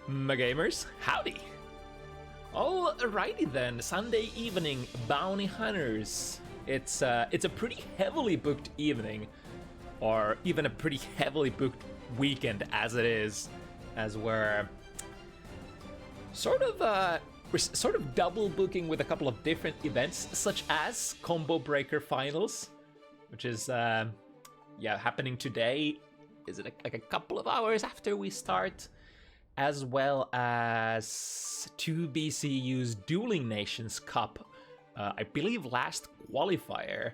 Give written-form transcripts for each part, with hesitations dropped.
My gamers, howdy! Alrighty then, Sunday evening, Bounty Hunters. It's a pretty heavily booked evening, or even a pretty heavily booked weekend as it is, as we're sort of double booking with a couple of different events, such as Combo Breaker Finals, which is happening today. Is it like a couple of hours after we start? As well as 2BCU's Dueling Nations Cup, I believe last qualifier,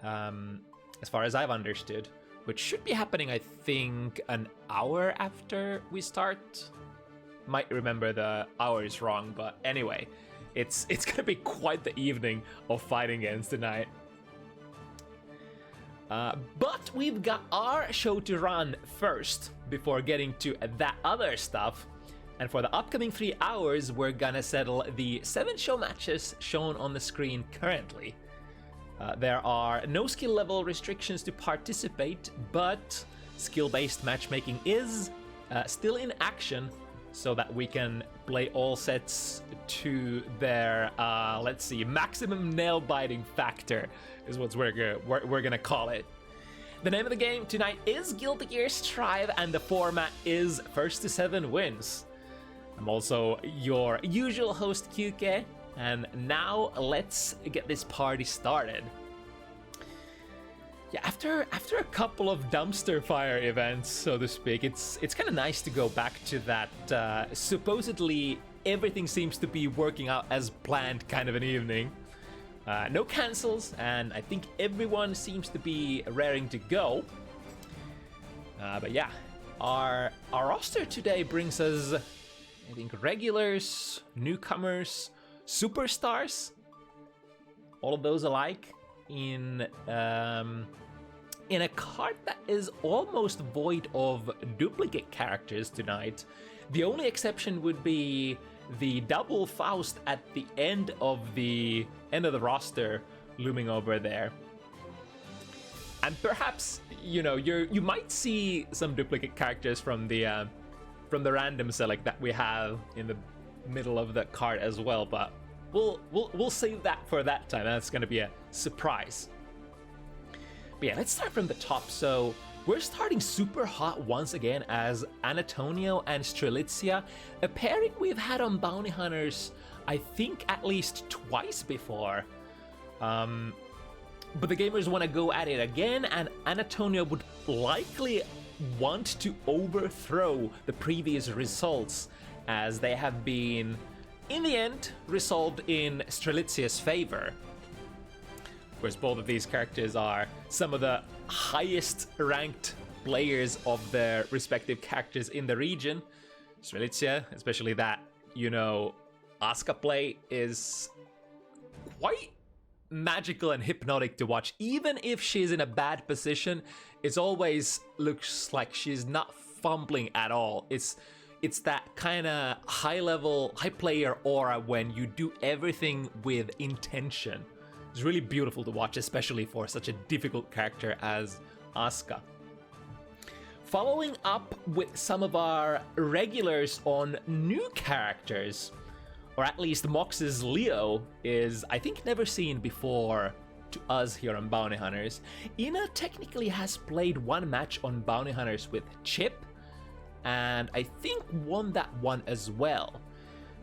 as far as I've understood, which should be happening, I think, an hour after we start. Might remember the hours wrong, but anyway, it's gonna be quite the evening of fighting games tonight. But we've got our show to run first before getting to that other stuff. And for the upcoming 3 hours, we're gonna settle the 7 show matches shown on the screen currently. There are no skill level restrictions to participate, but skill-based matchmaking is still in action so that we can play all sets to their, let's see, maximum nail-biting factor is what we're gonna call it. The name of the game tonight is Guilty Gear Strive, and the format is first to 7 wins. I'm also your usual host, puukie, and now let's get this party started. Yeah, after a couple of dumpster fire events, so to speak, it's kind of nice to go back to that supposedly everything seems to be working out as planned kind of an evening. No cancels, and I think everyone seems to be raring to go. But yeah, our roster today brings us, I think, regulars, newcomers, superstars, all of those alike in a card that is almost void of duplicate characters tonight. The only exception would be the double Faust at the end of the roster looming over there. And perhaps, you know, you might see some duplicate characters from the random select that we have in the middle of the card as well, but we'll save that for that time. That's going to be a surprise. But yeah, let's start from the top. So we're starting super hot once again as Annatonio and Strelitzia, a pairing we've had on Bounty Hunters, I think, at least twice before. But the gamers want to go at it again, and Annatonio would likely want to overthrow the previous results, as they have been, in the end, resolved in Strelitzia's favor. Of course, both of these characters are some of the highest ranked players of their respective characters in the region. Strelitzia, especially that, you know, Asuka play is quite magical and hypnotic to watch. Even if she's in a bad position, it always looks like she's not fumbling at all. It's that kind of high player aura when you do everything with intention. It's really beautiful to watch, especially for such a difficult character as Asuka. Following up with some of our regulars on new characters, or at least Mox's Leo is, I think, never seen before to us here on Bounty Hunters. Ina technically has played one match on Bounty Hunters with Chip, and I think won that one as well.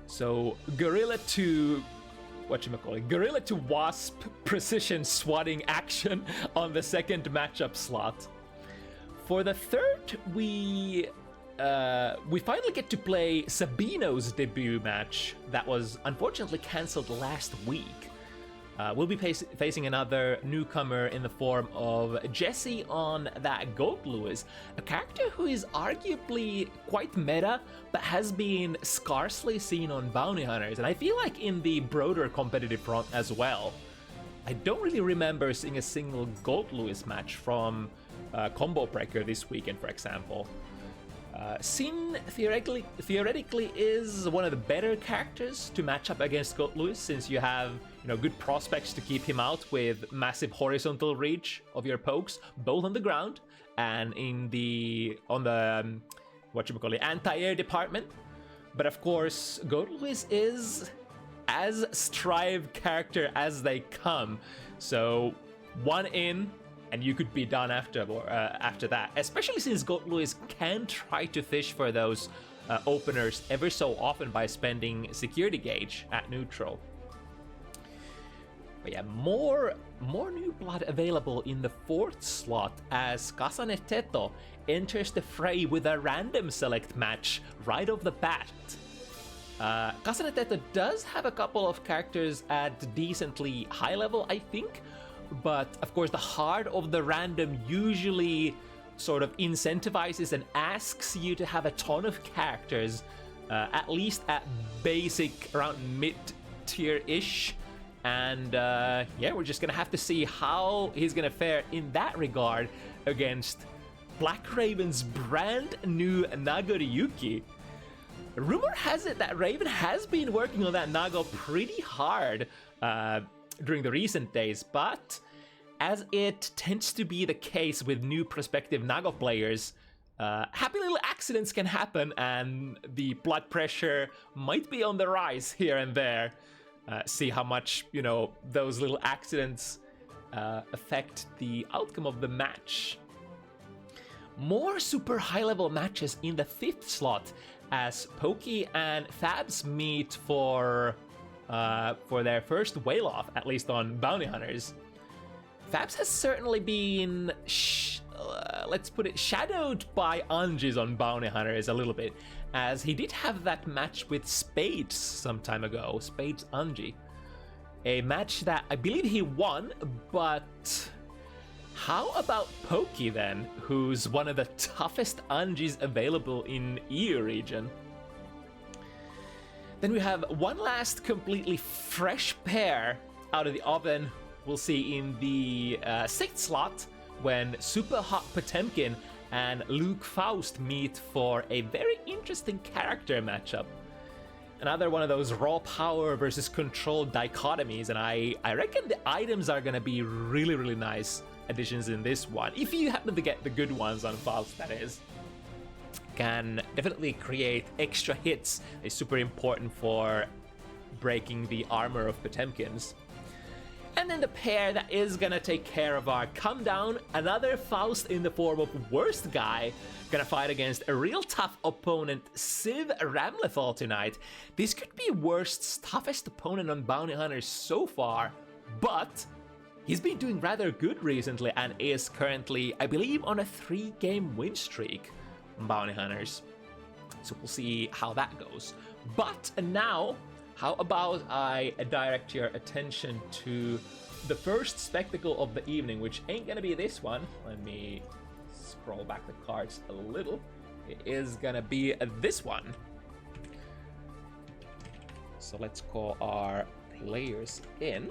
So Gorilla to Wasp precision swatting action on the second matchup slot. For the third, we finally get to play Sabino's debut match that was unfortunately cancelled last week. We'll be facing another newcomer in the form of Jesse on that Gold Lewis, a character who is arguably quite meta, but has been scarcely seen on Bounty Hunters, and I feel like in the broader competitive front as well. I don't really remember seeing a single Gold Lewis match from Combo Breaker this weekend, for example. Sin theoretically is one of the better characters to match up against Gold Lewis, since you have, you know, good prospects to keep him out with massive horizontal reach of your pokes, both on the ground and on the anti-air department. But of course, Goat Luis is as Strive character as they come. So one in, and you could be done after that. Especially since Goat Luis can try to fish for those openers ever so often by spending security gauge at neutral. But yeah, more new blood available in the 4th slot as Kasane Teto enters the fray with a random select match right off the bat. Kasane Teto does have a couple of characters at decently high level, I think, but of course the heart of the random usually sort of incentivizes and asks you to have a ton of characters, at least at basic around mid-tier-ish. And yeah, we're just gonna have to see how he's gonna fare in that regard against BlackRaven's brand new Nagoriyuki. Rumor has it that Raven has been working on that Nago pretty hard during the recent days, but as it tends to be the case with new prospective Nago players, happy little accidents can happen and the blood pressure might be on the rise here and there. See how much, you know, those little accidents affect the outcome of the match. More super high-level matches in the 5th slot as Pokie and FABZ meet for their first whale-off, at least on Bounty Hunters. FABZ has certainly been, let's put it, shadowed by Anjis on Bounty Hunters a little bit, as he did have that match with Spades some time ago, Spades Anji. A match that I believe he won, but how about Pokie then, who's one of the toughest Anjis available in EU region? Then we have one last completely fresh pair out of the oven. We'll see in the 6th slot when Super Hot Potemkin and Luke Faust meet for a very interesting character matchup. Another one of those raw power versus control dichotomies, and I reckon the items are gonna be really, really nice additions in this one. If you happen to get the good ones on Faust, that is. Can definitely create extra hits. It's super important for breaking the armor of Potemkins. And then the pair that is gonna take care of our come down, another Faust in the form of TheWorstGuy, gonna fight against a real tough opponent, Civ Ramlethal tonight. This could be Worst's toughest opponent on Bounty Hunters so far, but he's been doing rather good recently and is currently, I believe, on a 3-game win streak on Bounty Hunters. So we'll see how that goes. But now, how about I direct your attention to the first spectacle of the evening, which ain't gonna be this one. Let me scroll back the cards a little. It is gonna be this one. So let's call our players in.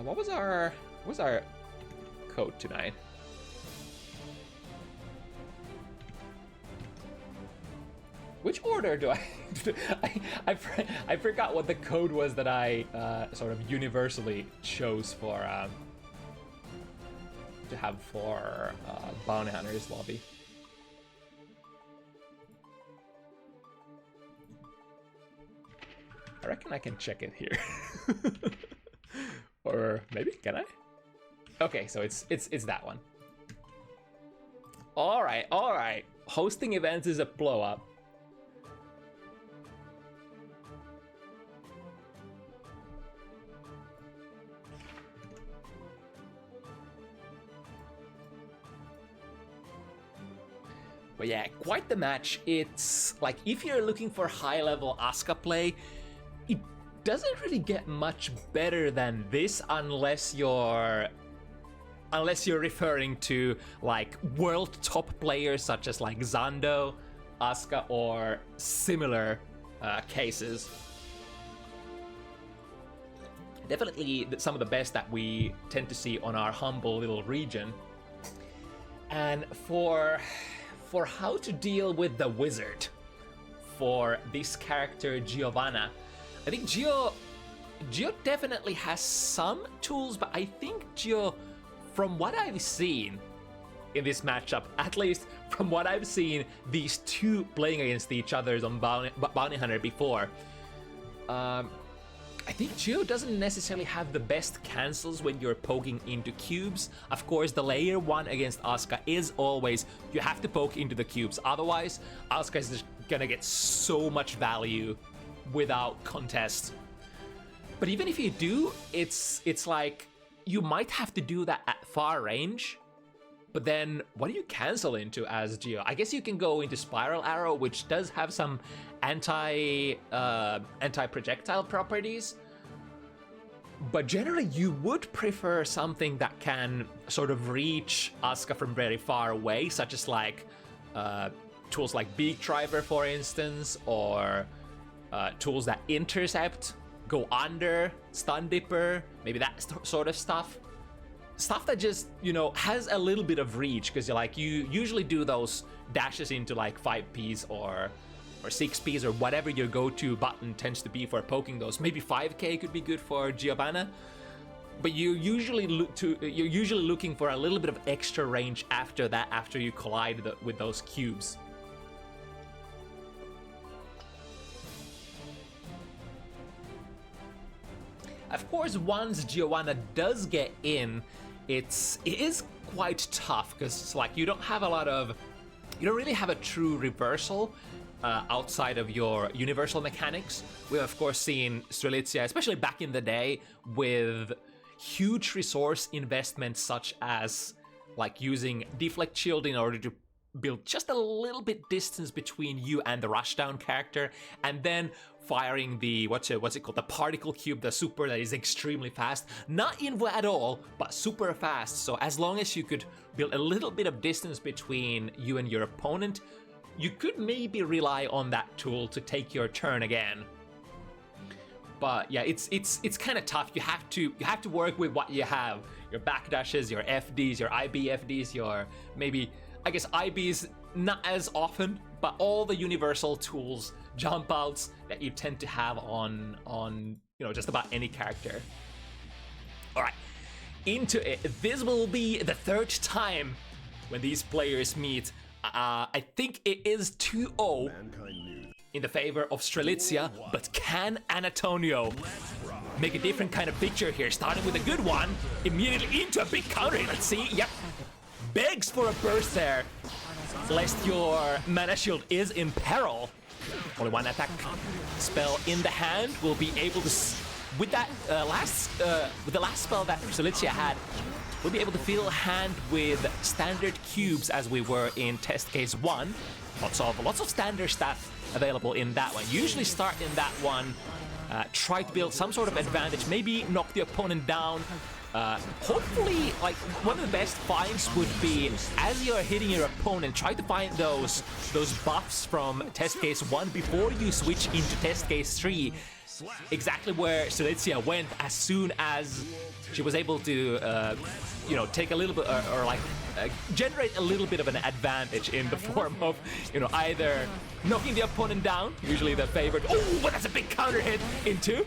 What was our code tonight? Which order do I forgot what the code was that I sort of universally chose for to have for Bounty Hunters lobby. I reckon I can check it here. Or maybe, can I? Okay, so it's that one. All right. Hosting events is a blow up. But yeah, quite the match. It's like, if you're looking for high level Asuka play, it doesn't really get much better than this unless you're referring to like world top players such as like Zando, Asuka, or similar cases. Definitely some of the best that we tend to see on our humble little region. And for how to deal with the wizard for this character Giovanna, I think Geo definitely has some tools, but I think Geo, from what I've seen in this matchup, at least from what I've seen these two playing against each other on Bounty Hunter before, I think Geo doesn't necessarily have the best cancels when you're poking into cubes. Of course, the layer 1 against Asuka is always, you have to poke into the cubes, otherwise Asuka is just gonna get so much value without contest. But even if you do, it's like you might have to do that at far range. But then what do you cancel into as Geo? I guess you can go into Spiral Arrow, which does have some anti-projectile properties. But generally you would prefer something that can sort of reach Asuka from very far away, such as like tools like Beak Driver, for instance, or tools that intercept, go under, Stun Dipper, maybe that sort of stuff. Stuff that just, you know, has a little bit of reach, because you usually do those dashes into like 5Ps or 6Ps or whatever your go-to button tends to be for poking those. Maybe 5K could be good for Giovanna, but you're usually looking for a little bit of extra range after that, after you collide with those cubes. Of course, once Giovanna does get in, it is quite tough, because it's like you don't really have a true reversal outside of your universal mechanics. We've of course seen Strelitzia, especially back in the day, with huge resource investments such as like using Deflect Shield in order to build just a little bit distance between you and the Rushdown character, and then firing the what's it called, the particle cube, the super that is extremely fast, not invo at all, but super fast. So as long as you could build a little bit of distance between you and your opponent, you could maybe rely on that tool to take your turn again. But yeah, it's kind of tough. You have to work with what you have: your backdashes, your FDs, your IB FDs, your maybe, I guess IBs not as often, but all the universal tools, jump outs that you tend to have on you know, just about any character. All right, into it. This will be the third time when these players meet. I think it is 2-0 in the favor of Strelitzia, but can Annatonio make a different kind of picture here? Starting with a good one, immediately into a big counter. Let's see. Yep, begs for a burst there, lest your mana shield is in peril. Only one attack spell in the hand will be able to, with that with the last spell that Strelitzia had, we'll be able to fill hand with standard cubes as we were in test case 1. Lots of standard stuff available in that one. Usually start in that one, try to build some sort of advantage, maybe knock the opponent down. Hopefully, like, one of the best finds would be, as you're hitting your opponent, try to find those buffs from test case 1 before you switch into test case 3. Exactly where Strelitzia went as soon as she was able to, you know, take a little bit, or like, generate a little bit of an advantage in the form of, you know, either knocking the opponent down, usually the favorite. Oh, but that's a big counter hit into.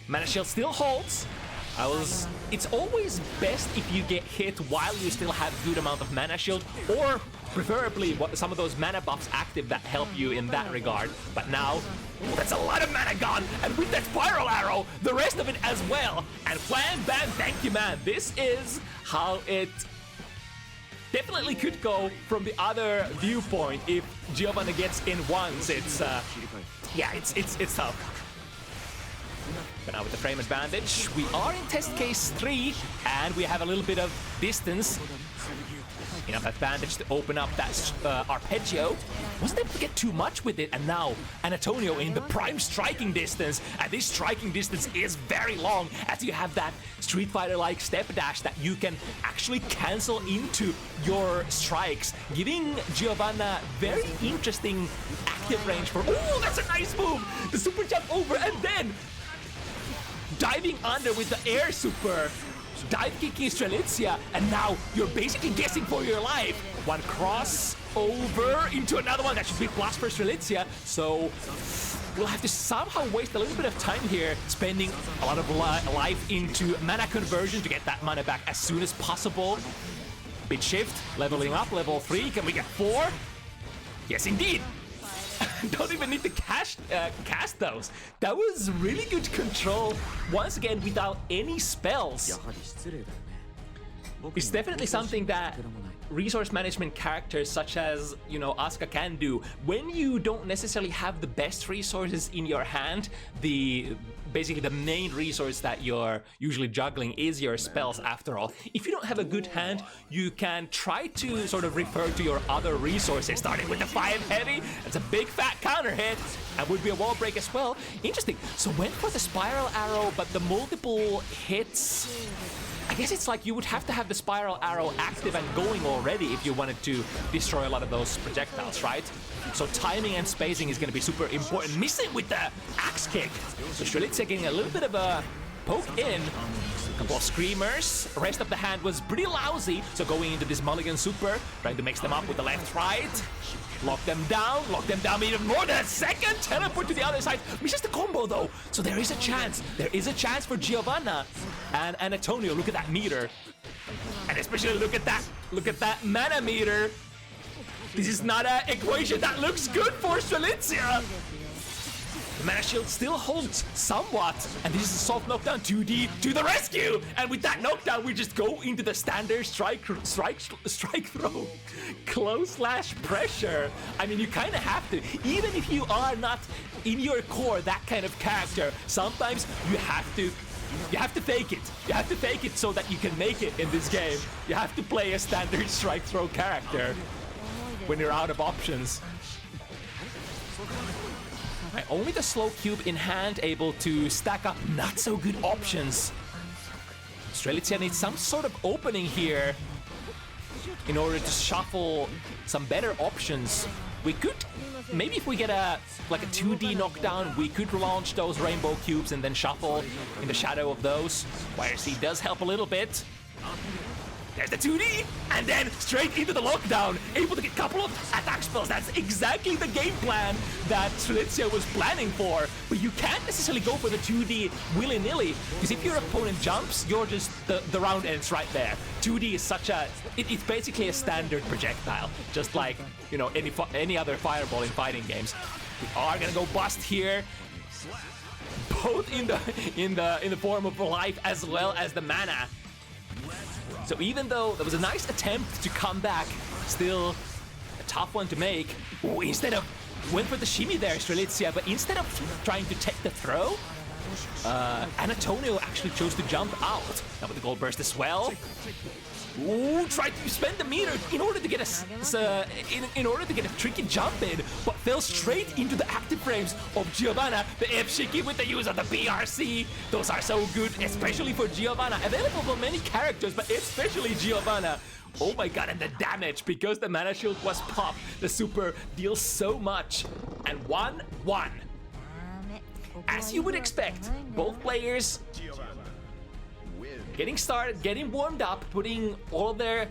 Mana shield still holds. It's always best if you get hit while you still have good amount of mana shield, or preferably some of those mana buffs active that help you in that regard. But now, that's a lot of mana gone, and with that Spiral Arrow, the rest of it as well. And wham, bam, thank you, man. This is how it definitely could go from the other viewpoint. If Giovanna gets in once, it's yeah, it's tough. But now with the frame advantage, we are in test case 3, and we have a little bit of distance. Enough advantage to open up that arpeggio. Wasn't able to get too much with it, and now Annatonio in the prime striking distance. And this striking distance is very long, as you have that Street Fighter-like step dash that you can actually cancel into your strikes, giving Giovanna very interesting active range for. Oh, that's a nice move! The super jump over, and then diving under with the air super. Dive kicking Strelitzia, and now you're basically guessing for your life. One cross over into another one. That should be plus for Strelitzia. So will have to somehow waste a little bit of time here, spending a lot of life into mana conversion to get that mana back as soon as possible. Bit shift, leveling up, level 3. Can we get 4? Yes, indeed. Don't even need to cast those. That was really good control. Once again, without any spells. It's definitely something that resource management characters such as, you know, Asuka can do. When you don't necessarily have the best resources in your hand, basically the main resource that you're usually juggling is your spells after all. If you don't have a good hand, you can try to sort of refer to your other resources, starting with the 5 heavy. That's a big fat counter hit, and would be a wall break as well. Interesting. So went for the spiral arrow, but the multiple hits, I guess it's like you would have to have the spiral arrow active and going already if you wanted to destroy a lot of those projectiles, right? So timing and spacing is going to be super important. Missing with the axe kick. So Strelitzia getting a little bit of a poke in. A couple of screamers. The rest of the hand was pretty lousy. So going into this mulligan super, trying to mix them up with the left right. Lock them down even more than a second. Teleport to the other side. Misses the combo though. So there is a chance. There is a chance for Giovanna and Annatonio. Look at that meter. And especially look at that mana meter. This is not an equation that looks good for Strelitzia. The mana shield still holds somewhat, and this is a soft knockdown. 2D to the rescue, and with that knockdown, we just go into the standard strike throw, close slash pressure. I mean, you kind of have to, even if you are not in your core that kind of character. Sometimes you have to fake it. You have to fake it so that you can make it in this game. You have to play a standard strike throw character when you're out of options. Right, only the slow cube in hand able to stack up not so good options. Strelitzia needs some sort of opening here in order to shuffle some better options. We could, maybe if we get a 2D knockdown, we could launch those rainbow cubes and then shuffle in the shadow of those. YRC does help a little bit. There's the 2D, and then straight into the lockdown, able to get a couple of attack spells. That's exactly the game plan that Strelitzia was planning for. But you can't necessarily go for the 2D willy-nilly, because if your opponent jumps, you're just, the round ends right there. 2D is such a, it's basically a standard projectile, just like, you know, any other fireball in fighting games. We are gonna go bust here, both in the form of life as well as the mana. So even though there was a nice attempt to come back, still a tough one to make. Ooh, instead of, went for the shimmy there, Strelitzia, but instead of trying to take the throw, Annatonio actually chose to jump out. Now with the gold burst as well. Ooh, tried to spend the meter in order to get in order to get a tricky jump in, but fell straight into the active frames of Giovanna. The F-Shiki with the use of the BRC. Those are so good, especially for Giovanna. Available for many characters, but especially Giovanna. Oh my god, and the damage, because the mana shield was popped, the super deals so much. And 1-1. As you would expect, both players getting started, getting warmed up, putting all of their,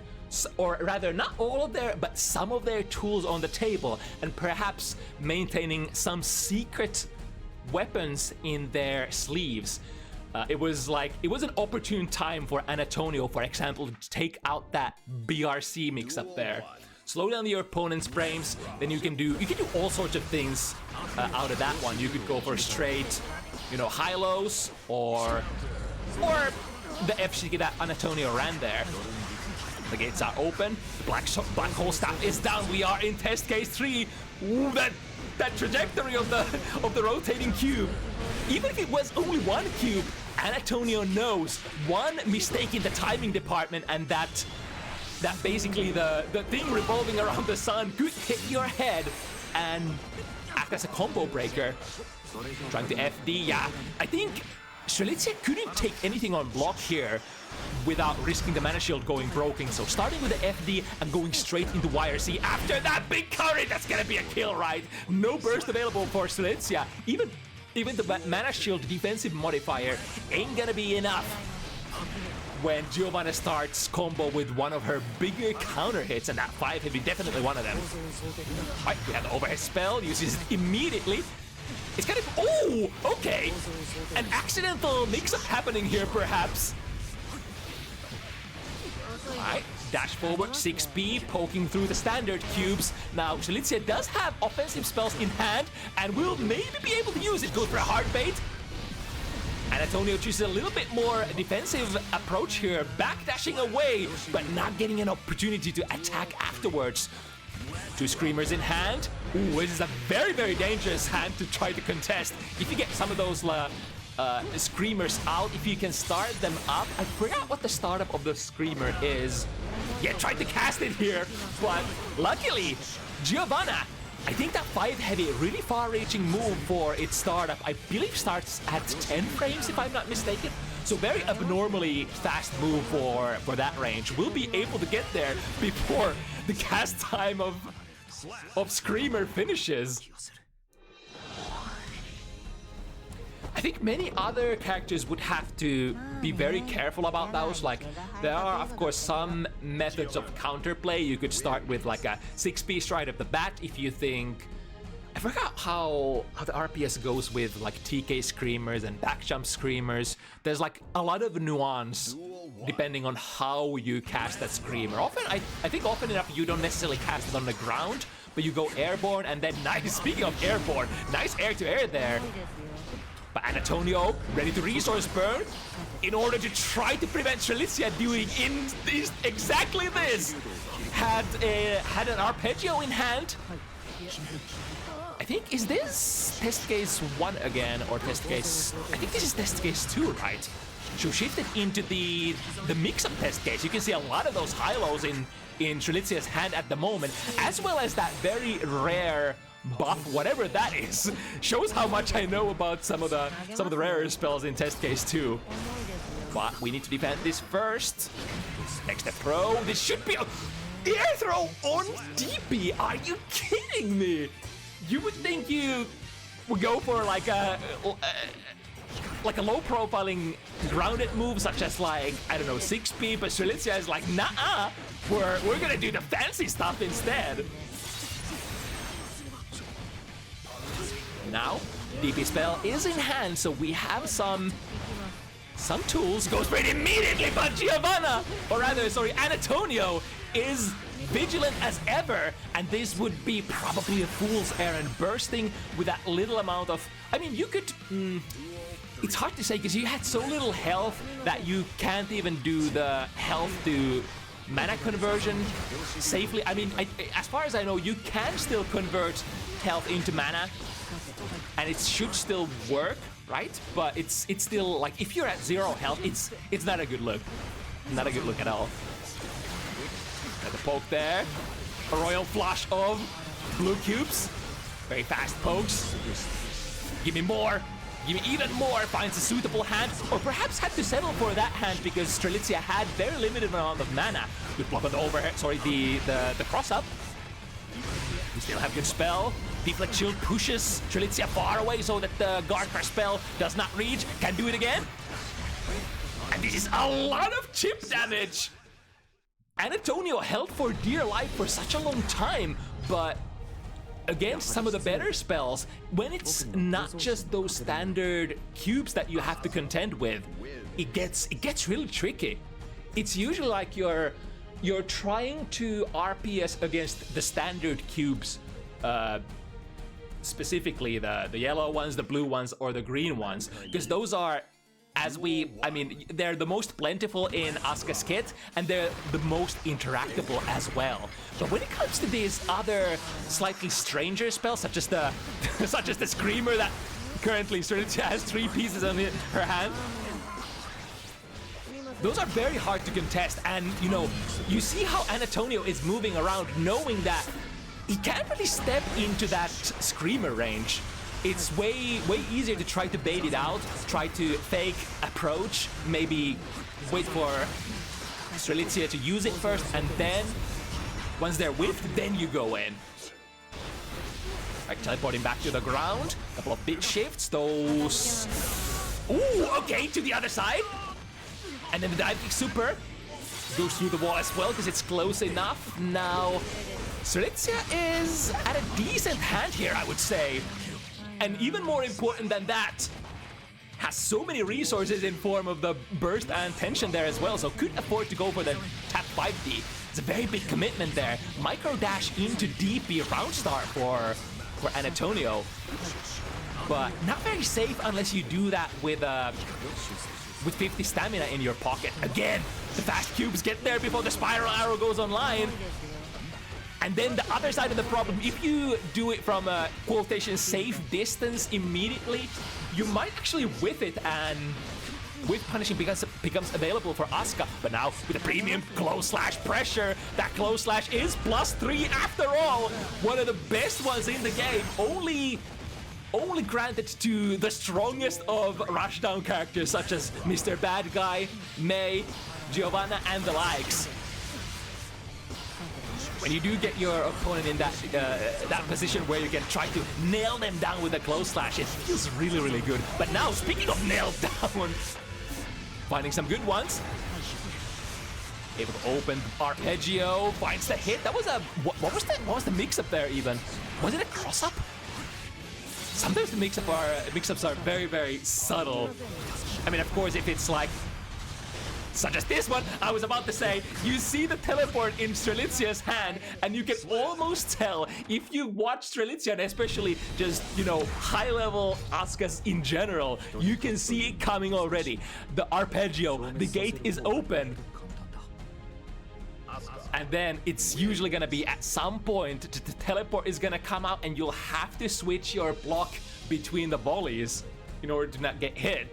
or rather not all of their, but some of their tools on the table, and perhaps maintaining some secret weapons in their sleeves. It was an opportune time for Annatonio, for example, to take out that BRC mix up there. Slow down your opponent's frames, then you can do all sorts of things out of that one. You could go for straight, you know, high-lows, or the F-Shiki that Annatonio ran there. The gates are open. The black hole staff is down. We are in test case 3. Ooh, that trajectory of the rotating cube. Even if it was only one cube, Annatonio knows one mistake in the timing department, and that basically the thing revolving around the sun could hit your head and act as a combo breaker. Trying to FD, yeah. I think Strelitzia couldn't take anything on block here without risking the mana shield going broken. So starting with the FD and going straight into YRC after that big curry, that's gonna be a kill, right? No burst available for Strelitzia. Even the mana shield defensive modifier ain't gonna be enough when Giovanna starts combo with one of her bigger counter hits, and that 5 heavy, definitely one of them. Right, we have the overhead spell, uses it immediately. It's kind of, oh, okay. An accidental mix-up happening here, perhaps. Alright, dash forward, 6B, poking through the standard cubes. Now, Strelitzia does have offensive spells in hand, and will maybe be able to use it. Goes for a hard bait. Annatonio chooses a little bit more defensive approach here, backdashing away, but not getting an opportunity to attack afterwards. 2 Screamers in hand. Ooh, this is a very, very dangerous hand to try to contest. If you get some of those Screamers out, if you can start them up. I forgot what the startup of the Screamer is. Yeah, tried to cast it here, but luckily, Giovanna, I think that 5 heavy, really far-reaching move for its startup, I believe starts at 10 frames if I'm not mistaken. So very abnormally fast move for that range. We'll be able to get there before the cast time of Screamer finishes. I think many other characters would have to be very careful about those. Like, there are, of course, some methods of counterplay. You could start with like a 6-piece right off the bat if you think... I forgot how the RPS goes with like TK Screamers and back jump Screamers. There's like a lot of nuance depending on how you cast that Screamer. Often, I think often enough you don't necessarily cast it on the ground, but you go airborne and then nice, speaking of airborne, nice air to air there. But Annatonio, ready to resource burn in order to try to prevent Strelitzia doing exactly this. Had an arpeggio in hand. I think, is this test case 1 again, or test case... I think this is test case 2, right? So shifted into the mix-up test case. You can see a lot of those high-lows in Strelitzia's hand at the moment, as well as that very rare buff, whatever that is. Shows how much I know about some of the rarer spells in test case 2. But we need to defend this first. Next step pro. This should be a air throw on DP. Are you kidding me? You would think you would go for like a low profiling grounded move such as like, I don't know, 6P, but Strelitzia is like, nah, we're gonna do the fancy stuff instead. Now, DP spell is in hand, so we have some tools. Goes for it immediately, but Giovanna, or rather, sorry, Annatonio is vigilant as ever, and this would be probably a fool's errand, bursting with that little amount of... I mean, you could... it's hard to say, because you had so little health that you can't even do the health to mana conversion safely. I mean, as far as I know, you can still convert health into mana, and it should still work, right? But it's still, like, if you're at 0 health, it's not a good look. Not a good look at all. Got the poke there. A royal flush of blue cubes. Very fast pokes. Give me more. Give me even more. Finds a suitable hand. Or perhaps had to settle for that hand because Strelitzia had very limited amount of mana. Good block on the overhead. Sorry, the cross up. We still have good spell. Deflect Shield pushes Strelitzia far away so that the Guard Crush spell does not reach. Can do it again. And this is a lot of chip damage. Annatonio held for dear life for such a long time, but against some of the better spells, when it's not just those standard cubes that you have to contend with, it gets really tricky. It's usually like you're trying to RPS against the standard cubes, specifically the yellow ones, the blue ones, or the green ones, because those are, they're the most plentiful in Asuka's kit, and they're the most interactable as well. But when it comes to these other slightly stranger spells, such as the Screamer that currently Strelitzia has 3 pieces on her hand, those are very hard to contest. And you see how Annatonio is moving around, knowing that he can't really step into that Screamer range. It's way easier to try to bait it out, try to fake approach, maybe wait for Strelitzia to use it first, and then once they're whiffed, then you go in. Right, teleporting back to the ground, couple of bit shifts, those... Ooh, okay, to the other side. And then the dive kick super goes through the wall as well, because it's close enough. Now, Strelitzia is at a decent hand here, I would say. And even more important than that, has so many resources in form of the burst and tension there as well, so could afford to go for the tap 5D. It's a very big commitment there. Micro dash into DP round start for Annatonio, but not very safe unless you do that with 50 stamina in your pocket. Again, the fast cubes get there before the spiral arrow goes online. And then the other side of the problem, if you do it from a quotation safe distance immediately, you might actually whiff it, and whiff punishing becomes available for Asuka. But now with a premium close slash pressure, that close slash is +3 after all. One of the best ones in the game, only granted to the strongest of rushdown characters such as Mr. Bad Guy, Mei, Giovanna, and the likes. When you do get your opponent in that position where you can try to nail them down with a close slash, it feels really, really good. But now, speaking of nailed down, finding some good ones. Able to open arpeggio, finds the hit. That was a what was the mix-up there even? Was it a cross-up? Sometimes the mix-ups are very, very subtle. I mean, of course, if it's like such as this one, I was about to say, you see the teleport in Strelitzia's hand, and you can almost tell, if you watch Strelitzia, and especially just, you know, high-level Asukas in general, you can see it coming already. The arpeggio, the gate is open. And then it's usually gonna be at some point, the teleport is gonna come out, and you'll have to switch your block between the volleys in order to not get hit.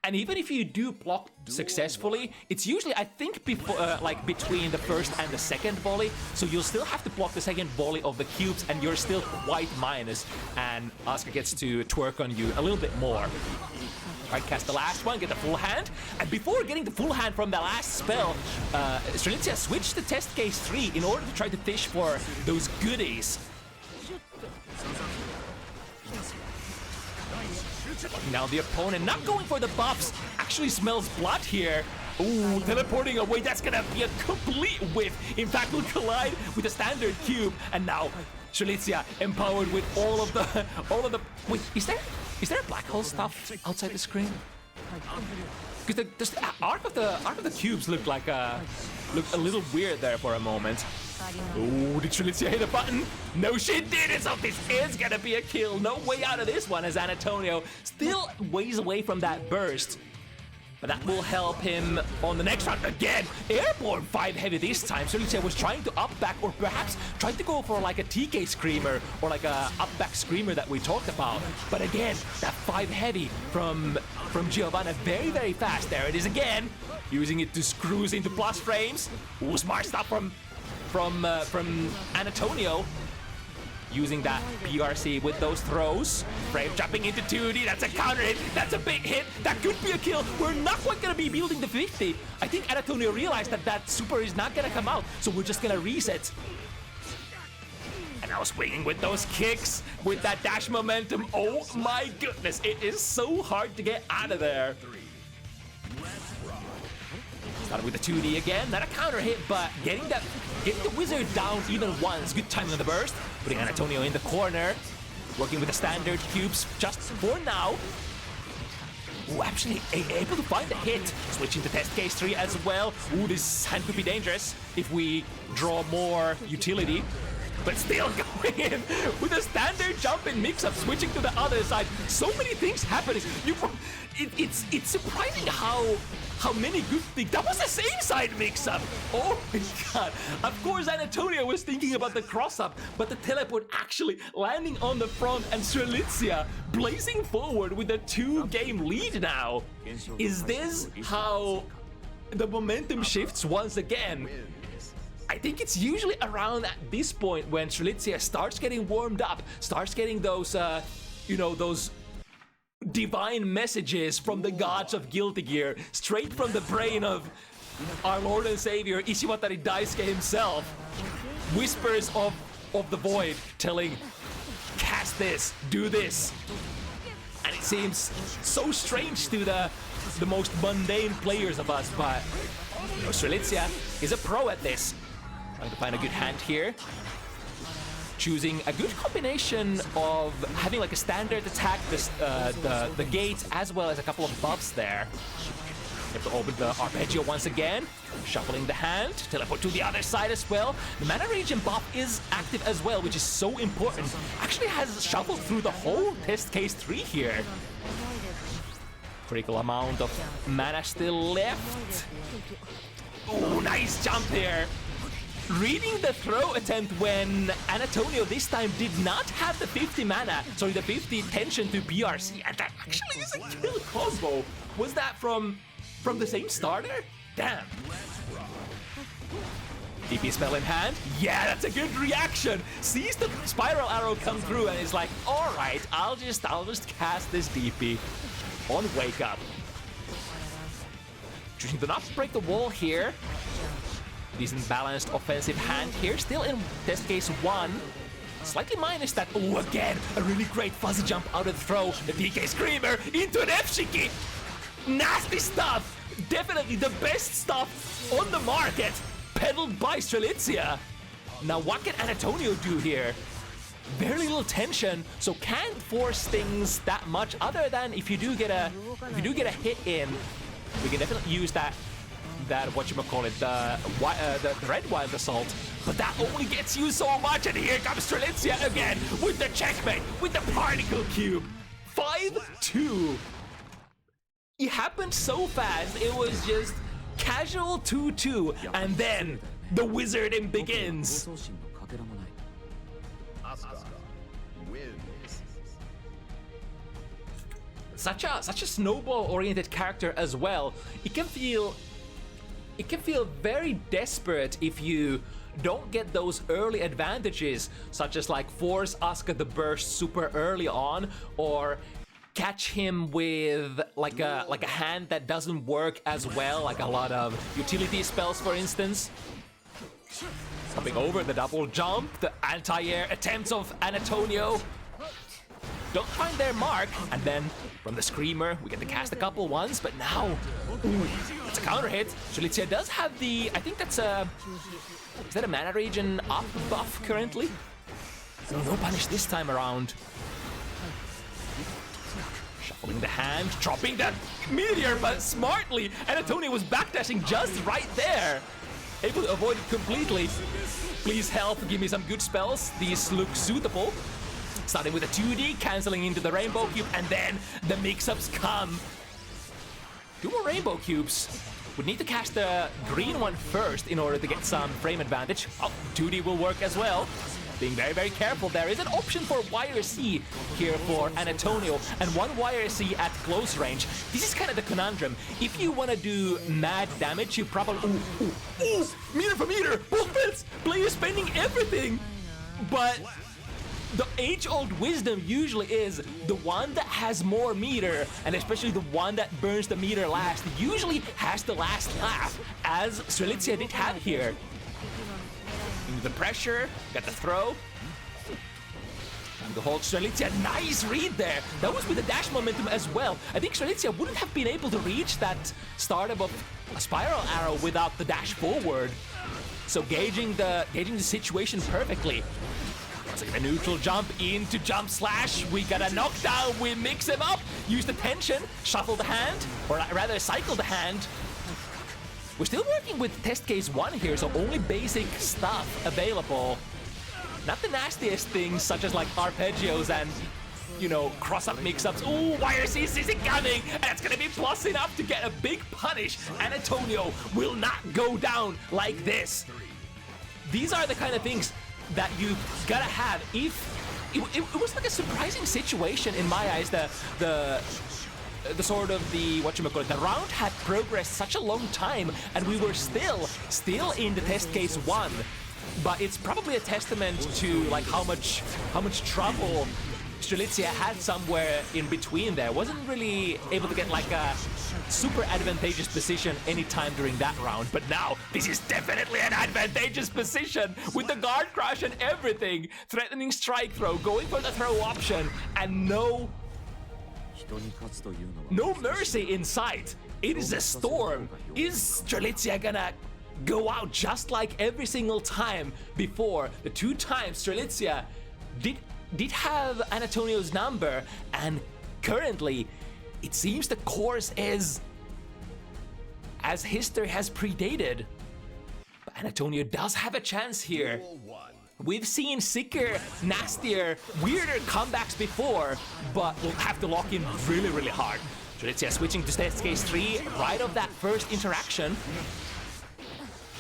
And even if you do block successfully, it's usually, I think, before, like between the first and the second volley. So you'll still have to block the second volley of the cubes, and you're still quite minus. And Asuka gets to twerk on you a little bit more. Right, cast the last one, get the full hand. And before getting the full hand from the last spell, Strelitzia switched to test case 3 in order to try to fish for those goodies. Now the opponent not going for the buffs, actually smells blood here. Ooh, teleporting away, that's gonna be a complete whiff. In fact, will collide with a standard cube. And now Strelitzia empowered with all of the wait, is there a black hole stuff outside the screen? Because the arc of the cubes looked a little weird there for a moment. Oh, did Strelitzia hit a button? No, she didn't, so this is gonna be a kill. No way out of this one, as Annatonio still ways away from that burst. But that will help him on the next round. Again, airborne 5 heavy this time. Strelitzia was trying to up back, or perhaps trying to go for like a TK screamer, or like a up back screamer that we talked about. But again, that 5 heavy from Giovanna, very, very fast. There it is again, using it to cruise into plus frames. Ooh, smart stuff from Annatonio, using that PRC with those throws. Frame jumping into 2D, that's a counter hit, that's a big hit, that could be a kill. We're not quite gonna be building the 50. I think Annatonio realized that super is not gonna come out, so we're just gonna reset. And now swinging with those kicks, with that dash momentum. Oh my goodness, it is so hard to get out of there. Started with the 2D again, not a counter hit, but getting the wizard down even once. Good timing on the burst, putting Annatonio in the corner, working with the standard cubes just for now. Ooh, actually able to find the hit, switching to test case 3 as well. Ooh, this hand could be dangerous if we draw more utility. But still going in with a standard jump and mix-up, switching to the other side. So many things happening. It's surprising how many good things. That was the same side mix-up. Oh my god. Of course, Annatonio was thinking about the cross-up, but the teleport actually landing on the front, and Strelitzia blazing forward with a 2-game lead now. Is this how the momentum shifts once again? I think it's usually around at this point when Strelitzia starts getting warmed up, starts getting those, those divine messages from the gods of Guilty Gear, straight from the brain of our Lord and Savior Ishiwatari Daisuke himself. Whispers of the void telling, cast this, do this. And it seems so strange to the most mundane players of us, but Strelitzia is a pro at this. Trying to find a good hand here. choosing a good combination of having like a standard attack, the gate, as well as a couple of buffs there. You have to open the arpeggio once again, shuffling the hand, teleport to the other side as well. The mana regen buff is active as well, which is so important. Actually has shuffled through the whole test case 3 here. Critical amount of mana still left. Oh, nice jump there. Reading the throw attempt when Annatonio this time did not have the 50 mana, sorry, the 50 tension to BRC, and that actually is a kill combo. Was that from the same starter? Damn. DP spell in hand. Yeah, that's a good reaction. Sees the spiral arrow come through and is like, all right, I'll just cast this DP on Wake Up. Choosing to not break the wall here. Decent balanced offensive hand here. Still in test case 1. Slightly minus that. Oh, again, a really great fuzzy jump out of the throw. The DK Screamer into an F-Shiki. Nasty stuff. Definitely the best stuff on the market. Peddled by Strelitzia. Now, what can Annatonio do here? Very little tension, so can't force things that much. Other than if you do get a hit in, we can definitely use that whatchamacallit, the red wild assault. But that only gets you so much, and here comes Strelitzia again with the checkmate, with the particle cube. 5-2. It happened so fast, it was just casual 2-2, and then the wizarding begins. Such a snowball-oriented character as well. It can feel very desperate if you don't get those early advantages, such as like force Asuka the burst super early on, or catch him with like a hand that doesn't work as well, like a lot of utility spells, for instance. Hopping over the double jump, the anti-air attempts of Annatonio don't find their mark, and then from the Screamer we get to cast a couple ones, but now it's a counter hit. Strelitzia does have the, I think that's a, is that a mana regen up buff currently? No punish this time around. Shuffling the hand, dropping that meteor, but smartly Annatonio was backdashing just right there, able to avoid it completely. Please help, give me some good spells. These look suitable. Starting with a 2D, cancelling into the rainbow cube, and then the mix-ups come. 2 more rainbow cubes. Would need to cast the green one first in order to get some frame advantage. Oh, 2D will work as well. Being very, very careful. There is an option for YRC here for Annatonio, and one YRC at close range. This is kind of the conundrum. If you want to do mad damage, you probably... Ooh, meter for meter! Both bits! Player spending everything! But the age-old wisdom usually is the one that has more meter, and especially the one that burns the meter last, usually has the last laugh, as Strelitzia did have here. Into the pressure, got the throw. And the hold Strelitzia, nice read there. That was with the dash momentum as well. I think Strelitzia wouldn't have been able to reach that startup of a spiral arrow without the dash forward. So gauging the situation perfectly. Once again, a neutral jump into jump slash. We got a knockdown, we mix him up. Use the tension, shuffle the hand, or rather cycle the hand. We're still working with test case 1 here, so only basic stuff available. Not the nastiest things, such as like arpeggios and, you know, cross-up mix-ups. Ooh, YRC sees it coming, and it's gonna be plus enough to get a big punish. Annatonio will not go down like this. These are the kind of things that you gotta have. If it was like a surprising situation in my eyes. The sort of the round had progressed such a long time, and we were still in the test case 1. But it's probably a testament to like how much trouble Strelitzia had somewhere in between there. Wasn't really able to get like a super advantageous position anytime during that round, but now this is definitely an advantageous position with the guard crush and everything. Threatening strike throw, going for the throw option, and no mercy in sight. It is a storm. Is Strelitzia gonna go out just like every single time before. The 2 times Strelitzia did have Annatonio's number, and currently it seems the course is as history has predated. But Annatonio does have a chance here. We've seen sicker, nastier, weirder comebacks before, but we'll have to lock in really, really hard. Strelitzia switching to test case 3 right off that first interaction.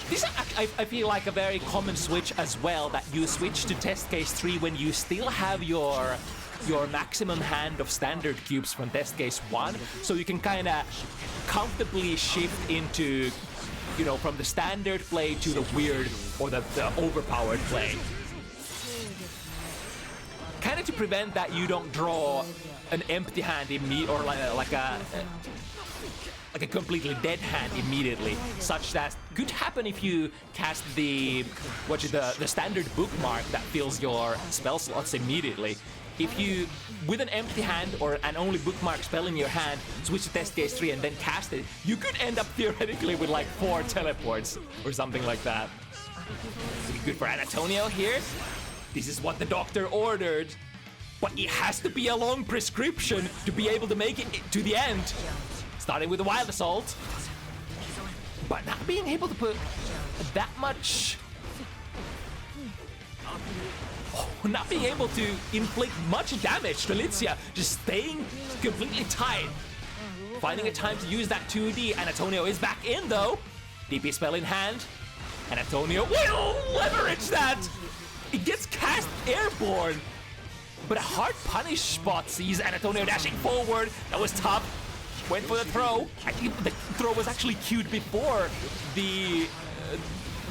This is, I feel like, a very common switch as well, that you switch to test case 3 when you still have your maximum hand of standard cubes from test case 1, so you can kind of comfortably shift into, you know, from the standard play to the weird or the overpowered play. Kind of to prevent that you don't draw an empty hand immediately, or like a completely dead hand immediately, such that could happen if you cast the standard bookmark that fills your spell slots immediately. If you, with an empty hand or an only bookmark spell in your hand, switch to test case 3 and then cast it, you could end up theoretically with like 4 teleports or something like that. Pretty good for Annatonio here. This is what the doctor ordered, but it has to be a long prescription to be able to make it to the end. Starting with the Wild Assault, but not being able to put that much... not being able to inflict much damage. Strelitzia just staying completely tight. Finding a time to use that 2D. Annatonio is back in though. DP spell in hand. Annatonio will leverage that! It gets cast airborne, but a hard punish spot sees Annatonio dashing forward. That was tough. Went for the throw. I think the throw was actually queued before the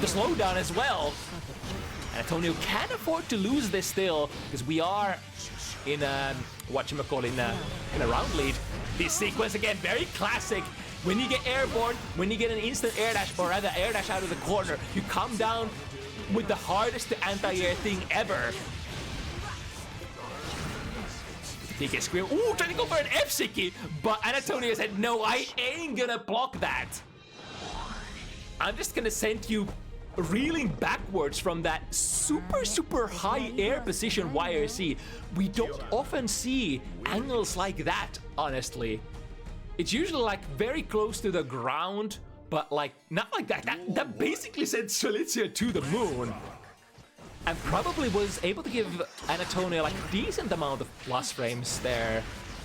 slowdown as well. Annatonio can afford to lose this still, because we are in a in a round lead. This sequence again, very classic. When you get airborne, when you get an instant air dash, or rather air dash out of the corner, you come down with the hardest anti-air thing ever. TK Scream, ooh, trying to go for an F-Siki, but Annatonio said, no, I ain't gonna block that. I'm just gonna send you reeling backwards from that super high air position YRC. We don't often see angles like that, honestly. It's usually like very close to the ground, but like not like that. That basically sent Strelitzia to the moon. And probably was able to give Annatonio like a decent amount of plus frames there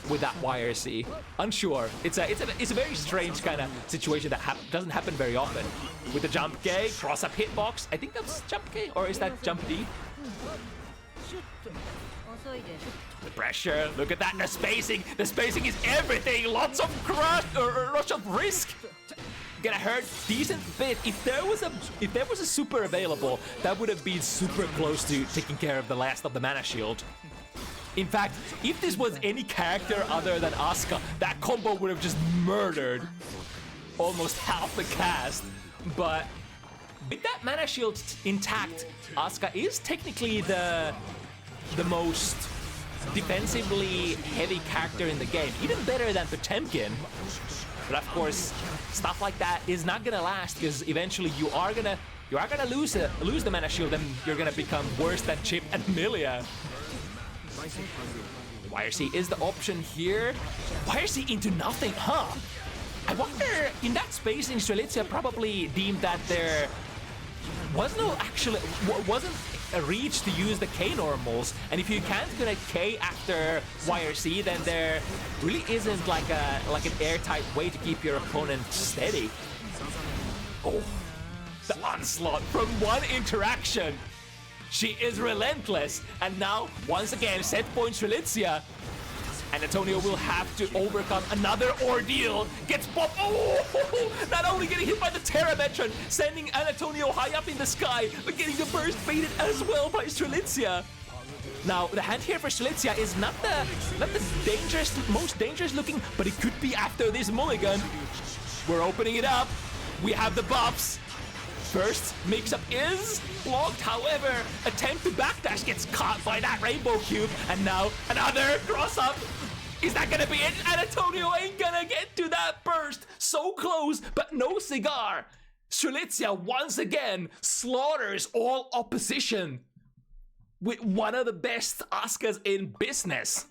with that YRC. Unsure. It's a very strange kind of situation that doesn't happen very often. With the jump K, cross up hitbox. I think that's jump K, or is that jump D? The pressure, look at that, the spacing is everything. Lots of crush or lots of risk. Gonna hurt decent bit. If there was a super available, that would have been super close to taking care of the last of the mana shield. In fact, if this was any character other than Asuka, that combo would have just murdered almost half the cast. But with that mana shield intact, Asuka is technically the most defensively heavy character in the game, even better than Potemkin. But of course, stuff like that is not gonna last, because eventually you are gonna lose the mana shield, and you're gonna become worse than Chip and Milia. YRC is the option here. YRC into nothing, huh? I wonder, in that spacing, Strelitzia probably deemed that there wasn't a reach to use the K normals, and if you can't connect K after YRC, then there really isn't like an airtight way to keep your opponent steady. Oh, the onslaught from one interaction. She is relentless, and now once again set point Strelitzia. Annatonio will have to overcome another ordeal. Gets popped. Oh! Not only getting hit by the Terrametron, sending Annatonio high up in the sky, but getting the burst baited as well by Strelitzia. Now, the hand here for Strelitzia is not the most dangerous looking, but it could be after this mulligan. We're opening it up. We have the buffs. First mix-up is blocked, however, attempt to backdash gets caught by that rainbow cube, and now another cross-up. Is that gonna be it? Annatonio ain't gonna get to that burst. So close, but no cigar. Strelitzia once again slaughters all opposition with one of the best Askas in business.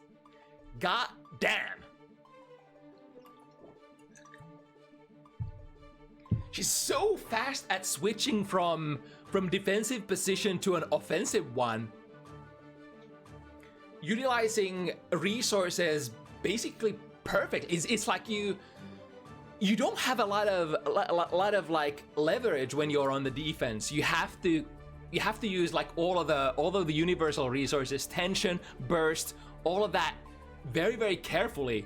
God damn. She's so fast at switching from defensive position to an offensive one. Utilizing resources basically perfect. It's like you don't have a lot of like leverage when you're on the defense. You have to use like all of the universal resources, tension, burst, all of that very, very carefully.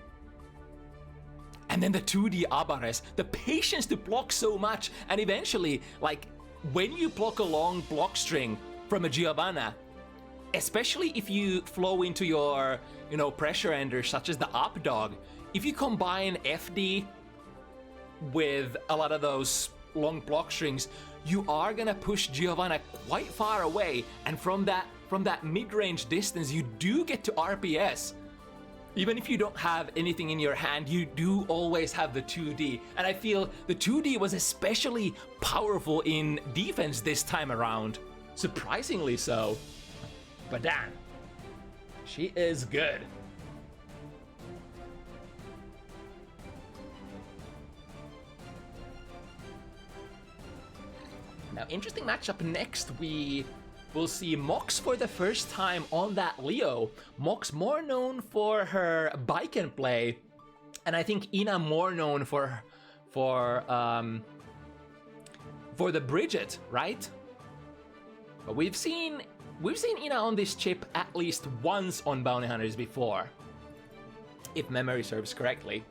And then the 2D Abares, the patience to block so much, and eventually, like, when you block a long block string from a Giovanna, especially if you flow into your, you know, pressure enders such as the up dog, if you combine FD with a lot of those long block strings, you are gonna push Giovanna quite far away, and from that mid-range distance, you do get to RPS. Even if you don't have anything in your hand, you do always have the 2D. And I feel the 2D was especially powerful in defense this time around. Surprisingly so. But damn, she is good. Now, interesting matchup next. We'll see Mox for the first time on that Leo. Mox more known for her bike and play, and I think Ina more known for the Bridget, right? But we've seen Ina on this chip at least once on Bounty Hunters before, if memory serves correctly.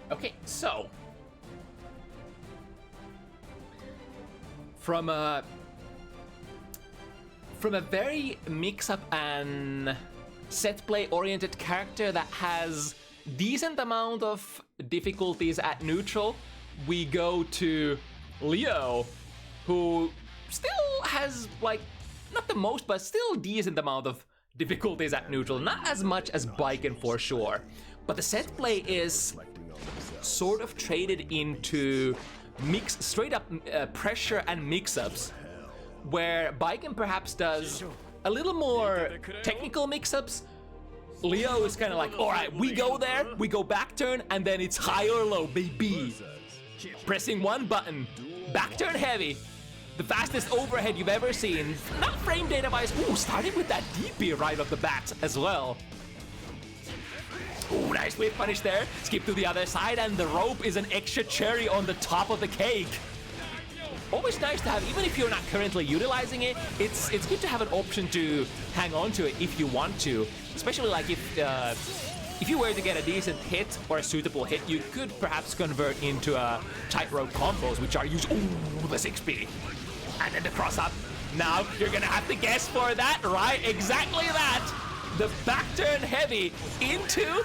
Okay, so from a very mix-up and set play oriented character that has decent amount of difficulties at neutral, we go to Leo, who still has, like, not the most, but still decent amount of difficulties at neutral. Not as much as Biken for sure, but the set play is sort of traded into straight up pressure and mix-ups, where Biken perhaps does a little more technical mix-ups. Leo is kind of like, all right, we go there, we go back turn, and then it's high or low, baby. Pressing one button, back turn heavy, the fastest overhead you've ever seen. Not frame data wise. Ooh, starting with that DP right off the bat as well. Ooh, nice whip punish there. Skip to the other side, and the rope is an extra cherry on the top of the cake. Always nice to have, even if you're not currently utilizing it, it's good to have an option to hang on to it if you want to. Especially like if you were to get a decent hit or a suitable hit, you could perhaps convert into a tightrope combos, which are used. Ooh, the 6P. And then the cross up. Now you're gonna have to guess for that, right? Exactly that. The back turn heavy into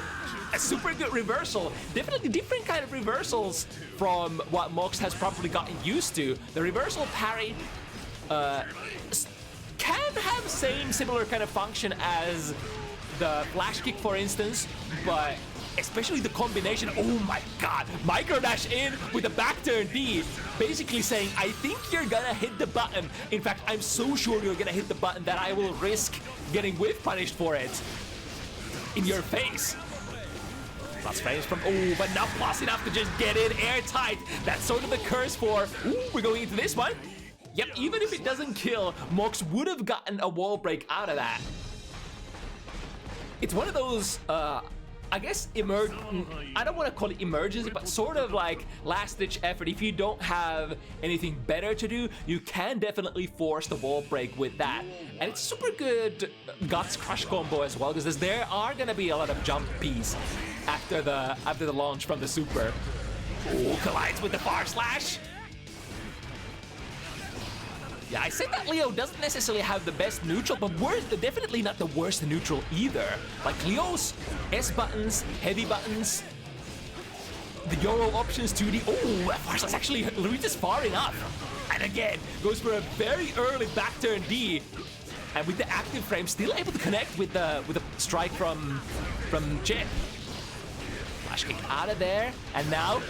a super good reversal. Definitely different kind of reversals from what Mox has probably gotten used to. The reversal parry can have similar kind of function as the flash kick, for instance, but especially the combination. Oh my god, micro dash in with the back turn D, basically saying, I think you're gonna hit the button. In fact, I'm so sure you're gonna hit the button that I will risk getting whiff punished for it in your face. Plus frames from, oh, but not plus enough to just get in airtight. That's sort of the curse for, ooh, we're going into this one. Yep, even if it doesn't kill, Mox would have gotten a wall break out of that. It's one of those I guess, I don't want to call it emergency, but sort of like last-ditch effort. If you don't have anything better to do, you can definitely force the wall break with that. And it's super good Guts Crush combo as well, because there are gonna be a lot of jumpies after the launch from the super. Ooh, collides with the far slash. Yeah, I said that Leo doesn't necessarily have the best neutral, but definitely not the worst neutral either. Like Leo's S buttons, heavy buttons, the Euro options 2D. Oh, that far slash actually reaches far enough. And again, goes for a very early back turn D. And with the active frame, still able to connect with the strike from Chip. Flash kick out of there, and now.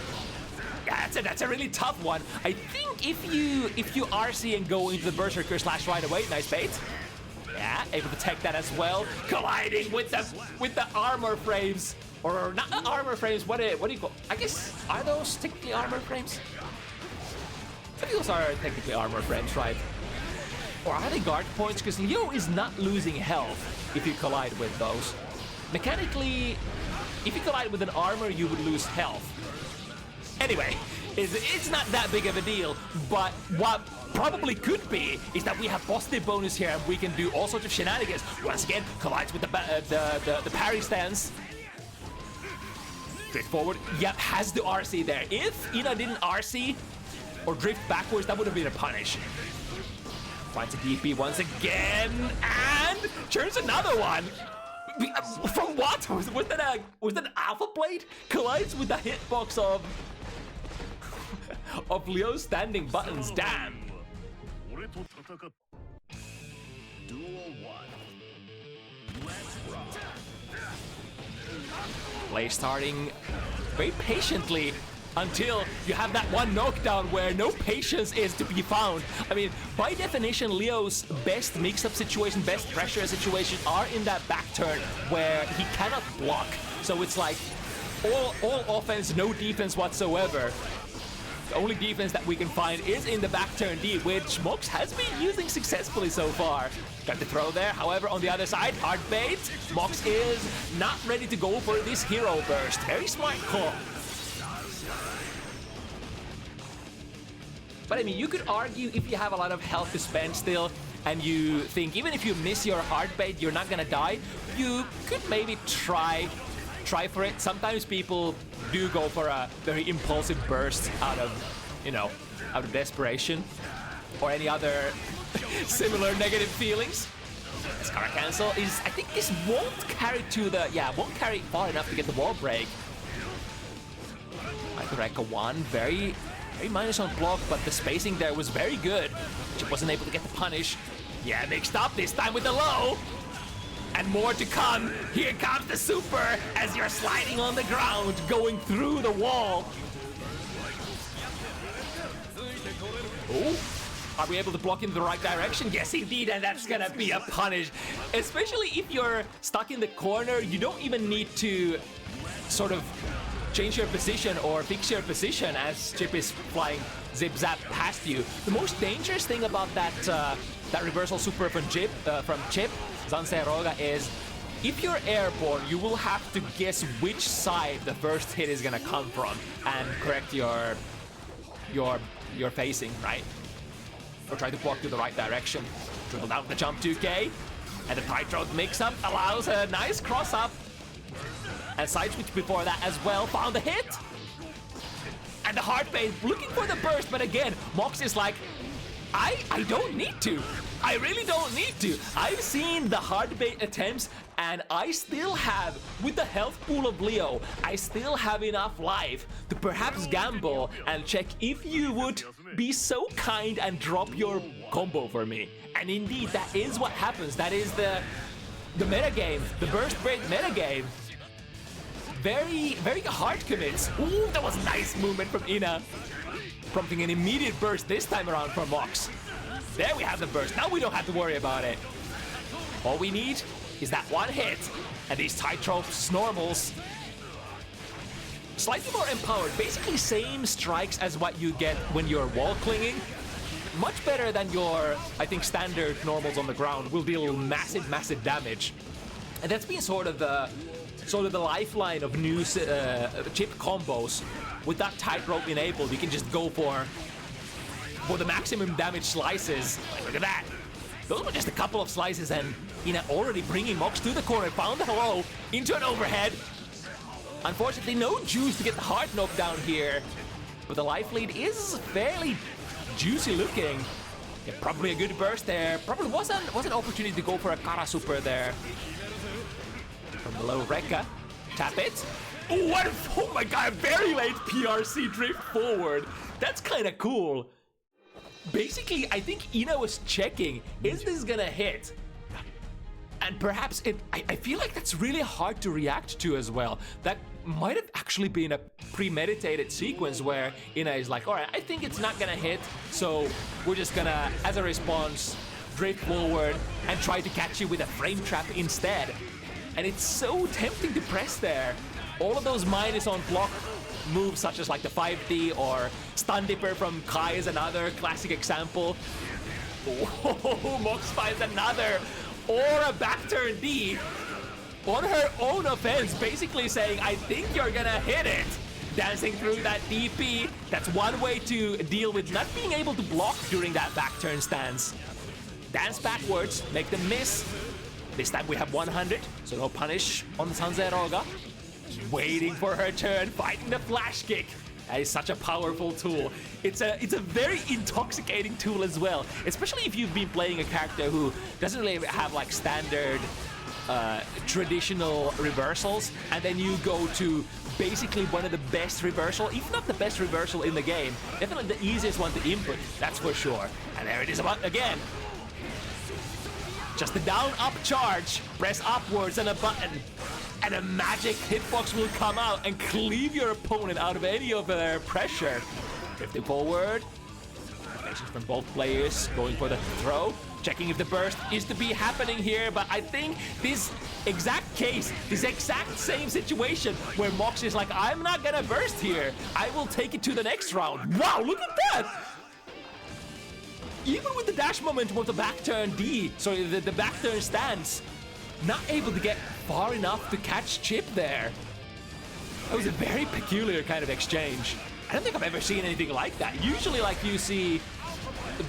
Yeah, that's a really tough one. I think if you RC and go into the Berserker slash right away, nice bait. Yeah, able to tech that as well. Colliding with the armor frames, or not armor frames. What do you call? I guess are those technically armor frames? I think those are technically armor frames, right? Or are they guard points? Because Leo is not losing health if you collide with those. Mechanically, if you collide with an armor, you would lose health. Anyway, it's not that big of a deal, but what probably could be is that we have positive bonus here and we can do all sorts of shenanigans. Once again, collides with the parry stance. Drift forward. Yep, has the RC there. If Ina didn't RC or drift backwards, that would have been a punish. Finds a DP once again and turns another one. From what? Was that an alpha blade? Collides with the hitbox of Leo's standing buttons. Damn. Play starting very patiently until you have that one knockdown where no patience is to be found. I mean, by definition, Leo's best mix-up situation, best pressure situation are in that back turn where he cannot block. So it's like all offense, no defense whatsoever. The only defense that we can find is in the back turn D, which Mox has been using successfully so far. Got the throw there, however, on the other side, hard bait. Mox is not ready to go for this hero burst. Very smart call. But I mean, you could argue if you have a lot of health to spend still, and you think even if you miss your hard bait, you're not gonna die, you could maybe try for it. Sometimes people do go for a very impulsive burst out of desperation or any other similar negative feelings. Scar cancel is, I think this won't carry far enough to get the wall break. Rekka 1, very minus on block, but the spacing there was very good. Chip wasn't able to get the punish. Yeah, mixed up this time with the low. And more to come. Here comes the super as you're sliding on the ground, going through the wall. Oh, are we able to block in the right direction? Yes, indeed, and that's gonna be a punish. Especially if you're stuck in the corner, you don't even need to sort of change your position or fix your position as Chip is flying zip-zap past you. The most dangerous thing about that reversal super from Chip, Zanseroga, is if you're airborne, you will have to guess which side the first hit is gonna come from and correct your facing, right? Or try to block to the right direction. Dribble down the jump 2K, and the tightrope mix-up allows a nice cross-up. And side switch before that as well, found the hit! And the hard bait, looking for the burst, but again, Mox is like, I don't need to. I really don't need to. I've seen the hard bait attempts, and I still have, with the health pool of Leo, I still have enough life to perhaps gamble and check if you would be so kind and drop your combo for me. And indeed, that is what happens. That is the metagame, the burst break metagame. Very hard commits. Ooh, that was nice movement from Ina. Prompting an immediate burst this time around from Mox. There we have the burst. Now we don't have to worry about it. All we need is that one hit. And these titropes, normals, slightly more empowered. Basically same strikes as what you get when you're wall clinging. Much better than your, I think, standard normals on the ground will deal massive damage. And that's been sort of the sort of the lifeline of new chip combos. With that tightrope enabled, you can just go for the maximum damage slices. Like, look at that. Those were just a couple of slices, and Ina already bringing Mox to the corner, found the hello into an overhead. Unfortunately, no juice to get the hard knockdown here, but the life lead is fairly juicy looking. Yeah, probably a good burst there. Probably was an opportunity to go for a Kara Super there. From below Rekka, tap it. Oh, what? Oh my god, very late PRC drift forward. That's kind of cool. Basically, I think Ina was checking, is this gonna hit? And perhaps I feel like that's really hard to react to as well. That might have actually been a premeditated sequence where Ina is like, all right, I think it's not gonna hit, so we're just gonna, as a response, drift forward and try to catch you with a frame trap instead. And it's so tempting to press there. All of those minus on block moves such as like the 5D or Stun Dipper from Kai is another classic example. Oh, Mox finds another, or a back turn D on her own offense, basically saying, I think you're gonna hit it. Dancing through that DP, that's one way to deal with not being able to block during that back turn stance. Dance backwards, make them miss. This time we have 100, so no punish on the Sanzeroga. Waiting for her turn, fighting the flash kick. That is such a powerful tool. It's a very intoxicating tool as well, especially if you've been playing a character who doesn't really have like standard traditional reversals, and then you go to basically one of the best reversal, if not the best reversal in the game. Definitely the easiest one to input, that's for sure. And there it is again. Just the down-up charge, press upwards and a button, and a magic hitbox will come out and cleave your opponent out of any of their pressure. Drifting forward, patience from both players, going for the throw, checking if the burst is to be happening here, but I think this exact case, this exact same situation where Mox is like, I'm not gonna burst here, I will take it to the next round. Wow, look at that! Even with the dash momentum of the back turn D, sorry, the back turn stance, not able to get far enough to catch Chip there. That was a very peculiar kind of exchange. I don't think I've ever seen anything like that. Usually, like, you see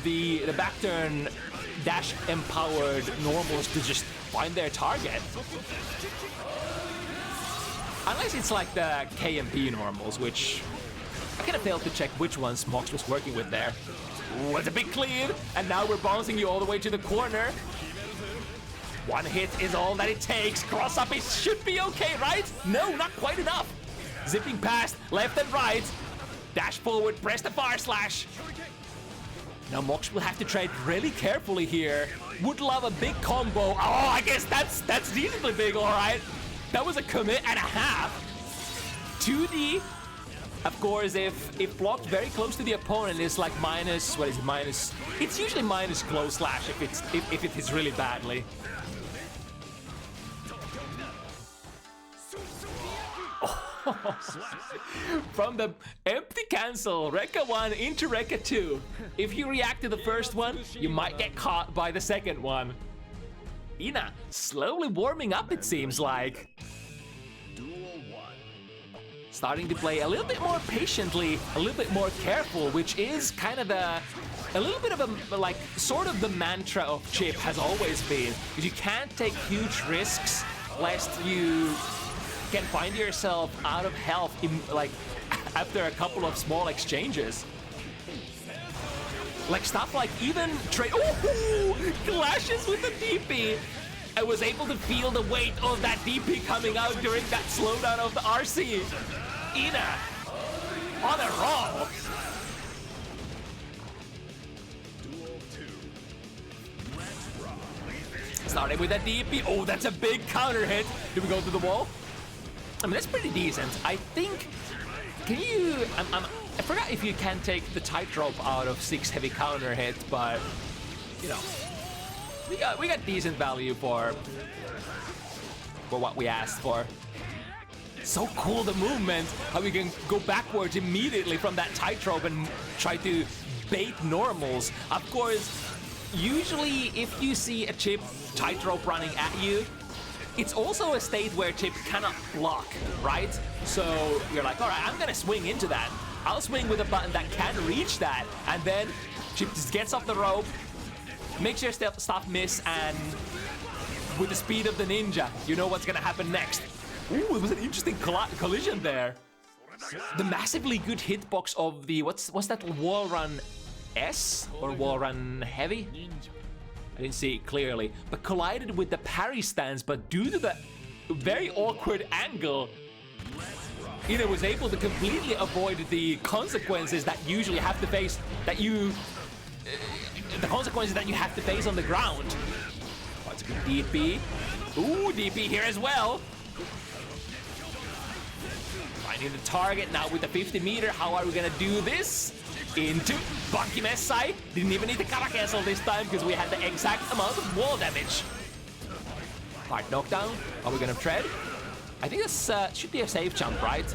the back turn dash empowered normals to just find their target. Unless it's like the KMP normals, which I kind of failed to check which ones Mox was working with there. Ooh, it's a big clean, and now we're bouncing you all the way to the corner. One hit is all that it takes. Cross up, it should be okay, right? No, not quite enough. Zipping past, left and right. Dash forward, press the fire slash. Now Mox will have to trade really carefully here. Would love a big combo. Oh, I guess that's decently big, all right. That was a commit and a half. 2D. Of course, if blocked very close to the opponent, it's like minus, what is it, minus? It's usually minus close slash if it hits really badly. Oh. From the empty cancel, Rekka 1 into Rekka 2. If you react to the first one, you might get caught by the second one. Ina slowly warming up, it seems like. Starting to play a little bit more patiently, a little bit more careful, which is kind of a little bit of a, like, sort of the mantra of Chip has always been, because you can't take huge risks lest you can find yourself out of health in, like, after a couple of small exchanges. Like stuff like even trade, oh, clashes with the DP. I was able to feel the weight of that DP coming out during that slowdown of the RC. Ina on a roll. Starting with that DP. Oh, that's a big counter hit. Do we go to the wall? I mean, that's pretty decent. I think, can you, I forgot if you can take the tightrope out of 6 heavy counter hit, but, you know, we got decent value for what we asked for. So cool, the movement, how we can go backwards immediately from that tightrope and try to bait normals. Of course, usually if you see a Chip tightrope running at you, it's also a state where Chip cannot block, right? So you're like, all right, I'm gonna swing into that. I'll swing with a button that can reach that, and then Chip just gets off the rope, makes your stuff miss, and with the speed of the ninja, you know what's gonna happen next. Ooh, it was an interesting collision there. The massively good hitbox of the, what's that, wall run S or wall run heavy? I didn't see it clearly, but collided with the parry stance, but due to the very awkward angle, Ina was able to completely avoid the consequences that you usually have to face, the consequences that you have to face on the ground. Oh, it's a good DP. Ooh, DP here as well. Finding the target now with the 50 meter. How are we gonna do this? Into Bunky Messai. Didn't even need the cover cancel this time because we had the exact amount of wall damage. Hard knockdown. Are we gonna tread? I think this should be a safe jump, right?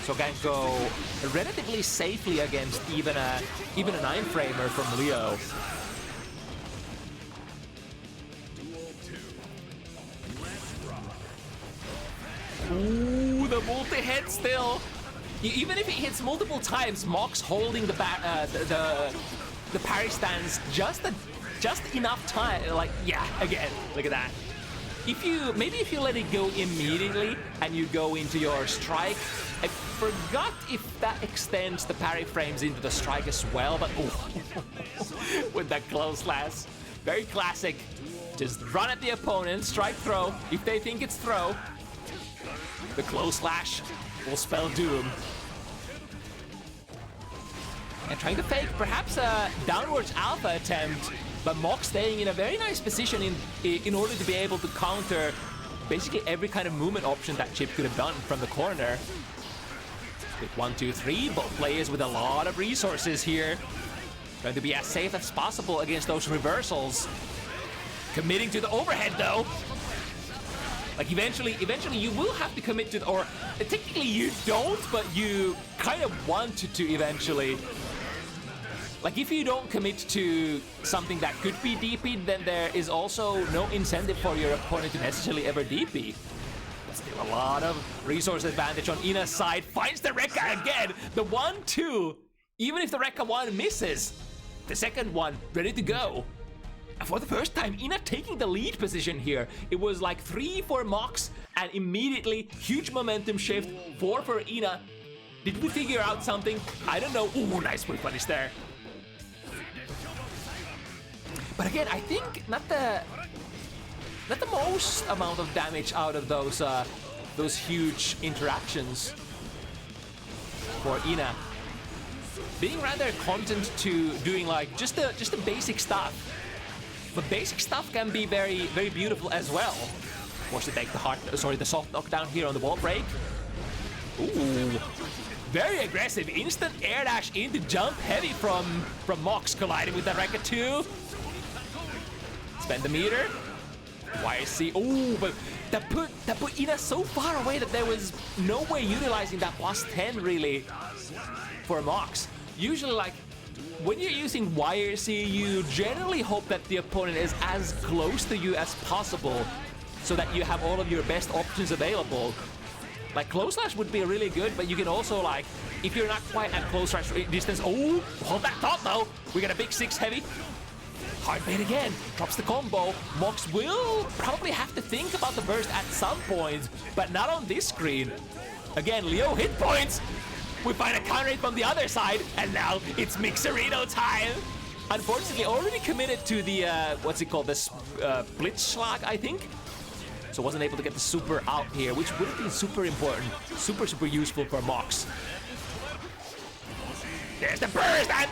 So can go relatively safely against even a 9-framer from Leo. Ooh, the multi-hit still. Even if it hits multiple times, Mox holding the parry stance just enough time. Like, yeah, again, look at that. If you let it go immediately and you go into your strike, I forgot if that extends the parry frames into the strike as well, but ooh, with that close slash, very classic. Just run at the opponent, strike throw. If they think it's throw, the close slash will spell doom. And trying to fake perhaps a downwards alpha attempt, but Mox staying in a very nice position in order to be able to counter basically every kind of movement option that Chip could have done from the corner. With 1, 2, 3, both players with a lot of resources here. Trying to be as safe as possible against those reversals. Committing to the overhead though. Like eventually you will have to commit to, or technically you don't, but you kind of want to eventually. Like if you don't commit to something that could be DP'd, then there is also no incentive for your opponent to necessarily ever DP. But still a lot of resource advantage on Ina's side. Finds the Rekka again. The 1-2. Even if the Rekka 1 misses, the second one ready to go. For the first time, Ina taking the lead position here. It was like 3 for Mox, and immediately huge momentum shift. 4 for Ina. Did we figure out something? I don't know. Ooh, nice quick punish there. But again, I think not the most amount of damage out of those huge interactions for Ina. Being rather content to doing like just the basic stuff. But basic stuff can be very, very beautiful as well. Wants to take the soft knockdown here on the wall break. Ooh, very aggressive. Instant air dash into jump heavy from Mox, colliding with the Rekka 2. Spend the meter. YC. Ooh, but that put Ina so far away that there was no way utilizing that +10 really for Mox. Usually, like, when you're using YRC, you generally hope that the opponent is as close to you as possible so that you have all of your best options available. Like, close slash would be really good, but you can also, like, if you're not quite at close slash distance, oh, hold that thought though. We got a big 6 heavy. Hard bait again, drops the combo. Mox will probably have to think about the burst at some point, but not on this screen. Again, Leo hit points. We find a counter hit from the other side, and now it's Mixerino time. Unfortunately, already committed to the, what's it called, the Blitzschlag, I think. So wasn't able to get the super out here, which would have been super important, super useful for Mox. There's the burst, and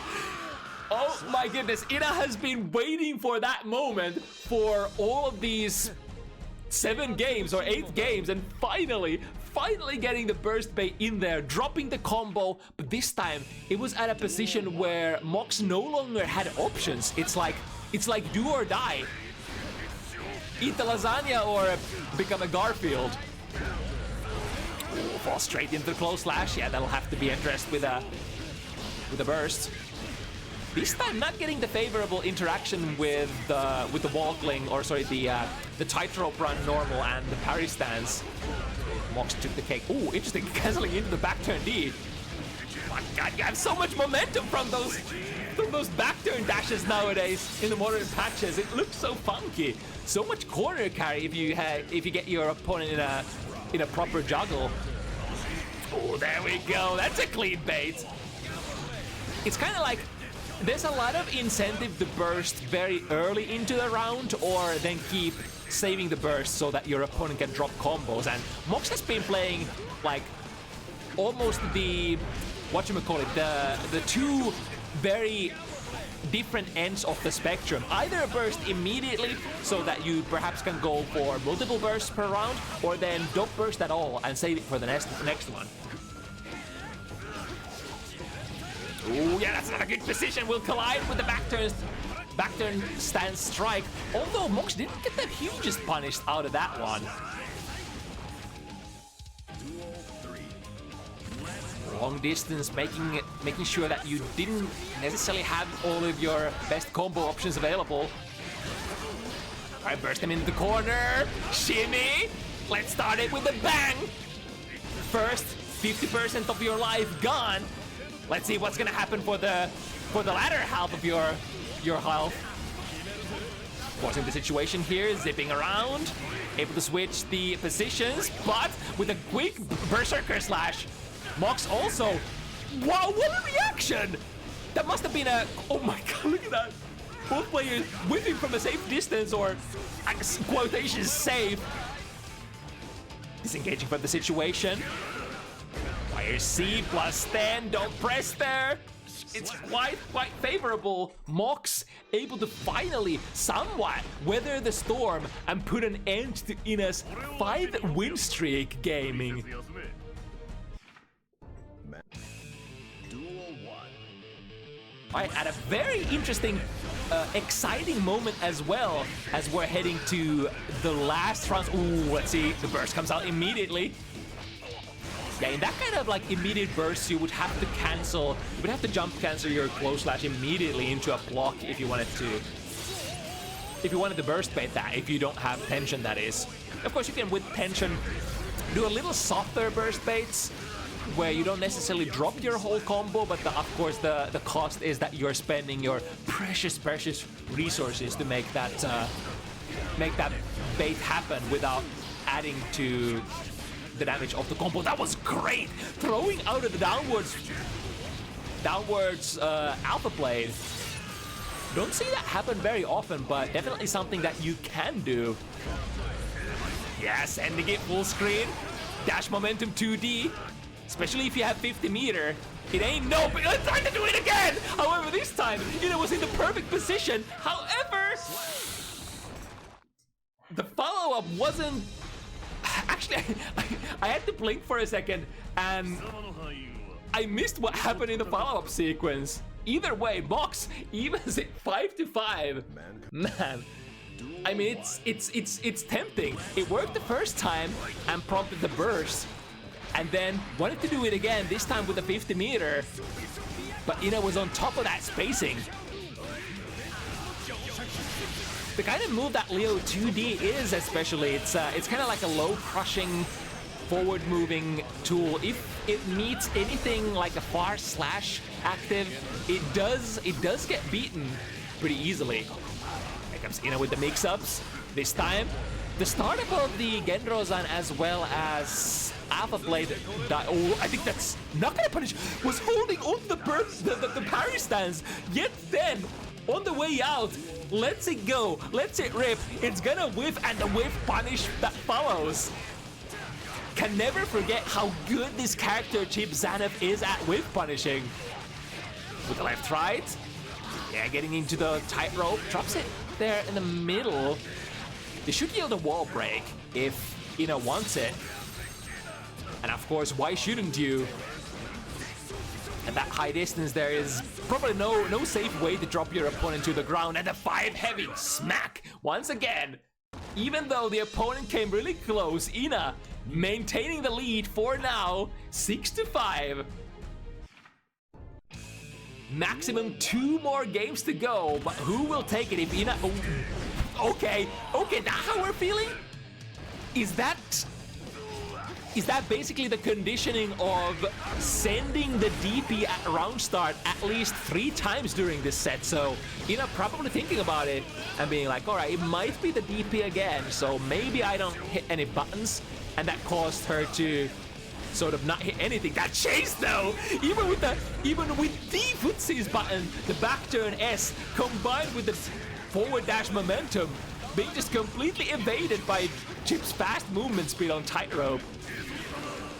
oh my goodness, Ina has been waiting for that moment for all of these 7 games or 8 games, and finally getting the burst bait in there, dropping the combo, but this time it was at a position where Mox no longer had options. It's like do or die. Eat the lasagna or become a Garfield. Ooh, fall straight into the close slash. Yeah, that'll have to be addressed with a burst. This time not getting the favorable interaction with the walkling, or sorry, the tightrope run normal and the parry stance. Mox took the cake. Ooh, interesting, canceling into the back turn D. My God, you have so much momentum from those back turn dashes nowadays in the modern patches. It looks so funky. So much corner carry if you get your opponent in a proper juggle. Oh, there we go. That's a clean bait. It's kind of like there's a lot of incentive to burst very early into the round, or then keep saving the burst so that your opponent can drop combos. And Mox has been playing like almost the the two very different ends of the spectrum. Either a burst immediately so that you perhaps can go for multiple bursts per round, or then don't burst at all and save it for the next one. Ooh, yeah, that's not a good position. Will collide with the back turn stance strike. Although Mox didn't get the hugest punish out of that one. Long distance, making sure that you didn't necessarily have all of your best combo options available. All right, burst him into the corner. Shimmy. Let's start it with a bang. First, 50% of your life gone. Let's see what's gonna happen for the latter half of your health. Forcing the situation here, zipping around, able to switch the positions, but with a quick berserker slash. Mox also. Wow, what a reaction! That must have been a. Oh my God, look at that! Both players whipping from a safe distance, or quotations safe. Disengaging from the situation. Fire C plus 10, don't press there. It's quite favorable. Mox able to finally somewhat weather the storm and put an end to Ina's 5-win streak gaming. Right, at a very interesting, exciting moment as well, as we're heading to the last round. Ooh, let's see, the burst comes out immediately. Yeah, in that kind of like immediate burst, you would have to jump cancel your close slash immediately into a block if you wanted to burst bait that, if you don't have tension, that is. Of course, you can, with tension, do a little softer burst baits, where you don't necessarily drop your whole combo, but of course the cost is that you're spending your precious resources to make that bait happen without adding to the damage of the combo. That was great! Throwing out of the downwards alpha blade. Don't see that happen very often, but definitely something that you can do. Yeah, sending it full screen. Dash momentum 2D. Especially if you have 50 meter. It ain't no big. Let's try to do it again! However, this time, it was in the perfect position. However, the follow-up wasn't. Actually, I had to blink for a second, and I missed what happened in the follow-up sequence. Either way, Mox evens it 5-5. Man, I mean, it's tempting. It worked the first time and prompted the burst, and then wanted to do it again, this time with the 50 meter. But Ina was on top of that spacing. The kind of move that Leo 2D is, especially, it's kind of like a low crushing, forward moving tool. If it meets anything like a far slash active, it does get beaten pretty easily. Here comes Ina with the mix-ups. This time, the startup of the Genrozan as well as Alpha Blade. Oh, I think that's not gonna punish. Was holding on to the parry stance. Yet then, on the way out, lets it go, lets it rip. It's gonna whiff, and the whiff punish that follows. Can never forget how good this character Chip Zanev is at whiff punishing. With the left right. Yeah, getting into the tightrope. Drops it there in the middle. They should yield a wall break if Ina wants it. And of course, why shouldn't you? At that high distance, there is probably no safe way to drop your opponent to the ground. And the 5 heavy smack once again. Even though the opponent came really close, Ina maintaining the lead for now, 6-5. Maximum 2 more games to go, but who will take it if Ina... Oh, okay, that's how we're feeling? Is that basically the conditioning of sending the DP at round start at least 3 times during this set? So, Ina probably thinking about it and being like, alright, it might be the DP again, so maybe I don't hit any buttons, and that caused her to sort of not hit anything. That chase though, even with the footsies button, the back turn S combined with the forward dash momentum being just completely evaded by Chip's fast movement speed on tightrope.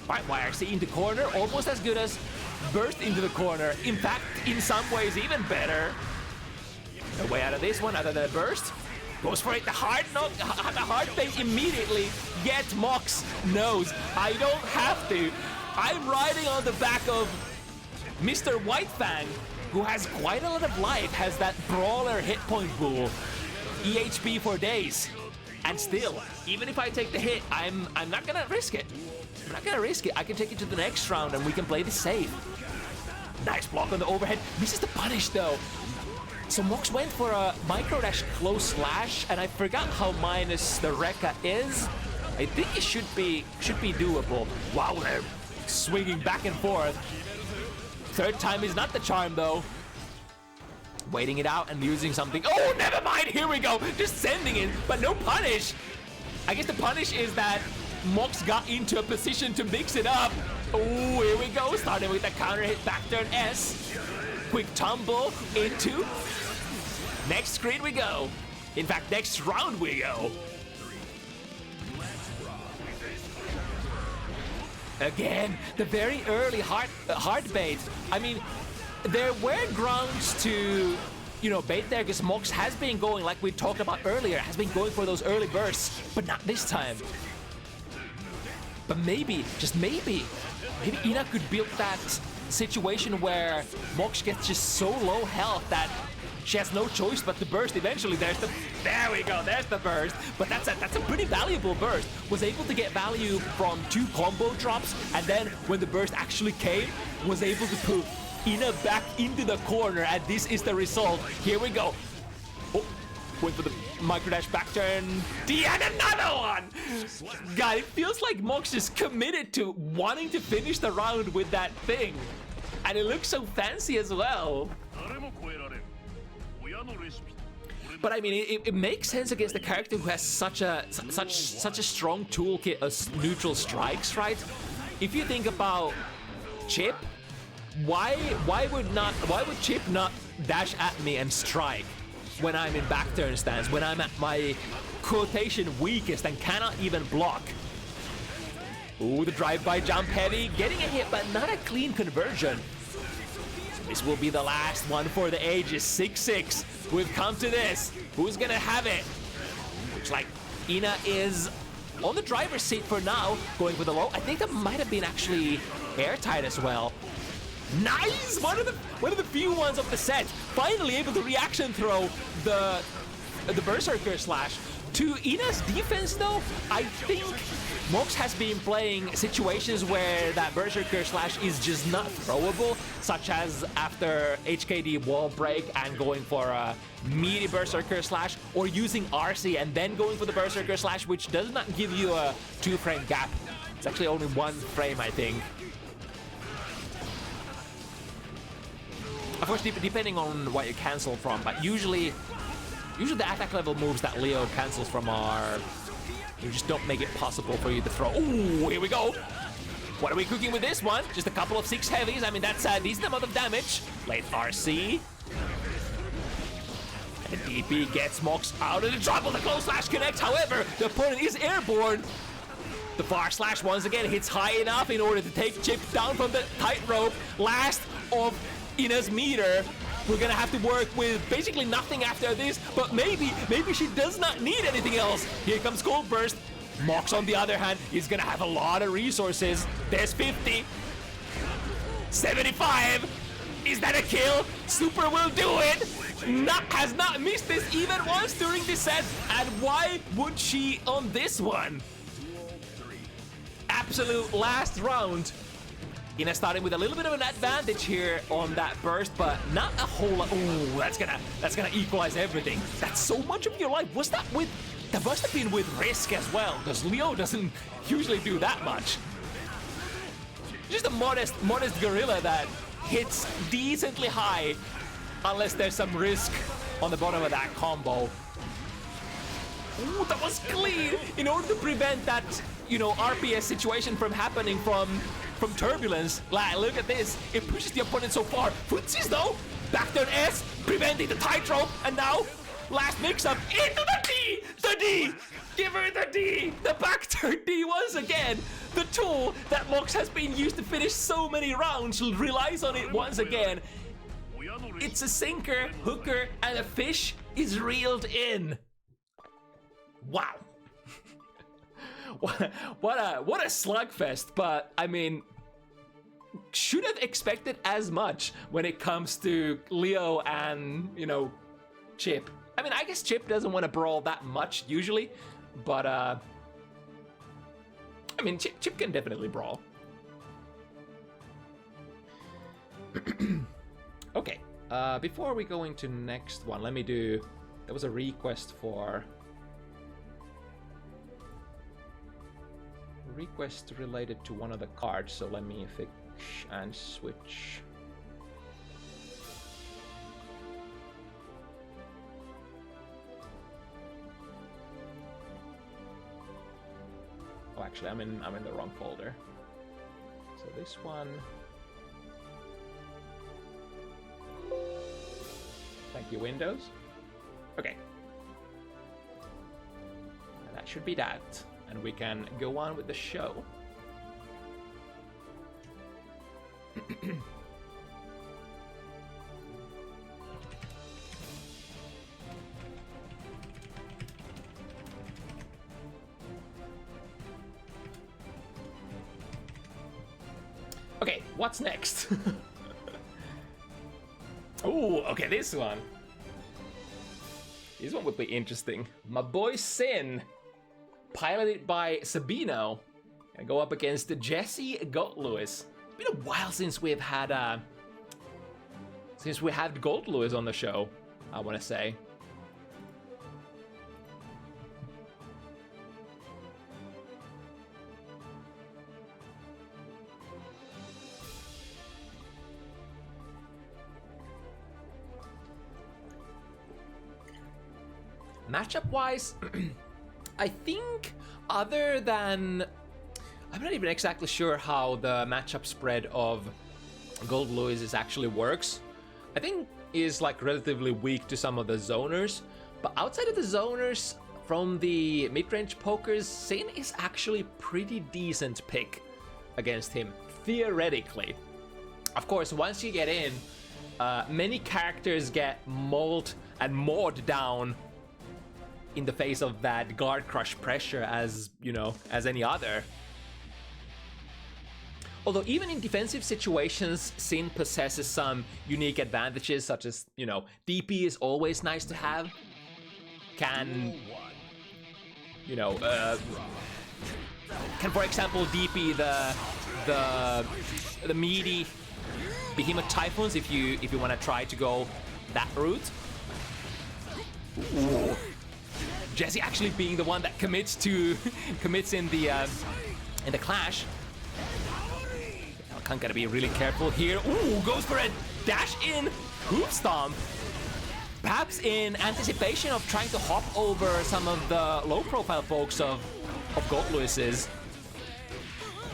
Right, YRC into corner, almost as good as burst into the corner. In fact, in some ways even better. No way out of this one other than a burst. Goes for it, the hard knock, the hard fake immediately. Yet Mox knows, I don't have to. I'm riding on the back of Mr. Whitefang, who has quite a lot of life, has that brawler hit point pool. EHP for days. And still, even if I take the hit, I'm not gonna risk it. I'm not gonna risk it. I can take it to the next round and we can play this safe. Nice block on the overhead. Misses the punish though. So Mox went for a micro dash close slash, and I forgot how minus the Rekka is. I think it should be doable. Wow, they're swinging back and forth. Third time is not the charm though. Waiting it out and using something. Oh, never mind. Here we go. Just sending it, but no punish. I guess the punish is that Mox got into a position to mix it up. Oh, here we go. Starting with the counter hit back turn S. Quick tumble into. Next screen we go. In fact, next round we go. Again, the very early hard bait. I mean, there were grounds to, bait there because Mox has been going, like we talked about earlier, has been going for those early bursts, but not this time. But maybe, just maybe Ina could build that situation where Mox gets just so low health that she has no choice but to burst eventually. There we go, there's the burst. But that's a pretty valuable burst. Was able to get value from 2 combo drops, and then when the burst actually came, was able to put Ina back into the corner, and this is the result. Here we go. Oh, went for the micro dash back turn. And another one! God, it feels like Mox is committed to wanting to finish the round with that thing. And it looks so fancy as well. But I mean, it makes sense against the character who has such a strong toolkit as neutral strikes, right? If you think about Chip, why would Chip not dash at me and strike when I'm in back turn stance, when I'm at my quotation weakest and cannot even block? Ooh, the drive-by jump heavy, getting a hit, but not a clean conversion. This will be the last one for the ages. 6-6. We've come to this. Who's gonna have it? Looks like Ina is on the driver's seat for now, going for the low. I think that might have been actually airtight as well. Nice! One of the few ones of the set. Finally able to reaction throw the Berserker slash. To Ina's defense though, I think Mox has been playing situations where that Berserker slash is just not throwable, such as after HKD wall break and going for a meaty Berserker slash, or using RC and then going for the Berserker slash, which does not give you a 2-frame gap. It's actually only 1 frame, I think. Of course, depending on what you cancel from, but usually the attack level moves that Leo cancels from are... You just don't make it possible for you to throw. Ooh, here we go. What are we cooking with this one? Just a couple of 6 heavies. I mean, that's a decent amount of damage. Late RC. And DP gets Mox out of the trouble. The close slash connects. However, the opponent is airborne. The far slash once again hits high enough in order to take Chip down from the tightrope. Last of Ina's meter. We're gonna have to work with basically nothing after this, but maybe she does not need anything else. Here comes Cold Burst. Mox, on the other hand, is gonna have a lot of resources. There's 50. 75. Is that a kill? Super will do it. Has not missed this even once during this set. And why would she on this one? Absolute last round. Ina starting with a little bit of an advantage here on that burst, but not a whole lot. Ooh, that's gonna equalize everything. That's so much of your life. Was that with... That must have been with risk as well, because Leo doesn't usually do that much. Just a modest gorilla that hits decently high, unless there's some risk on the bottom of that combo. Ooh, that was clean! In order to prevent that, you know, RPS situation from happening from turbulence. Like, look at this. It pushes the opponent so far. Footsies though, back turn S, preventing the tightrope, and now, last mix-up into the D! The D! Give her the D! The back turn D once again! The tool that Mox has been used to finish so many rounds relies on it once again. It's a sinker, hooker, and a fish is reeled in. Wow. What a slugfest, but I mean, should have expected as much when it comes to Leo and, you know, Chip. I mean, I guess Chip doesn't want to brawl that much usually, but I mean, Chip can definitely brawl. Okay, before we go into next one, let me do, there was a request for related to one of the cards, so let me fix and switch. Oh, actually, I'm in the wrong folder. So this one. Thank you, Windows. Okay. And that should be that. And we can go on with the show. Okay, what's next? Oh, okay, this one. This one would be interesting. My boy Sin, piloted by Sabino, gonna go up against Jesse Gold Lewis. It's been a while since we've had Gold Lewis on the show, I want to say. Matchup-wise, I think other than... I'm not even exactly sure how the matchup spread of Gold Lewis actually works. I think is like relatively weak to some of the zoners, but outside of the zoners, from the mid-range pokers, Sin is actually pretty decent pick against him, theoretically. Of course, once you get in, many characters get mauled and mowed down in the face of that guard crush pressure as, you know, as any other. Although even in defensive situations, Sin possesses some unique advantages, such as, you know, DP is always nice to have. Can, you know, can, for example, DP the meaty Behemoth Typhoons if you want to try to go that route. Ooh. Jesse actually being the one that commits in the clash. Elkan gotta be really careful here. Ooh, goes for a dash in hoop stomp. Perhaps in anticipation of trying to hop over some of the low profile folks of Gold Lewis's.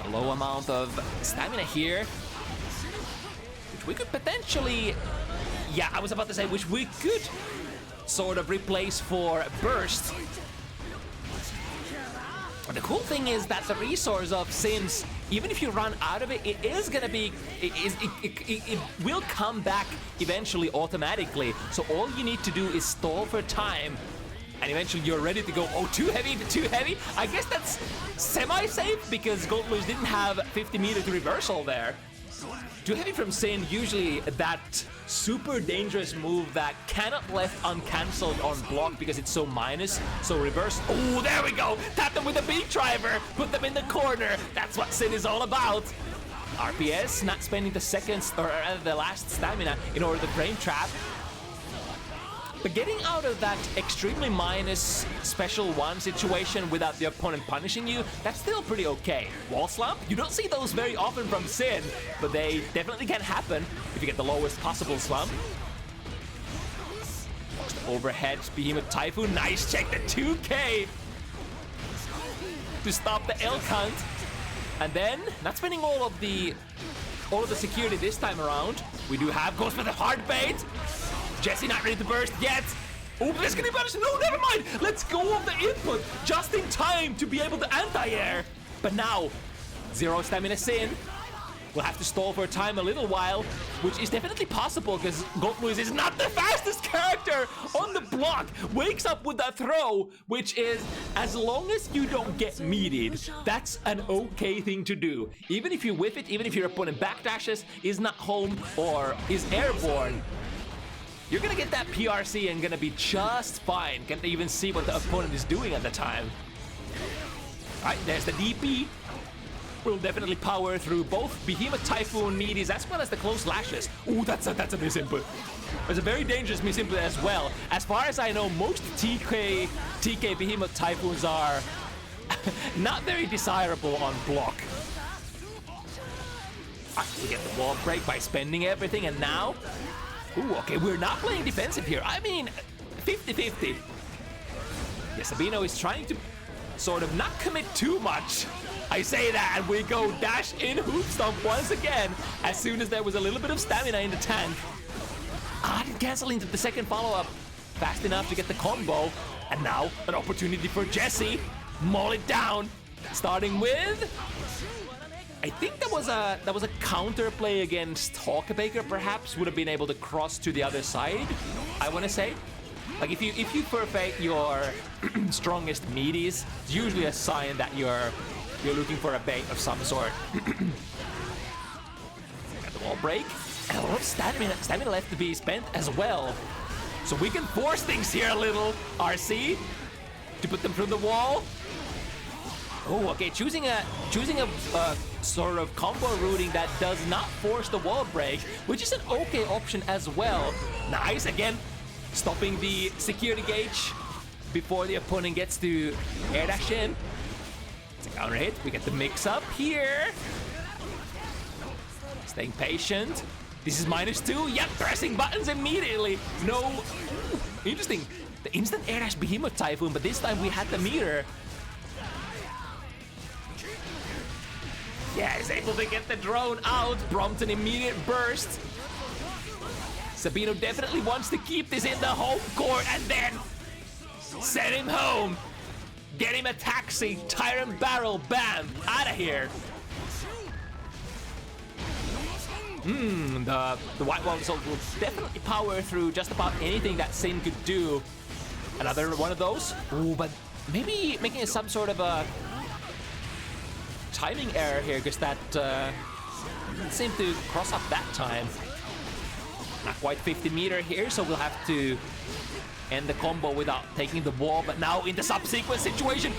A low amount of stamina here, which we could potentially, yeah, I was about to say, which we could sort of replace for burst. The cool thing is that the resource of Sin's, even if you run out of it, it is gonna be, it will come back eventually automatically. So all you need to do is stall for time, and eventually you're ready to go. Oh, too heavy, too heavy. I guess that's semi-safe because Gold Lewis didn't have 50 meters reversal there. Too heavy from Sin, usually that super dangerous move that cannot left uncancelled on block because it's so minus, so reverse. Oh, there we go! Tap them with a beat driver! Put them in the corner! That's what Sin is all about! RPS not spending the seconds or the last stamina in order to frame trap. But getting out of that extremely minus special one situation without the opponent punishing you, that's still pretty okay. Wall slump, you don't see those very often from Sin, but they definitely can happen if you get the lowest possible slump. Overhead Behemoth Typhoon, nice check, the 2K to stop the L count. And then, not spending all of the security this time around. We do have, goes for the hard bait. Jesse not ready to burst yet. Oh, this can be punished. No, never mind. Let's go of the input just in time to be able to anti-air. But now, 0 stamina Sin. We'll have to stall for a time a little while, which is definitely possible because Goldmoose is not the fastest character on the block. Wakes up with that throw, which is, as long as you don't get meated, that's an okay thing to do. Even if you whiff it, even if your opponent backdashes, is not home, or is airborne, you're gonna get that PRC and gonna be just fine. Can't even see what the opponent is doing at the time. Alright, there's the DP. We'll definitely power through both Behemoth Typhoon meaties as well as the close lashes. Ooh, that's a misinput. It's a very dangerous misinput as well. As far as I know, most TK Behemoth Typhoons are not very desirable on block. We get the wall break by spending everything, and now... Ooh, okay, we're not playing defensive here. I mean, 50-50. Yeah, Sabino is trying to sort of not commit too much. I say that, and we go dash in hoop stomp once again as soon as there was a little bit of stamina in the tank. Didn't cancel into the second follow-up fast enough to get the combo. And now an opportunity for Jesse. Maul it down, starting with... I think that was a counter play against Hawkebaker, perhaps would have been able to cross to the other side, I want to say. Like if you perfect your strongest meaties, it's usually a sign that you're looking for a bait of some sort. Got the wall break, and a lot of stamina left to be spent as well. So we can force things here a little, RC, to put them through the wall. Oh, okay, choosing a sort of combo routing that does not force the wall break, which is an okay option as well. Nice, again, stopping the security gauge before the opponent gets to air dash in. It's a counter hit. We get the mix up here. Staying patient. This is -2. Yep, pressing buttons immediately. No. Interesting. The instant air dash Behemoth Typhoon, but this time we had the meter. Yeah, he's able to get the drone out. Prompt an immediate burst. Sabino definitely wants to keep this in the home court and then send him home. Get him a taxi, Tyrant Barrel, bam, out of here. The White Walls will definitely power through just about anything that Sin could do. Another one of those. Ooh, but maybe making some sort of a timing error here, because that didn't seem to cross up that time. Not quite 50 meter here, so we'll have to end the combo without taking the wall. But now in the subsequent situation,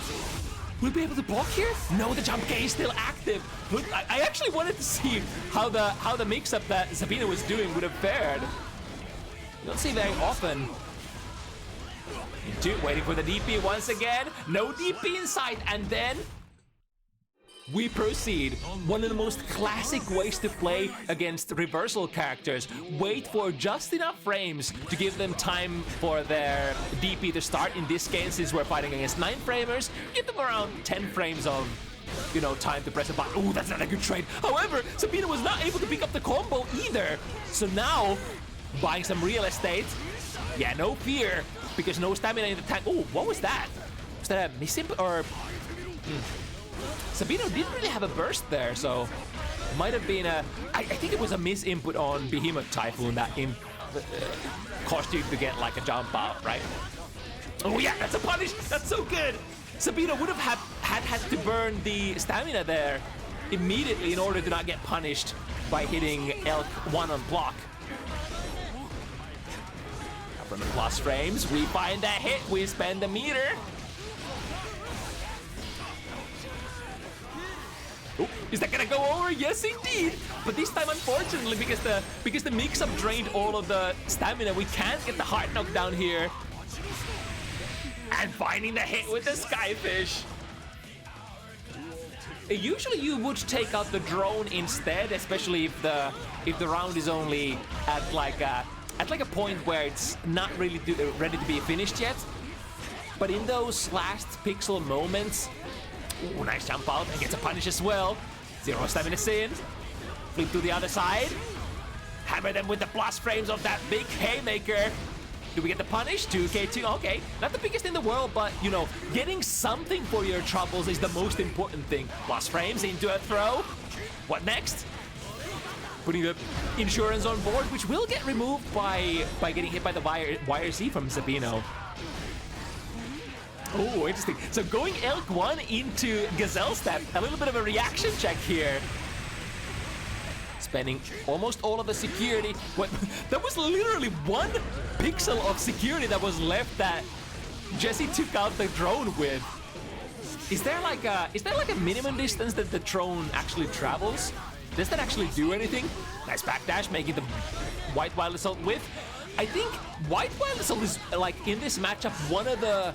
we'll be able to block here? No, the jump K is still active. Look, I actually wanted to see how the mix-up that Sabino was doing would have fared. You don't see very often. Waiting for the DP once again. No DP inside, and then we proceed. One of the most classic ways to play against reversal characters. Wait for just enough frames to give them time for their DP to start. In this case, since we're fighting against 9-framers, give them around 10 frames of, you know, time to press a button. Ooh, that's not a good trade. However, Sabino was not able to pick up the combo either. So now, buying some real estate. Yeah, no fear, because no stamina in the tank. Oh, what was that? Was that a misimp or... Sabino didn't really have a burst there, so it might have been a... I think it was a misinput on Behemoth Typhoon that caused you to get like a jump out, right? Oh yeah, that's a punish! That's so good! Sabino would have had to burn the stamina there immediately in order to not get punished by hitting L1 on block. From the plus frames, we find a hit, we spend a meter. Oh, is that gonna go over? Yes, indeed. But this time, unfortunately, because the mix-up drained all of the stamina, we can't get the heart knockdown here. And finding the hit with the Skyfish. Usually you would take out the drone instead, especially if the round is only at like a point where it's not really ready to be finished yet. But in those last pixel moments, ooh, nice jump out and gets a punish as well. 0 stamina in. Flip to the other side. Hammer them with the plus frames of that big haymaker. Do we get the punish? 2k2, okay. Not the biggest in the world, but, you know, getting something for your troubles is the most important thing. Plus frames into a throw. What next? Putting the insurance on board, which will get removed by getting hit by the YRC from Sabino. Oh, interesting. So going Elk 1 into Gazelle Step, a little bit of a reaction check here. Spending almost all of the security. What? That was literally 1 pixel of security that was left that Jesse took out the drone with. Is there like a minimum distance that the drone actually travels? Does that actually do anything? Nice backdash, making the White Wild Assault with. I think White Wild Assault is, like, in this matchup, one of the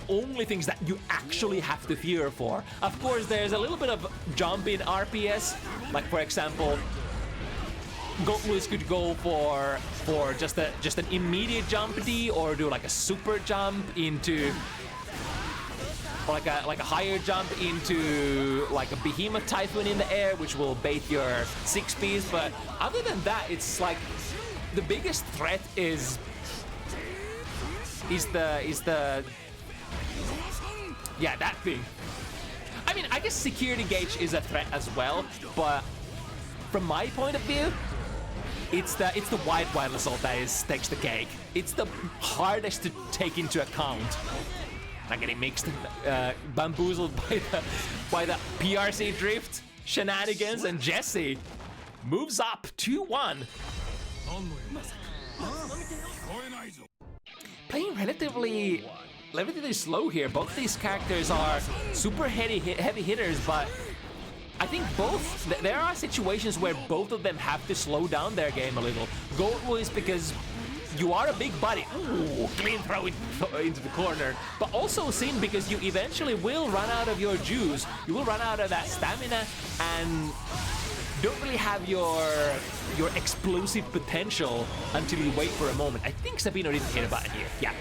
only things that you actually have to fear for. Of course, there's a little bit of jump in RPS. Like, for example, Goatluis could go for just an immediate jump D, or do like a super jump into like a higher jump into like a Behemoth Typhoon in the air, which will bait your 6Ps. But other than that, it's like the biggest threat is the yeah, that thing. I mean, I guess security gauge is a threat as well, but from my point of view, it's the White Wild Assault that takes the cake. It's the hardest to take into account. Not getting mixed, bamboozled by the PRC drift shenanigans, and Jesse moves up 2-1. Playing relatively slow here. Both these characters are super heavy hitters, but I think there are situations where both of them have to slow down their game a little. Goatluis, because you are a big body. Ooh, clean throw into the corner. But also Sin, because you eventually will run out of your juice. You will run out of that stamina and don't really have your explosive potential until you wait for a moment. I think Sabino didn't hit a button here. Yeah,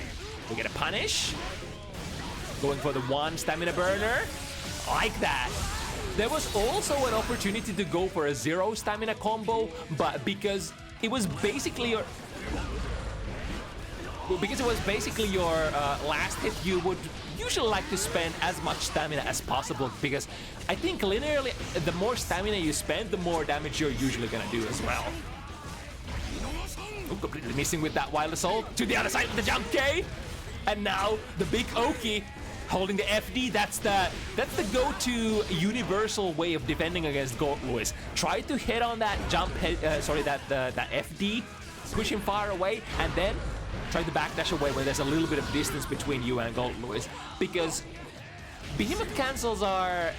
we get a punish. Going for the 1 stamina burner. Like that. There was also an opportunity to go for a 0 stamina combo, but because it was basically your last hit, you would usually like to spend as much stamina as possible, because I think linearly, the more stamina you spend, the more damage you're usually gonna do as well. Ooh, completely missing with that Wild Assault. To the other side with the jump K! And now, the big Oki holding the FD. That's the go-to universal way of defending against Goatluis. Try to hit on that jump, that FD, push him far away, and then try to backdash away when there's a little bit of distance between you and Goatluis, because Behemoth cancels are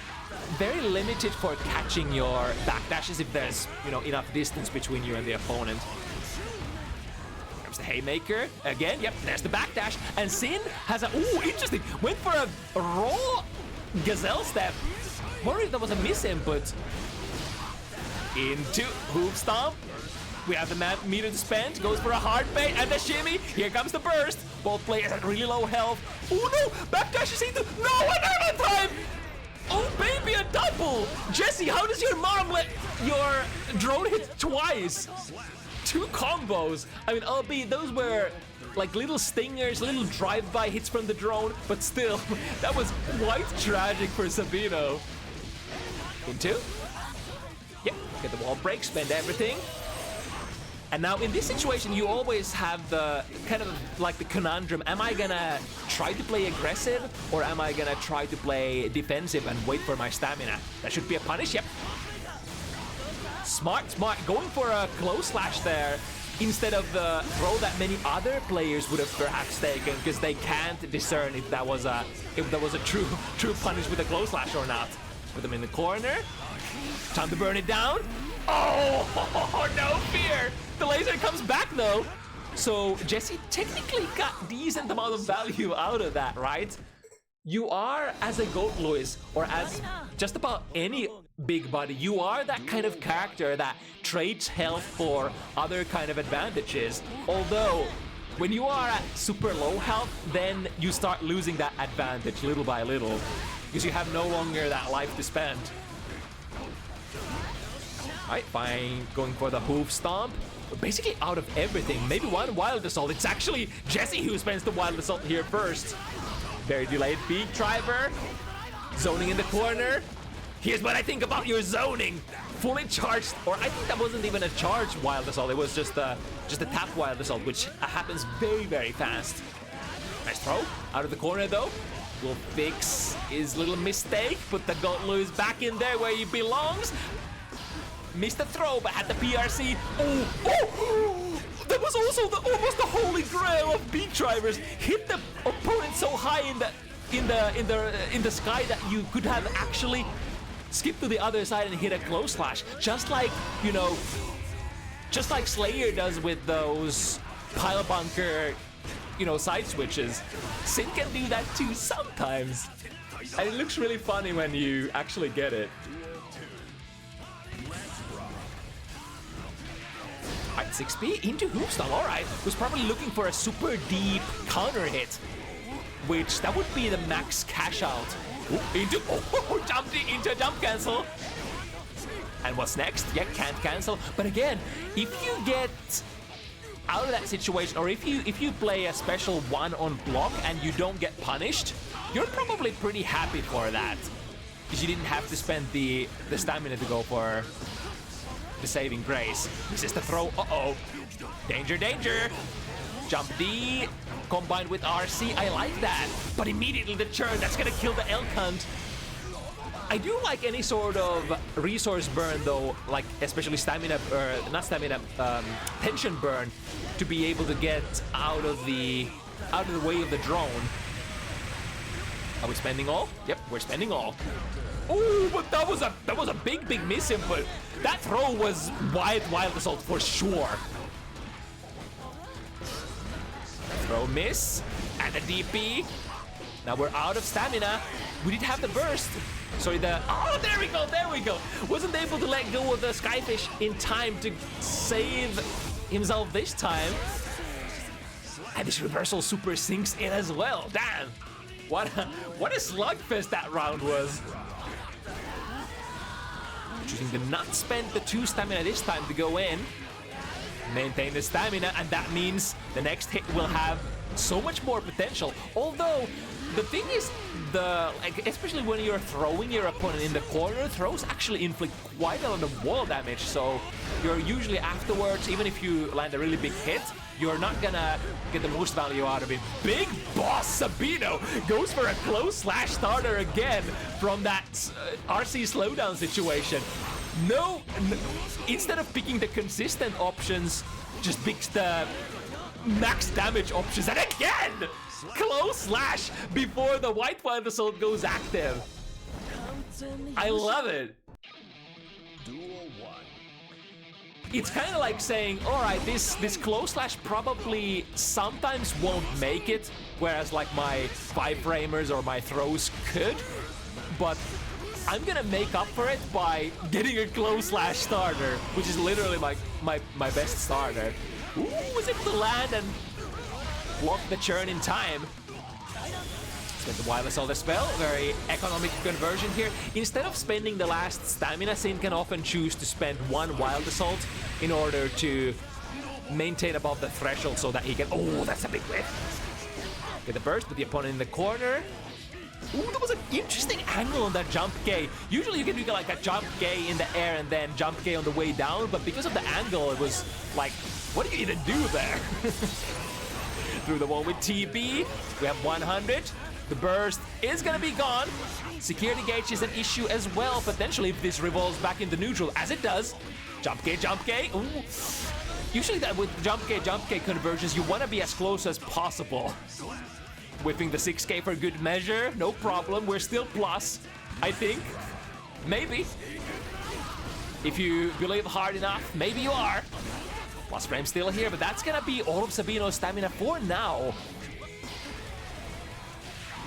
very limited for catching your backdashes if there's, you know, enough distance between you and the opponent. There's the haymaker again. Yep, there's the backdash, and Sin has a interesting, went for a raw gazelle step. Wonder if that was a miss input. Into hoof stomp. We have the meter to spend, goes for a hard bait, and the shimmy. Here comes the burst. Both players at really low health. Oh no, backdashes into, no, another time! Oh baby, a double! Jesse, how does your mom let your drone hit twice? 2 combos. I mean, albeit those were like little stingers, little drive-by hits from the drone, but still, that was quite tragic for Sabino. Into? Yep, get the wall break, spend everything. And now in this situation, you always have the kind of like the conundrum. Am I gonna try to play aggressive, or am I gonna try to play defensive and wait for my stamina? That should be a punish, yep. Smart. Going for a close slash there instead of the throw that many other players would have perhaps taken, because they can't discern if that was a true punish with a close slash or not. Put them in the corner. Time to burn it down. Oh, no fear. The laser comes back though. So Jesse technically got decent amount of value out of that, right? You are, as a Goat Lewis, or as just about any big body, you are that kind of character that trades health for other kind of advantages. Although, when you are at super low health, then you start losing that advantage little by little, because you have no longer that life to spend. Alright, fine, going for the hoof stomp. We're basically out of everything. Maybe one wild assault. It's actually Jesse who spends the wild assault here first. Very delayed beak driver. Zoning in the corner. Here's what I think about your zoning. Fully charged, or I think that wasn't even a charged wild assault. It was just a tap wild assault, which happens very, very fast. Nice throw. Out of the corner though. Will fix his little mistake. Put the Goat Lewis back in there where he belongs. Missed the throw, but had the PRC. Oh! That was also almost the holy grail of beak drivers. Hit the opponent so high in the sky that you could have actually skipped to the other side and hit a close slash, just like, you know, just like Slayer does with those pile bunker, you know, side switches. Sin can do that too sometimes, and it looks really funny when you actually get it. Alright, 6P into hoopstyle, alright. Was probably looking for a super deep counter hit, which that would be the max cash out. Ooh, into, jumped into a jump cancel. And what's next? Yeah, can't cancel. But again, if you get out of that situation, or if you play a special one on block and you don't get punished, you're probably pretty happy for that, because you didn't have to spend the stamina to go for the saving grace. This is the throw. Uh-oh. Danger, danger. Jump D combined with RC. I like that. But immediately the churn. That's gonna kill the elk hunt. I do like any sort of resource burn though, like especially stamina, not stamina, tension burn, to be able to get out of the way of the drone. Are we spending all? Yep, we're spending all. Oh, but that was a big miss input. That throw was wild assault for sure. Throw miss and a DP. Now we're out of stamina. We did have the burst. Sorry, oh, there we go. Wasn't able to let go of the Skyfish in time to save himself this time. And this reversal super sinks in as well. Damn. What a slugfest that round was. Choosing to not spend the 2 stamina this time to go in. Maintain the stamina, and that means the next hit will have so much more potential. Although, the thing is, especially when you're throwing your opponent in the corner, throws actually inflict quite a lot of wall damage, so you're usually afterwards, even if you land a really big hit, you're not gonna get the most value out of it. Big boss Sabino goes for a close slash starter again from that RC slowdown situation. No, instead of picking the consistent options, just picks the max damage options. And again, close slash before the white wild assault goes active. I love it. It's kind of like saying, all right, this close slash probably sometimes won't make it, whereas like my 5-framers or my throws could, but I'm gonna make up for it by getting a close slash starter, which is literally my best starter. Ooh, was able to land and block the churn in time. Spent the wild assault as well. Very economic conversion here. Instead of spending the last stamina, Sin can often choose to spend 1 wild assault in order to maintain above the threshold so that he can... Oh, that's a big whiff. Get the burst with the opponent in the corner. Ooh, that was an interesting angle on that jump K. Usually you can do like a jump K in the air and then jump K on the way down, but because of the angle, it was like, what do you even do there? Through the wall with TB. We have 100. The burst is gonna be gone. Security gauge is an issue as well, potentially, if this revolves back into neutral, as it does. Jump K. Ooh. Usually that with jump K conversions, you want to be as close as possible. Whipping the 6K for good measure, no problem. We're still plus, I think. Maybe. If you believe hard enough, maybe you are. Plus frame still here, but that's gonna be all of Sabino's stamina for now.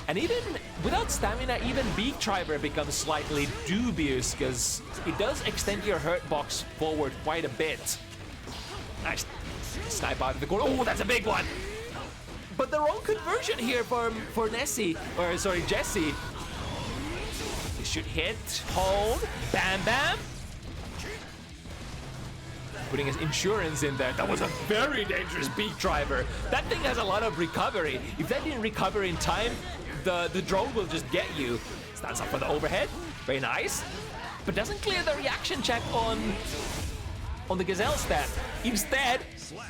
And even without stamina, even Beak Driver becomes slightly dubious because it does extend your hurt box forward quite a bit. Nice snipe out of the corner. Oh, that's a big one. But the wrong conversion here for Nessie, or sorry, Jesse. It should hit, hold, bam, bam. Putting his insurance in there. That was a very dangerous Beak Driver. That thing has a lot of recovery. If that didn't recover in time, the drone will just get you. Stands up for the overhead. Very nice. But doesn't clear the reaction check on the Gazelle stat. Instead,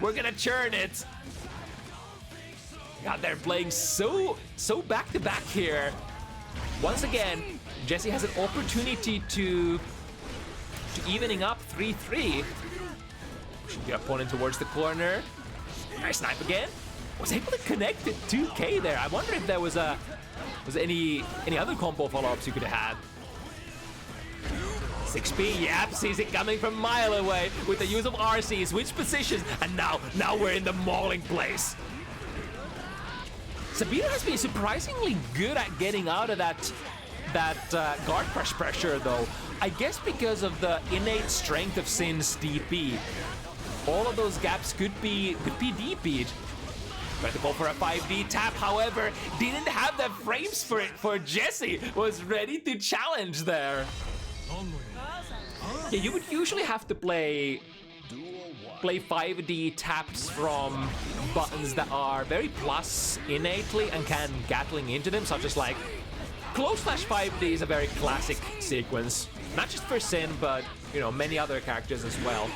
we're gonna churn it. God, they're playing so back-to-back here. Once again, Jesse has an opportunity to evening up 3-3. Pushing the opponent towards the corner. Nice snipe again. Was able to connect it 2K there. I wonder if there was any other combo follow-ups you could have had. 6P, yep, sees it coming from a mile away with the use of RC, switch positions, and now we're in the mauling place. Sabino has been surprisingly good at getting out of that guard crush pressure though. I guess because of the innate strength of Sin's DP. All of those gaps could be DP'd. Tried to go for a 5D tap, however, didn't have the frames for it, for Jesse was ready to challenge there. Yeah, you would usually have to play 5D taps from buttons that are very plus innately and can Gatling into them, such as like close slash 5D is a very classic sequence. Not just for Sin, but you know, many other characters as well.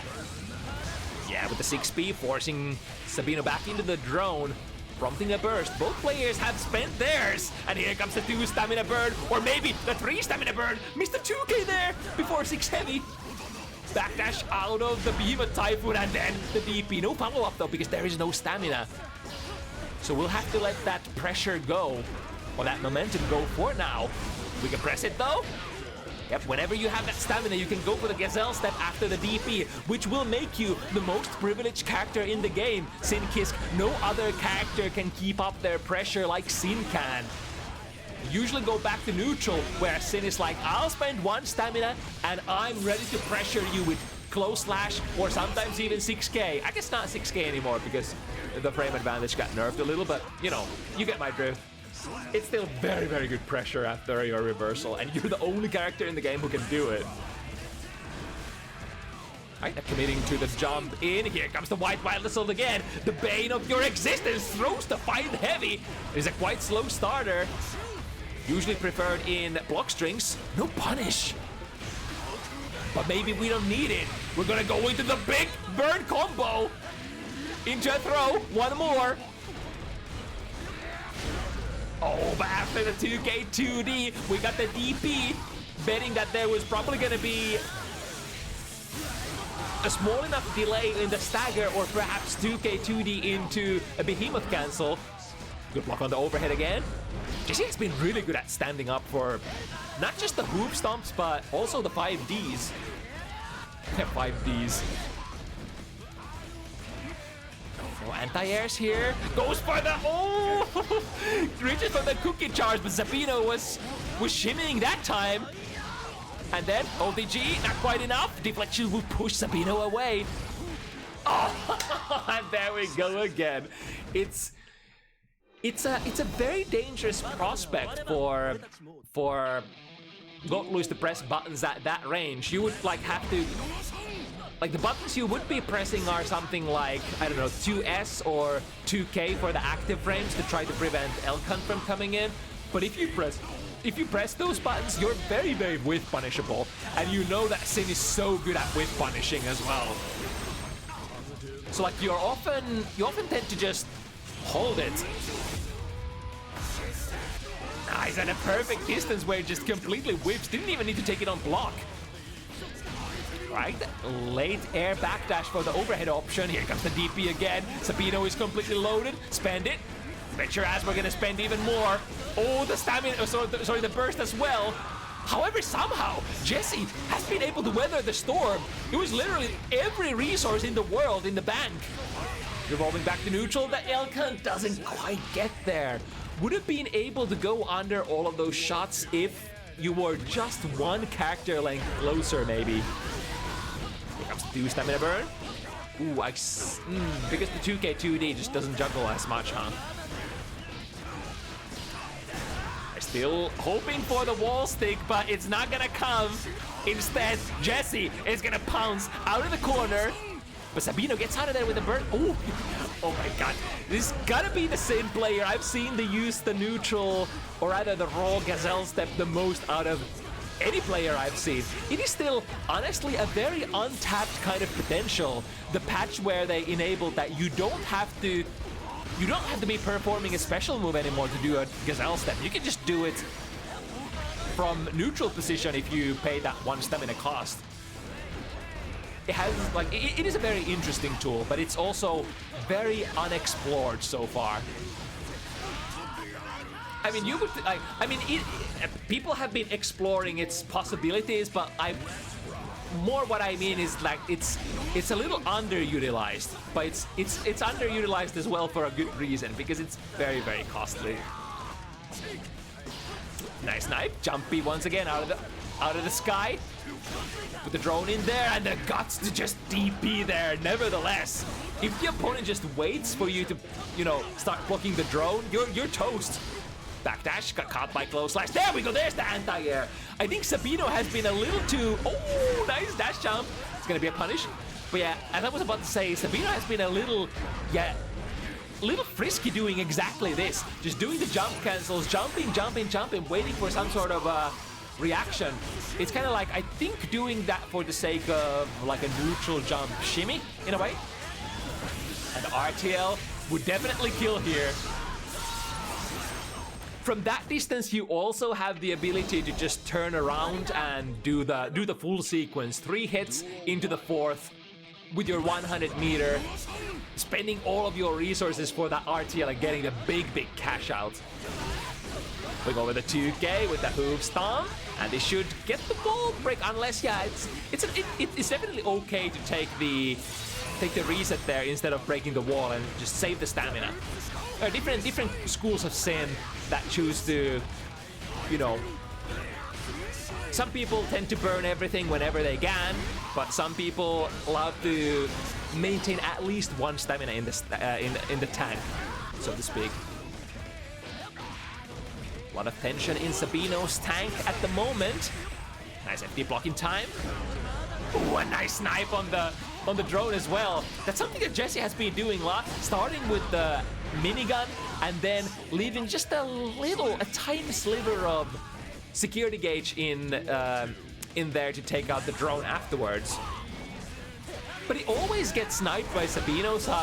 Yeah, with the 6P forcing Sabino back into the drone, prompting a burst. Both players have spent theirs, and here comes the 2 stamina burn, or maybe the 3 stamina burn. Missed the 2K there before 6 heavy. Backdash out of the Behemoth Typhoon, and then the DP. No follow-up though, because there is no stamina. So we'll have to let that pressure go, or that momentum go for now. We can press it though. Yep, whenever you have that stamina, you can go for the Gazelle step after the DP, which will make you the most privileged character in the game. Sin Kisk, no other character can keep up their pressure like Sin can. Usually go back to neutral, where Sin is like, I'll spend 1 stamina and I'm ready to pressure you with close slash or sometimes even 6K. I guess not 6K anymore because the frame advantage got nerfed a little, but you know, you get my drift. It's still very, very good pressure after your reversal, and you're the only character in the game who can do it. Right, committing to the jump in. Here comes the White Wild Assault again. The bane of your existence throws the fight heavy. It is a quite slow starter. Usually preferred in block strings. No punish. But maybe we don't need it. We're gonna go into the big burn combo. Into a throw. One more. Oh, but after the 2K 2D, we got the DP, betting that there was probably going to be a small enough delay in the stagger, or perhaps 2K 2D into a Behemoth cancel. Good block on the overhead again. Jesse has been really good at standing up for not just the hoop stomps, but also the 5Ds. 5Ds. No anti-airs here. Goes for the reaches for the cookie charge, but Sabino was shimmying that time. And then OTG, not quite enough. Deflection will push Sabino away. Oh, and there we go again. It's a very dangerous prospect for Gotluis to press buttons at that range. You would like have to. Like the buttons you would be pressing are something like, I don't know, 2S or 2K for the active frames to try to prevent Elk Hunt from coming in. But if you press those buttons, you're very, very whiff punishable. And you know that Sin is so good at whiff punishing as well. So like you often tend to just hold it. He's at a perfect distance where it just completely whips. Didn't even need to take it on block. Right, late air backdash for the overhead option. Here comes the DP again. Sabino is completely loaded. Spend it. Bet your ass we're gonna spend even more. Oh, the stamina. Sorry, the burst as well. However, somehow, Jesse has been able to weather the storm. It was literally every resource in the world in the bank. Revolving back to neutral, the Elkan doesn't quite get there. Would have been able to go under all of those shots if you were just one character length closer, maybe. Here comes the 2 stamina burn. Ooh, because the 2K 2D just doesn't juggle as much, huh? They're still hoping for the wall stick, but it's not gonna come. Instead, Jesse is gonna pounce out of the corner. But Sabino gets out of there with a burn. Oh, oh my god. This is gotta be the same player. I've seen the use the neutral, or rather the raw gazelle step the most out of any player I've seen. It is still, honestly, a very untapped kind of potential. The patch where they enabled that you don't have to be performing a special move anymore to do a gazelle step. You can just do it from neutral position if you pay that 1 stamina cost. It has, like, it is a very interesting tool, but it's also very unexplored so far. I mean, you would, people have been exploring its possibilities, but what I mean is, like, it's a little underutilized, but it's underutilized as well for a good reason, because it's very, very costly. Nice knife, jumpy once again out of the sky. Put the drone in there and the guts to just DP there. Nevertheless, if the opponent just waits for you to, start blocking the drone, you're toast. Backdash, got caught by close slash. There we go, there's the anti-air. I think Sabino has been a little too, oh, nice dash jump. It's gonna be a punish. But yeah, as I was about to say, Sabino has been a little frisky doing exactly this. Just doing the jump cancels, jumping, waiting for some sort of reaction. It's kind of like, I think, doing that for the sake of like a neutral jump shimmy in a way. And RTL would definitely kill here. From that distance, you also have the ability to just turn around and do the full sequence. 3 hits into the 4th with your 100 meter, spending all of your resources for that RTL and getting the big cash out. We go with the 2K with the hoof stomp, and they should get the ball break, unless, yeah, it's definitely okay to take the reset there instead of breaking the wall and just save the stamina. There are different schools of sin that choose to, some people tend to burn everything whenever they can, but some people love to maintain at least 1 stamina in the tank, so to speak. A lot of tension in Sabino's tank at the moment. Nice FD blocking time. Ooh, a nice snipe on the drone as well. That's something that Jesse has been doing a lot, starting with the minigun and then leaving just a tiny sliver of security gauge in there to take out the drone afterwards. But he always gets sniped by Sabino, so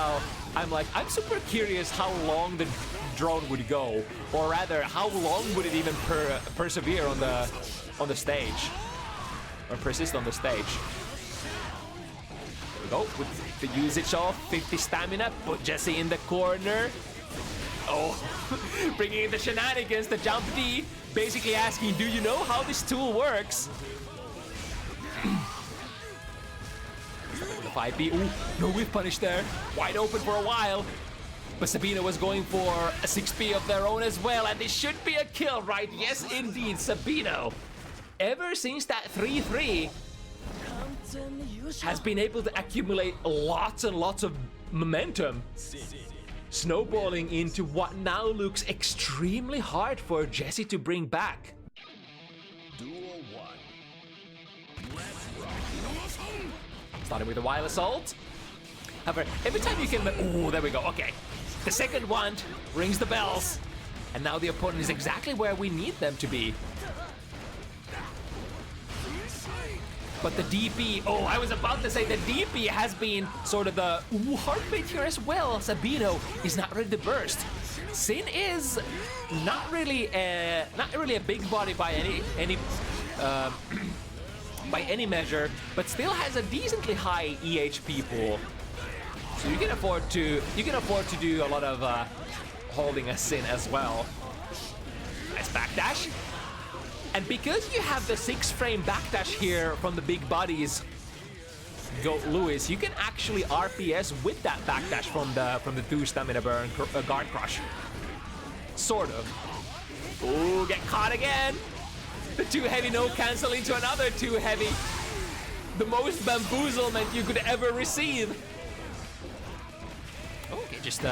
I'm super curious how long the drone would go, or rather, how long would it even persevere on the stage, or persist on the stage. There we go with the usage of 50 stamina. Put Jesse in the corner. Oh, bringing in the shenanigans, the jump D, basically asking, do you know how this tool works? The 5B, ooh, no whiff punish there, wide open for a while. But Sabino was going for a 6B of their own as well, and this should be a kill, right? Yes, indeed, Sabino. Ever since that 3-3, has been able to accumulate lots and lots of momentum, snowballing into what now looks extremely hard for Jesse to bring back. Starting with the wild assault. However, every time you can... Oh, there we go. Okay. The second one rings the bells. And now the opponent is exactly where we need them to be. But the DP... Oh, I was about to say the DP has been sort of the heartbeat here as well. Sabino is not ready to burst. Sin is not really a big body by any measure, but still has a decently high EHP pool. So you can afford to do a lot of holding a Sin as well. Nice backdash. And because you have the 6-frame backdash here from the big bodies, Goat Lewis, you can actually RPS with that backdash from the 2 stamina burn guard crush. Sort of. Ooh, get caught again. The 2 heavy no cancel into another 2 heavy. The most bamboozlement you could ever receive. Okay, just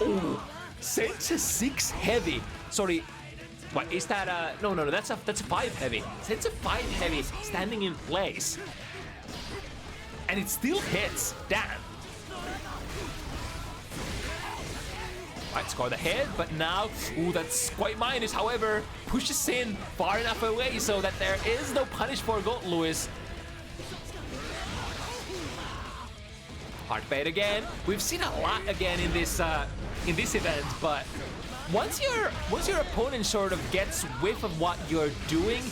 ooh, sends a 6 heavy. Sorry. What is that? No, that's a 5 heavy. It's a 5 heavy standing in place, and it still hits. Damn. Right, score the hit, but now, ooh, that's quite minus. However, pushes in far enough away so that there is no punish for Goat Lewis. Hard bait again. We've seen a lot again in this event, but once your opponent sort of gets whiff of what you're doing,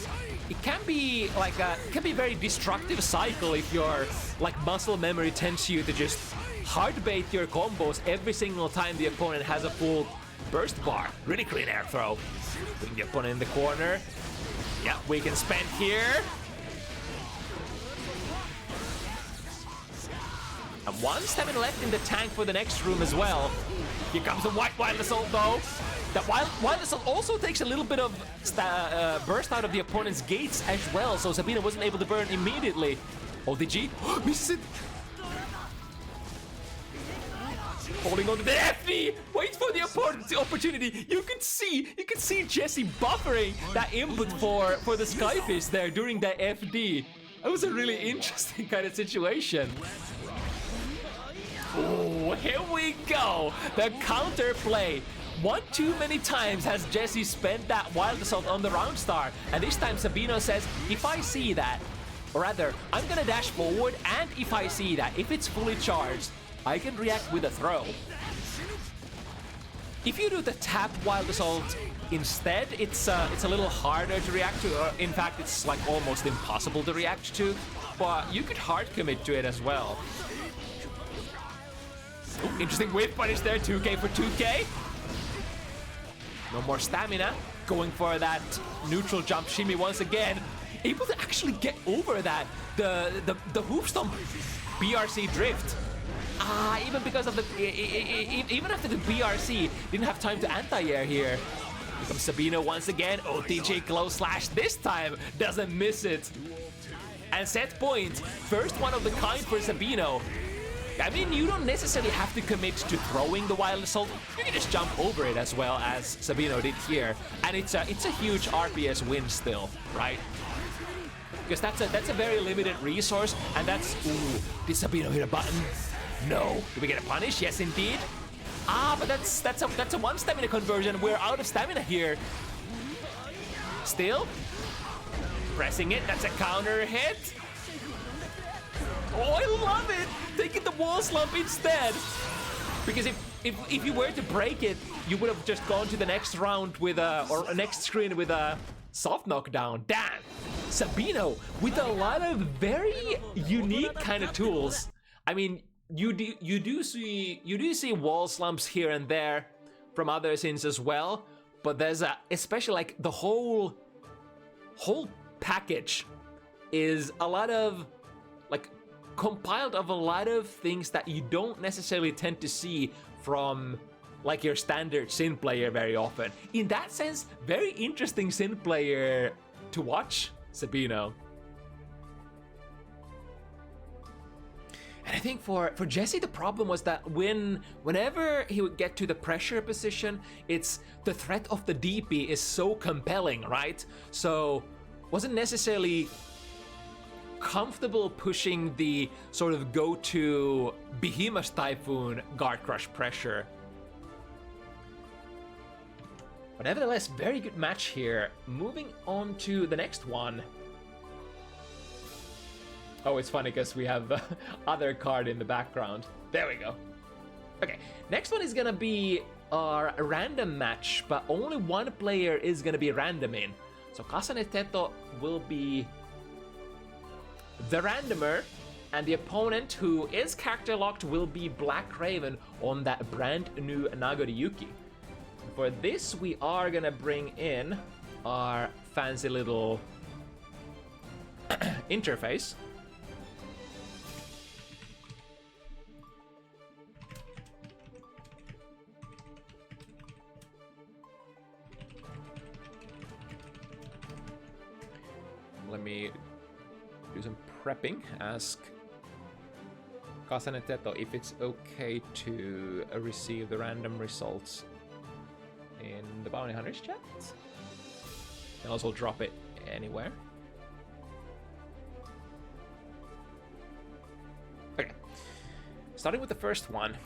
it can be like a very destructive cycle if your like muscle memory tempts you to just hard bait your combos every single time the opponent has a full burst bar. Really clean air throw. Bring the opponent in the corner. Yeah, we can spend here. And 1 stamina left in the tank for the next room as well. Here comes the Wild Assault though. That Wild Assault also takes a little bit of burst out of the opponent's gates as well, so Sabino wasn't able to burn immediately. ODG misses it. Holding on to the FD. Waits for the opponent's opportunity. You can see Jesse buffering that input for the Skyfish there during the FD. That was a really interesting kind of situation. Oh, here we go. The counter play. One too many times has Jesse spent that Wild Assault on the round star, and this time Sabino says, if I see that, or rather, I'm gonna dash forward, and if I see that, if it's fully charged, I can react with a throw. If you do the tap Wild Assault instead, it's a little harder to react to, or in fact, it's like almost impossible to react to, but you could hard commit to it as well. Ooh, interesting whip punish there, 2k for 2k. No more stamina. Going for that neutral jump shimmy once again. Able to actually get over that. The hoof stomp BRC drift. Even because of the even after the BRC, didn't have time to anti-air here. Here comes Sabino once again. OTG close slash. This time doesn't miss it. And set point. First one of the kind for Sabino. I mean, you don't necessarily have to commit to throwing the Wild Assault. You can just jump over it as well as Sabino did here. And it's a huge RPS win still, right? Because that's a very limited resource, and that's... Ooh, did Sabino hit a button? No. Did we get a punish? Yes, indeed. But that's a 1 stamina conversion. We're out of stamina here. Still pressing it. That's a counter hit. Oh, I love it! Taking the wall slump instead! Because if you were to break it, you would have just gone to the next round with or next screen with a soft knockdown. Damn! Sabino with a lot of very unique kind of tools. I mean, you do see wall slumps here and there from other scenes as well, but there's especially like the whole package is a lot of like compiled of a lot of things that you don't necessarily tend to see from like your standard Sin player very often. In that sense, very interesting Sin player to watch, Sabino. And I think for Jesse, the problem was that whenever he would get to the pressure position, it's the threat of the DP is so compelling, right? So wasn't necessarily comfortable pushing the sort of go-to Behemoth Typhoon guard crush pressure. But nevertheless, very good match here. Moving on to the next one. Oh, it's funny because we have the other card in the background. There we go. Okay, next one is gonna be our random match, but only one player is gonna be random in. So Kasane Teto will be the randomer, and the opponent who is character locked will be BlackRaven on that brand new Nagori Yuki. For this, we are gonna bring in our fancy little interface. Let me do some prepping. Ask Kasane and Teto if it's okay to receive the random results in the Bounty Hunters chat. And also drop it anywhere. Okay. Starting with the first one.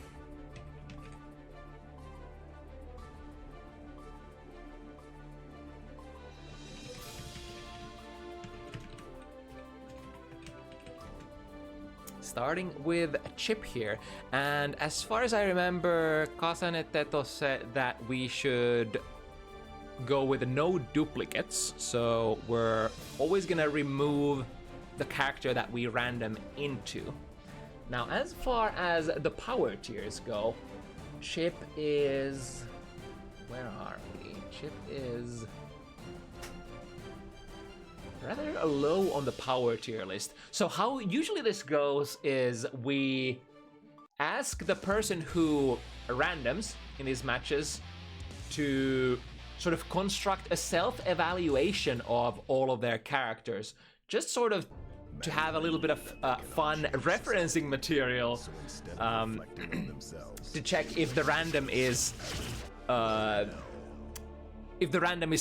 Starting with Chip here, and as far as I remember, Kasane Teto said that we should go with no duplicates, so we're always gonna remove the character that we random into. Now, as far as the power tiers go, Chip is... where are we? Chip is rather low on the power tier list. So how usually this goes is we ask the person who randoms in these matches to sort of construct a self-evaluation of all of their characters, just sort of to have a little bit of fun referencing material to check if the random is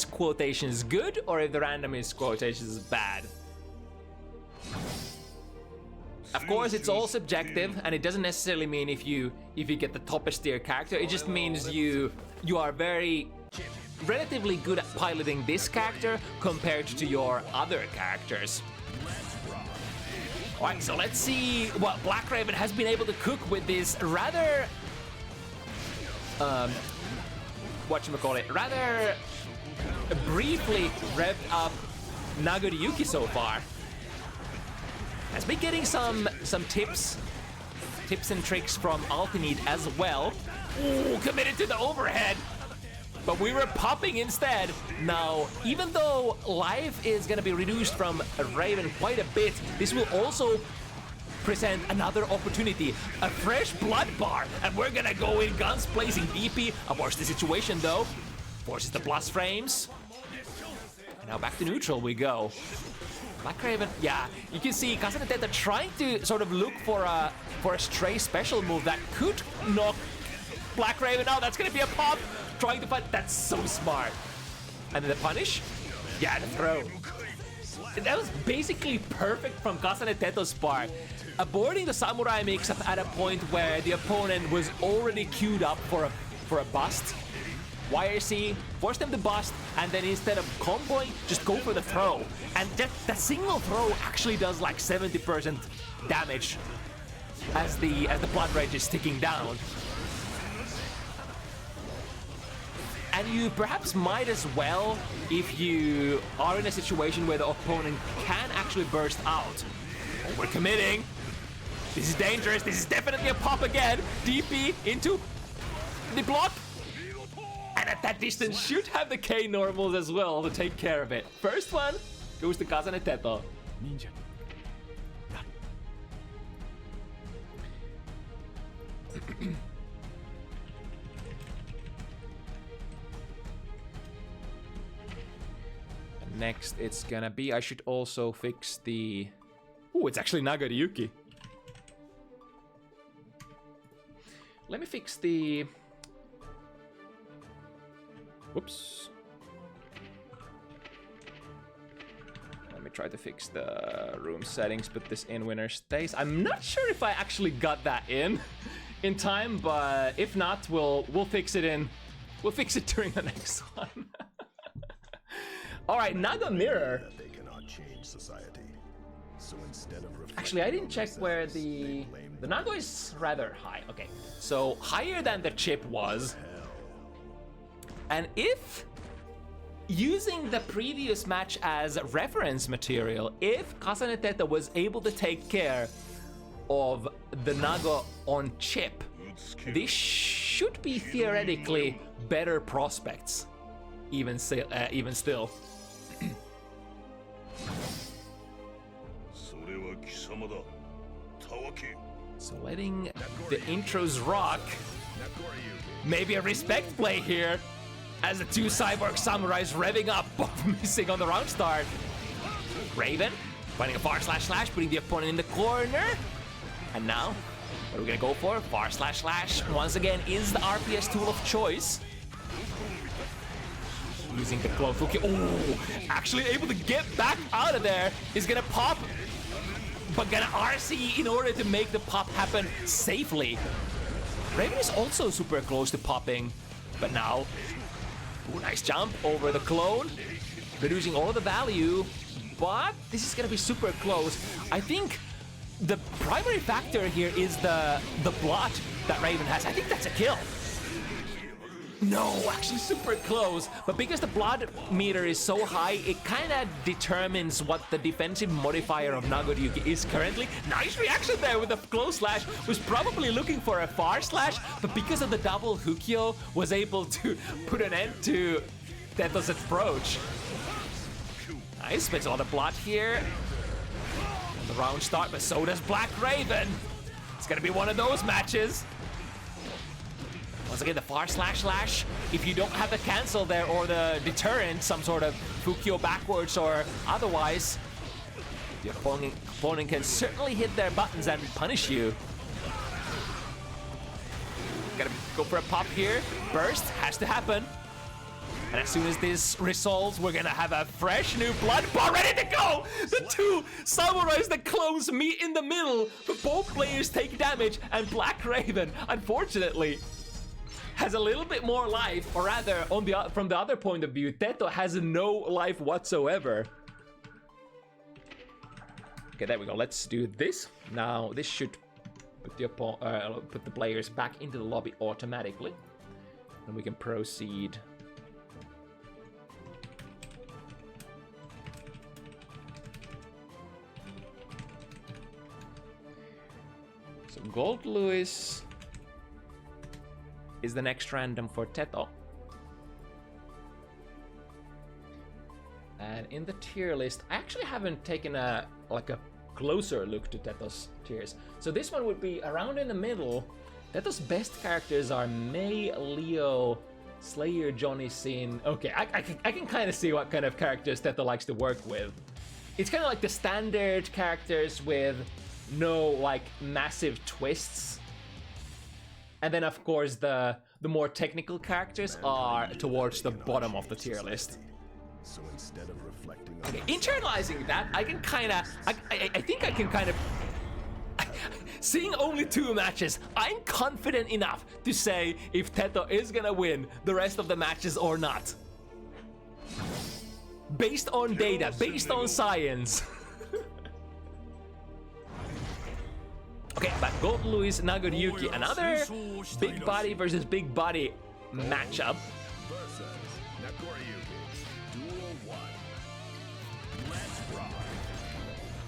quotations good or if the random is quotations bad. Of course, it's all subjective, and it doesn't necessarily mean if you get the toppest tier character. It just means you are relatively good at piloting this character compared to your other characters. Alright, so let's see what BlackRaven has been able to cook with this rather rather briefly revved up Nagoriyuki so far. Has been getting some tips and tricks from Altinid as well. Ooh, committed to the overhead, but we were popping instead. Now, even though life is gonna be reduced from Raven quite a bit, this will also present another opportunity, a fresh blood bar, and we're gonna go in guns blazing DP. Avoids the situation though, forces the plus frames. And now back to neutral we go. BlackRaven, yeah, you can see Kasane and Teto trying to sort of look for a stray special move that could knock BlackRaven out. That's gonna be a pop. Trying to fight, that's so smart. And then the punish? Yeah, the throw. That was basically perfect from Kasane and Teto's part. Aborting the samurai mix-up at a point where the opponent was already queued up for a bust. YRC forced them to bust, and then instead of comboing, just go for the throw. And that single throw actually does like 70% damage as the blood rage is ticking down. And you perhaps might as well, if you are in a situation where the opponent can actually burst out. Oh, we're committing. This is dangerous. This is definitely a pop again. DP into the block. And at that distance should have the K normals as well to take care of it. First one goes to Kasane Teto. Next it's gonna be, I should also fix the... Ooh, it's actually Nagoriyuki. Let me fix the... Whoops. Let me try to fix the room settings, put this in winner stays. I'm not sure if I actually got that in time, but if not, we'll fix it in. We'll fix it during the next one. All right, Naga Mirror. They cannot change society. So instead of actually, I didn't check where the Naga is rather high. Okay, so higher than the chip was. And if using the previous match as reference material, if Kasane Teto was able to take care of the Naga on chip, this should be theoretically better prospects, even still. So letting the intros rock. Maybe a respect play here. As the two cyborg samurais revving up, both missing on the round start. Raven finding a far slash, putting the opponent in the corner. And now, what are we gonna go for? Far slash. Once again, is the RPS tool of choice. Using the clone puukie. Oh, actually able to get back out of there. Is gonna pop, but gonna RC in order to make the pop happen safely. Raven is also super close to popping, but now, ooh, nice jump over the clone, reducing all of the value, but this is gonna be super close. I think the primary factor here is the blot that Raven has. I think that's a kill. No, actually super close, but because the blood meter is so high, it kind of determines what the defensive modifier of Nagoryuki is currently. Nice reaction there with the close slash. Was probably looking for a far slash, but because of the double Hukyo, was able to put an end to Teto's approach. Nice, spends a lot of blood here. And the round start, but so does BlackRaven. It's gonna be one of those matches. Once again, the far slash. If you don't have the cancel there or the deterrent, some sort of Fukyo backwards or otherwise, the opponent can certainly hit their buttons and punish you. Gotta go for a pop here. Burst has to happen. And as soon as this resolves, we're gonna have a fresh new blood bar ready to go! The two samurais that clones meet in the middle, but both players take damage, and BlackRaven, unfortunately, has a little bit more life, or rather, from the other point of view, Teto has no life whatsoever. Okay, there we go. Let's do this. Now, this should put the players back into the lobby automatically. And we can proceed. So, Gold Lewis is the next random for Teto. And in the tier list, I actually haven't taken a closer look to Teto's tiers. So this one would be around in the middle. Teto's best characters are Mei, Leo, Slayer, Johnny Sin. Okay, I can kind of see what kind of characters Teto likes to work with. It's kind of like the standard characters with no like massive twists. And then, of course, the more technical characters are towards the bottom of the tier list. So instead of reflecting on Okay, internalizing that, I can kind of... I think I can kind of... Seeing only 2 matches, I'm confident enough to say if Teto is gonna win the rest of the matches or not. Based on data, based on science. Okay, but Gold Lewis, Nagoryuki, another big body versus big body matchup.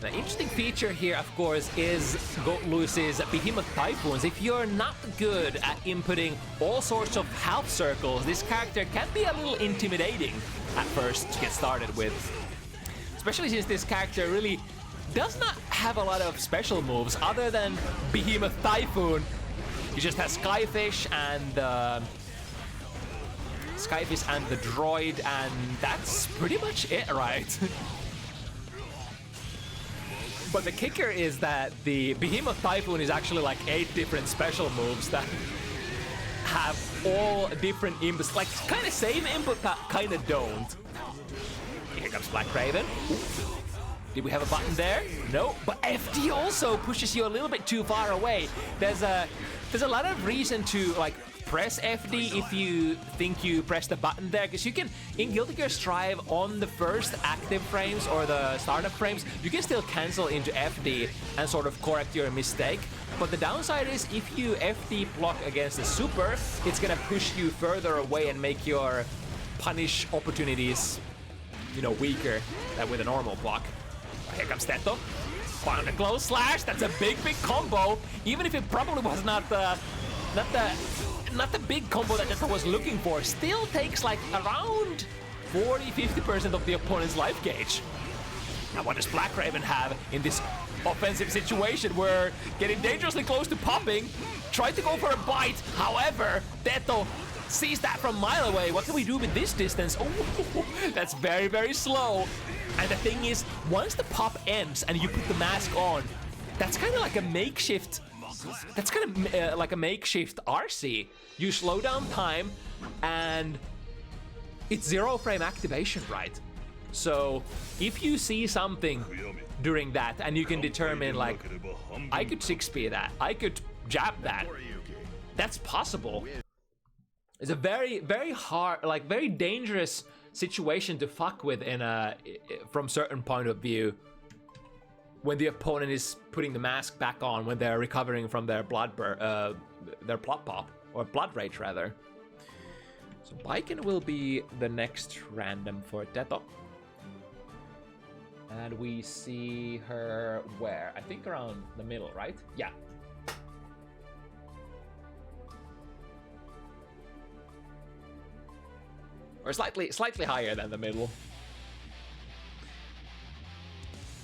The interesting feature here, of course, is Gold Lewis's Behemoth Typhoons. If you're not good at inputting all sorts of half circles, this character can be a little intimidating at first to get started with. Especially since this character really does not have a lot of special moves other than Behemoth Typhoon. He just has Skyfish and the droid, and that's pretty much it, right? But the kicker is that the Behemoth Typhoon is actually like 8 different special moves that have all different inputs, like kind of same input but kind of don't. Here comes BlackRaven. Did we have a button there? No, but FD also pushes you a little bit too far away. There's a lot of reason to like press FD if you think you press the button there, because you can, in Guilty Gear Strive, on the first active frames or the startup frames, you can still cancel into FD and sort of correct your mistake. But the downside is if you FD block against the super, it's gonna push you further away and make your punish opportunities, you know, weaker than with a normal block. Here comes Teto. Found a close slash. That's a big combo. Even if it probably was not the big combo that Teto was looking for, still takes like around 40-50% of the opponent's life gauge. And what does BlackRaven have in this offensive situation? We're getting dangerously close to popping. Tried to go for a bite. However, Teto sees that from a mile away. What can we do with this distance? Oh, that's very, very slow. And the thing is, once the pop ends and you put the mask on, that's kind of like a makeshift. That's kind of like a makeshift RC. You slow down time, and it's 0 frame activation, right? So if you see something during that, and you can determine like, I could 6P that, I could jab that. That's possible. It's a very, very hard, like very dangerous situation to fuck with in from certain point of view. When the opponent is putting the mask back on, when they're recovering from their blood pop, or blood rage rather. So Baiken will be the next random for Teto. And we see her where? I think around the middle, right? Yeah. Or slightly higher than the middle.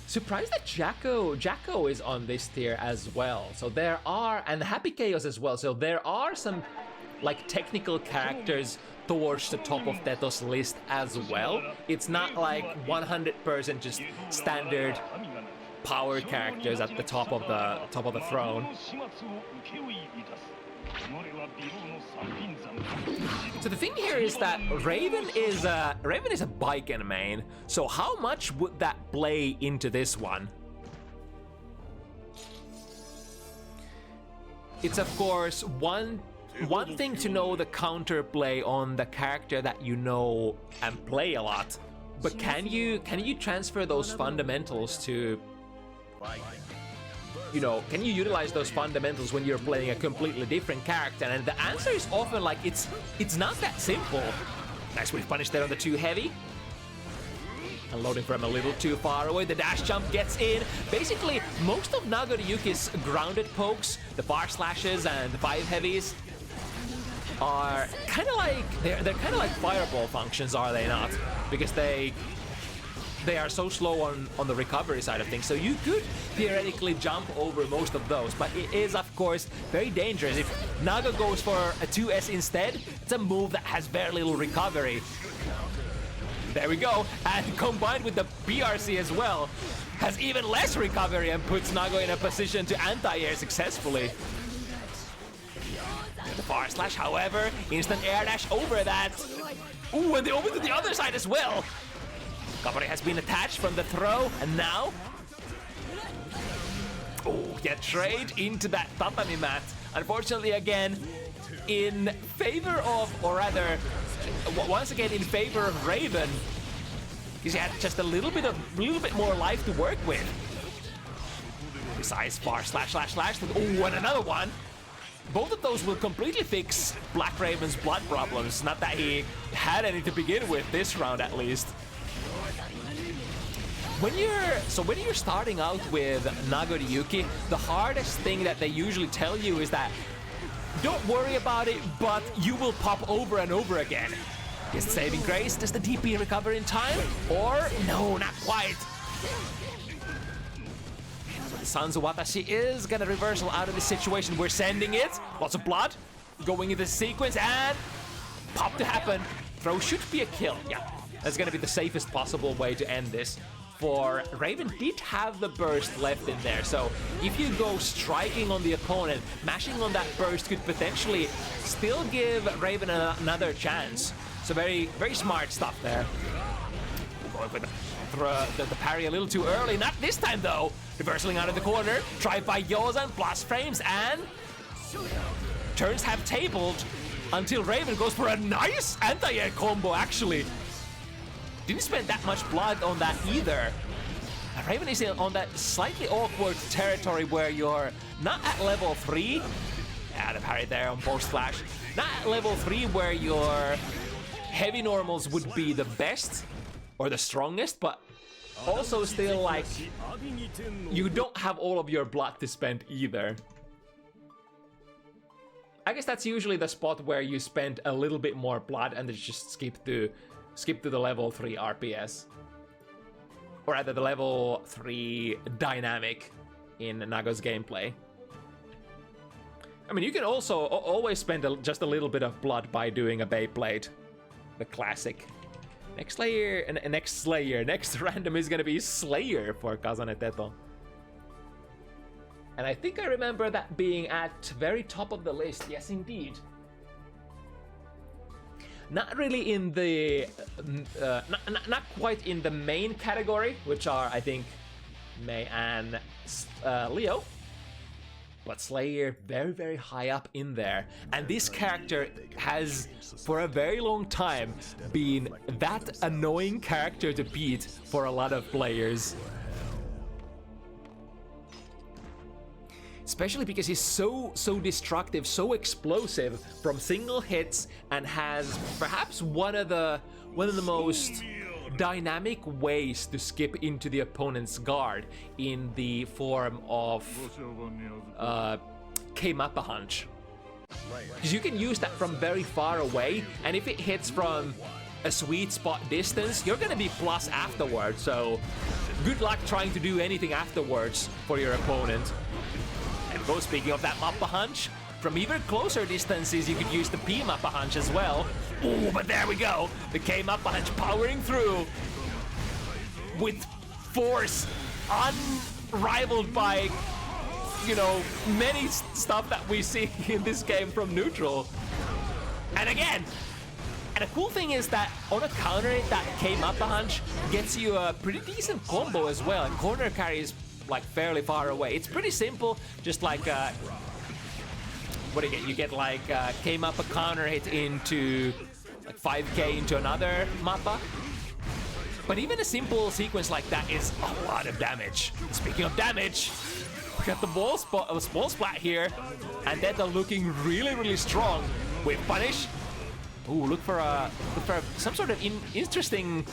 Surprised that Jacko is on this tier as well. So there are, and Happy Chaos as well. So there are some like technical characters towards the top of Teto's list as well. It's not like 100% just standard power characters at the top of the throne. So the thing here is that Raven is a Baiken main. So how much would that play into this one? It's of course one thing to know the counterplay on the character that you know and play a lot, but can you transfer those fundamentals to, you know, can you utilize those fundamentals when you're playing a completely different character? And the answer is often like it's not that simple. Nice whiff punish there on the too heavy. Unloading from a little too far away. The dash jump gets in. Basically, most of Nagoriyuki's grounded pokes, the bar slashes and the 5 heavies, are kind of like they're kind of like fireball functions, are they not? Because they are so slow on the recovery side of things. So you could theoretically jump over most of those, but it is of course very dangerous. If Naga goes for a 2S instead, it's a move that has very little recovery. There we go, and combined with the BRC as well, has even less recovery and puts Nago in a position to anti-air successfully. The bar slash, however, instant air dash over that. Ooh, and they over to the other side as well. Recovery has been attached from the throw, and now... Oh, get trade into that tatami mat. Unfortunately, again, in favor of, or rather, once again in favor of Raven, because he had just a little bit more life to work with. Besides bar slash. Oh, and another one. Both of those will completely fix BlackRaven's blood problems. Not that he had any to begin with this round, at least. When you're starting out with Nagoriyuki, the hardest thing that they usually tell you is that don't worry about it, but you will pop over and over again. Is the saving grace? Does the DP recover in time? Or no, not quite. Sanzu Watashi is gonna reversal out of this situation. We're sending it. Lots of blood going into the sequence, and pop to happen. Throw should be a kill. Yeah, that's gonna be the safest possible way to end this. For Raven did have the burst left in there, so if you go striking on the opponent, mashing on that burst could potentially still give Raven another chance. So very, very smart stuff there. Going for the parry a little too early. Not this time though. Reversing out of the corner. Tried by Yozan, plus frames, and turns have tabled until Raven goes for a nice anti-air combo actually. Didn't spend that much blood on that either. Raven is on that slightly awkward territory where you're not at level 3. Yeah, the parry there on post flash. Not at level 3 where your heavy normals would be the best or the strongest, but also still like you don't have all of your blood to spend either. I guess that's usually the spot where you spend a little bit more blood and then just skip to the level 3 RPS. or rather the level 3 dynamic in Nago's gameplay. I mean, you can also always spend just a little bit of blood by doing a Beyblade. The classic. Next random is gonna be Slayer for Kasane Teto. And I think I remember that being at very top of the list. Yes, indeed. Not really in the... not quite in the main category, which are, I think, Mei and Leo. But Slayer, very, very high up in there. And this character has, for a very long time, been that annoying character to beat for a lot of players. Especially because he's so destructive, so explosive from single hits, and has perhaps one of the most dynamic ways to skip into the opponent's guard in the form of K-Mappa Hunch. Because you can use that from very far away, and if it hits from a sweet spot distance, you're gonna be plus afterwards, so good luck trying to do anything afterwards for your opponent. And go, speaking of that Mappa Hunch, from even closer distances you could use the P-Mappa Hunch as well. Ooh, but there we go! The K-Mappa Hunch powering through with force unrivaled by, you know, many stuff that we see in this game from neutral. And again, and the cool thing is that on a counter hit, that K-Mappa Hunch gets you a pretty decent combo as well, and corner carry is like fairly far away. It's pretty simple, just like what do you get? You get like K-Mappa counter hit into like 5k into another Mappa. But even a simple sequence like that is a lot of damage. Speaking of damage, we got the ball splat here, and Teto looking really, really strong with punish. Ooh, look for some sort of interesting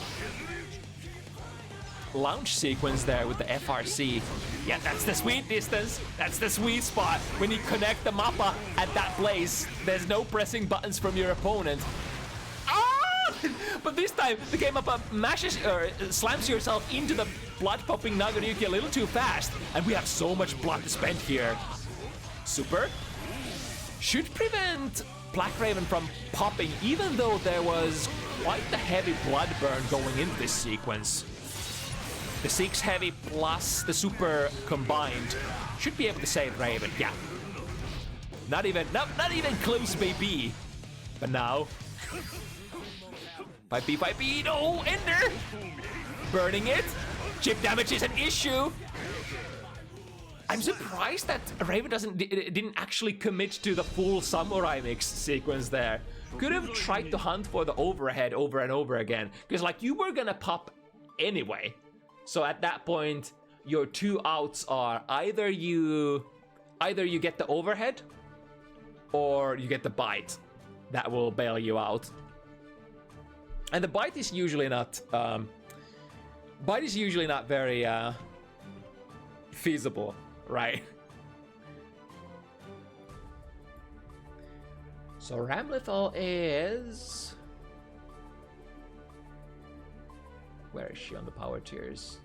launch sequence there with the FRC. Yeah, that's the sweet distance. That's the sweet spot. When you connect the Mappa at that place, there's no pressing buttons from your opponent. Ah! But this time, the K-Mappa slams yourself into the blood-popping Nagoryuki a little too fast, and we have so much blood to spend here. Super should prevent BlackRaven from popping, even though there was quite the heavy blood burn going into this sequence. The 6 heavy plus the super combined should be able to save Raven. Yeah, not even close, baby. But now, 5B, no, Ender, burning it. Chip damage is an issue. I'm surprised that Raven didn't actually commit to the full samurai mix sequence there. Could have tried to hunt for the overhead over and over again, because like you were gonna pop anyway. So at that point, your two outs are either you get the overhead or you get the bite. That will bail you out. And the bite is usually not very feasible, right? So Ramlethal is... Where is she on the power tiers?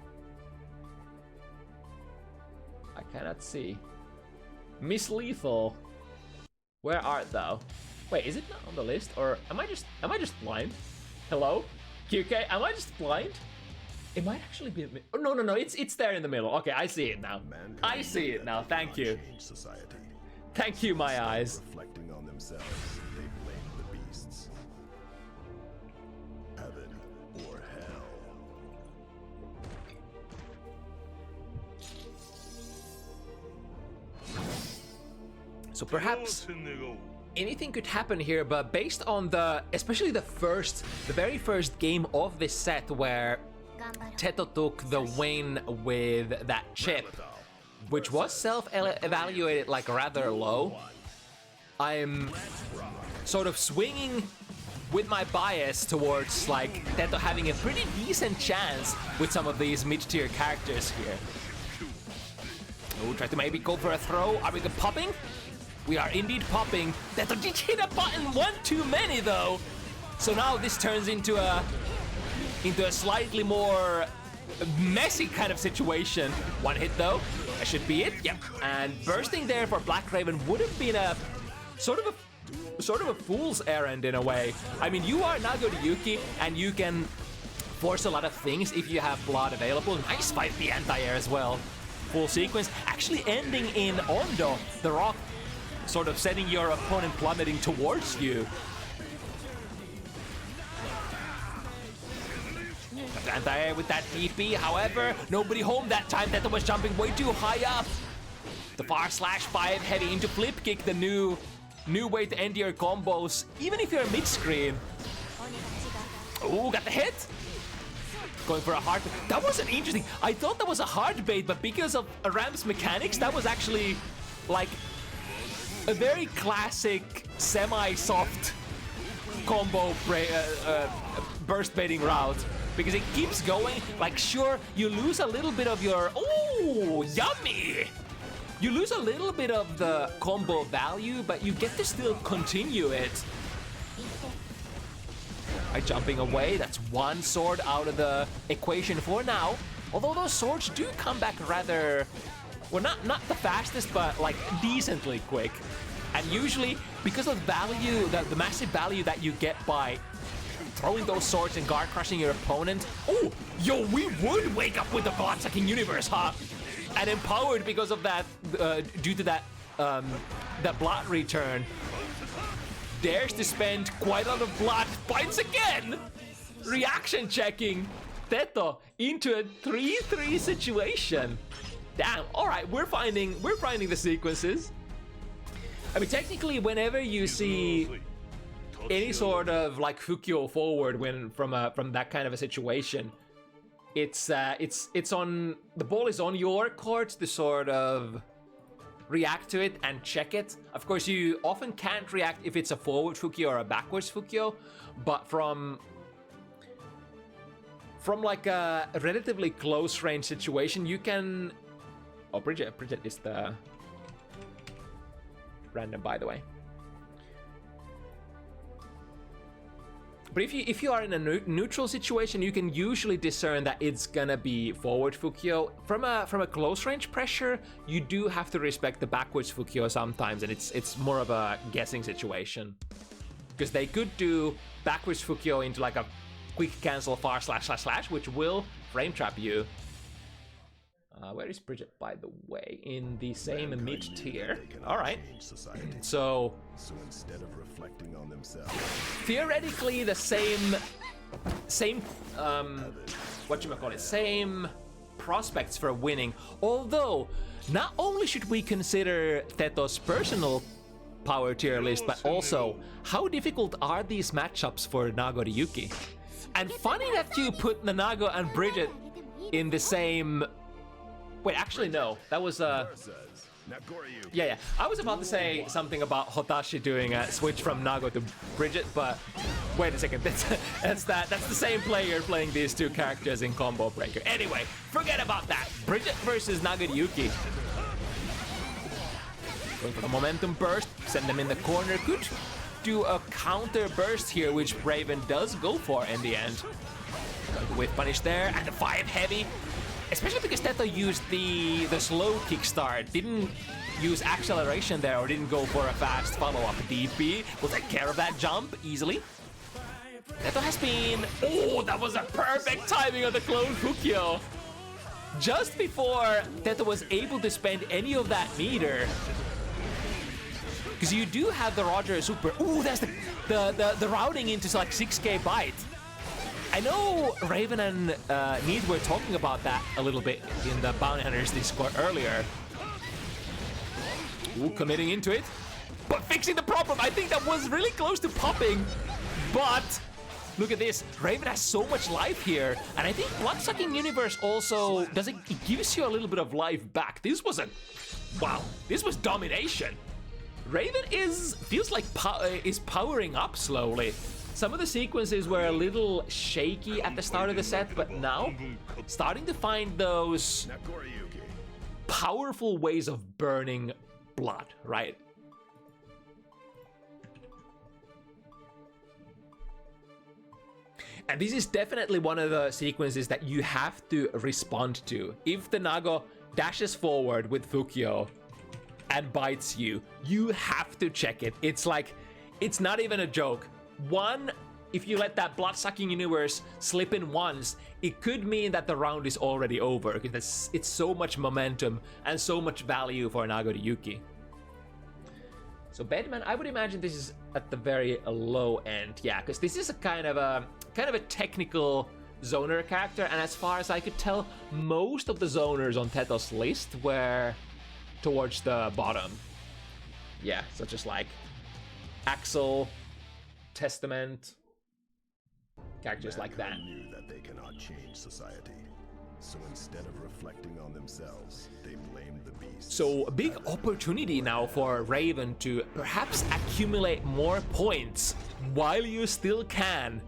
I cannot see. Miss Lethal, where art thou? Wait, is it not on the list, or am I just blind? Hello, QK, am I just blind? It might actually be. Oh, no, it's there in the middle. Okay, I see it now. I see it now. Thank you. Thank you, my eyes. Reflecting on themselves, they blame the beasts. Heaven or hell. So perhaps anything could happen here, but based on especially the very first game of this set where Teto took the win with that chip, which was self-evaluated like rather low, I'm sort of swinging with my bias towards like Teto having a pretty decent chance with some of these mid-tier characters here. Oh, try to maybe go for a throw. Are we popping? We are indeed popping. Teto did hit a button one too many though. So now this turns into a slightly more messy kind of situation. One hit though, that should be it. Yep. And bursting there for BlackRaven would have been a sort of a fool's errand in a way. I mean, you are NagoRyuki and you can force a lot of things if you have blood available. Nice fight the anti-air as well. Full sequence, actually ending in Ondo, the rock sort of sending your opponent plummeting towards you. Anti-air with that DP, however, nobody home that time. Teto was jumping way too high up. The /5 heavy into flip kick, the new way to end your combos, even if you're mid-screen. Ooh, got the hit. Going for a hard bait. That wasn't interesting. I thought that was a hard bait, but because of Ram's mechanics, that was actually like a very classic semi-soft combo burst baiting route. Because it keeps going, like sure, you lose a little bit of your, oh, yummy! You lose a little bit of the combo value, but you get to still continue it. By jumping away, that's one sword out of the equation for now. Although those swords do come back rather, well, not the fastest, but like decently quick. And usually, because of value, the massive value that you get by throwing those swords and guard crushing your opponent. Oh, yo, we would wake up with the blood-sucking universe, huh? And empowered because of that, due to that blood return. Dares to spend quite a lot of blood, fights again! Reaction checking Teto into a 3-3 situation. Damn, alright, we're finding the sequences. I mean, technically, whenever you see any sort of like Fukyo forward when from that kind of a situation, it's on, the ball is on your court to sort of react to it and check it. Of course, you often can't react if it's a forward Fukyo or a backwards Fukyo, but from like a relatively close range situation, you can. Oh, Bridget is the random, by the way. But if you are in a neutral situation, you can usually discern that it's gonna be forward Fukyo. From a close range pressure, you do have to respect the backwards Fukyo sometimes, and it's more of a guessing situation. Because they could do backwards Fukyo into like a quick cancel ///, which will frame trap you. Where is Bridget, by the way? In the same mid-tier. All right. So instead of reflecting on themselves, theoretically the same same prospects for winning. Although, not only should we consider Teto's personal power tier list, but also how difficult are these matchups for NagoRyuki? And funny that you put Nanago and Bridget in the same. Wait, actually no, that was yeah. I was about to say something about Hotashi doing a switch from Nago to Bridget, but wait a second, that's the same player playing these two characters in Combo Breaker. Anyway, forget about that. Bridget versus NagoRyuki. Going for the momentum burst, send them in the corner. Could do a counter burst here, which Raven does go for in the end. With punish there, and the 5 heavy. Especially because Teto used the slow kickstart, didn't use acceleration there, or didn't go for a fast follow-up. DP will take care of that jump easily. Teto has been... Oh, that was a perfect timing of the clone Fukyo. Just before Teto was able to spend any of that meter. Because you do have the Roger Super... Ooh, that's the routing into like 6k bite. I know Raven and Need were talking about that a little bit in the Bounty Hunters Discord earlier. Ooh, committing into it, but fixing the problem. I think that was really close to popping, but look at this. Raven has so much life here, and I think Blood-Sucking Universe also does it gives you a little bit of life back. This was wow, this was domination. Raven feels like is powering up slowly. Some of the sequences were a little shaky at the start of the set, but now starting to find those powerful ways of burning blood, right? And this is definitely one of the sequences that you have to respond to. If the Nago dashes forward with Fukyo and bites you, you have to check it. It's like, it's not even a joke. One, if you let that blood-sucking universe slip in once, it could mean that the round is already over, because it's so much momentum and so much value for Nago to Yuki. So Bedman, I would imagine this is at the very low end, yeah, because this is a kind of a technical zoner character, and as far as I could tell, most of the zoners on Teto's list were towards the bottom. Yeah, such as like Axel, Testament, characters like that. Knew that they cannot change society, so instead of reflecting on themselves, they blamed the beast. So a big opportunity now for Raven to perhaps accumulate more points while you still can.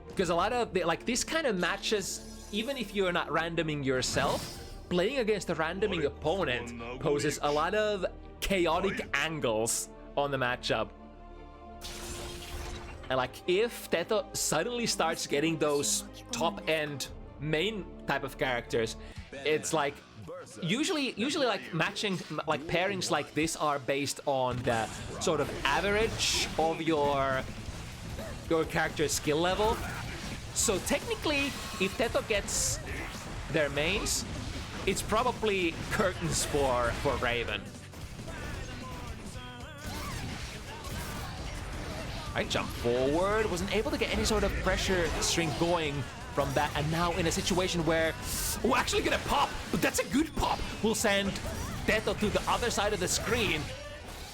Because a lot of like this kind of matches, even if you're not randoming yourself, playing against a randoming opponent poses a lot of chaotic angles on the matchup. And like if Teto suddenly starts getting those top-end main type of characters, it's like usually like matching, like pairings like this are based on the sort of average of your character's skill level. So technically, if Teto gets their mains, it's probably curtains for Raven. I jump forward, wasn't able to get any sort of pressure string going from that, and now in a situation where we're actually gonna pop, but that's a good pop. We'll send Teto to the other side of the screen,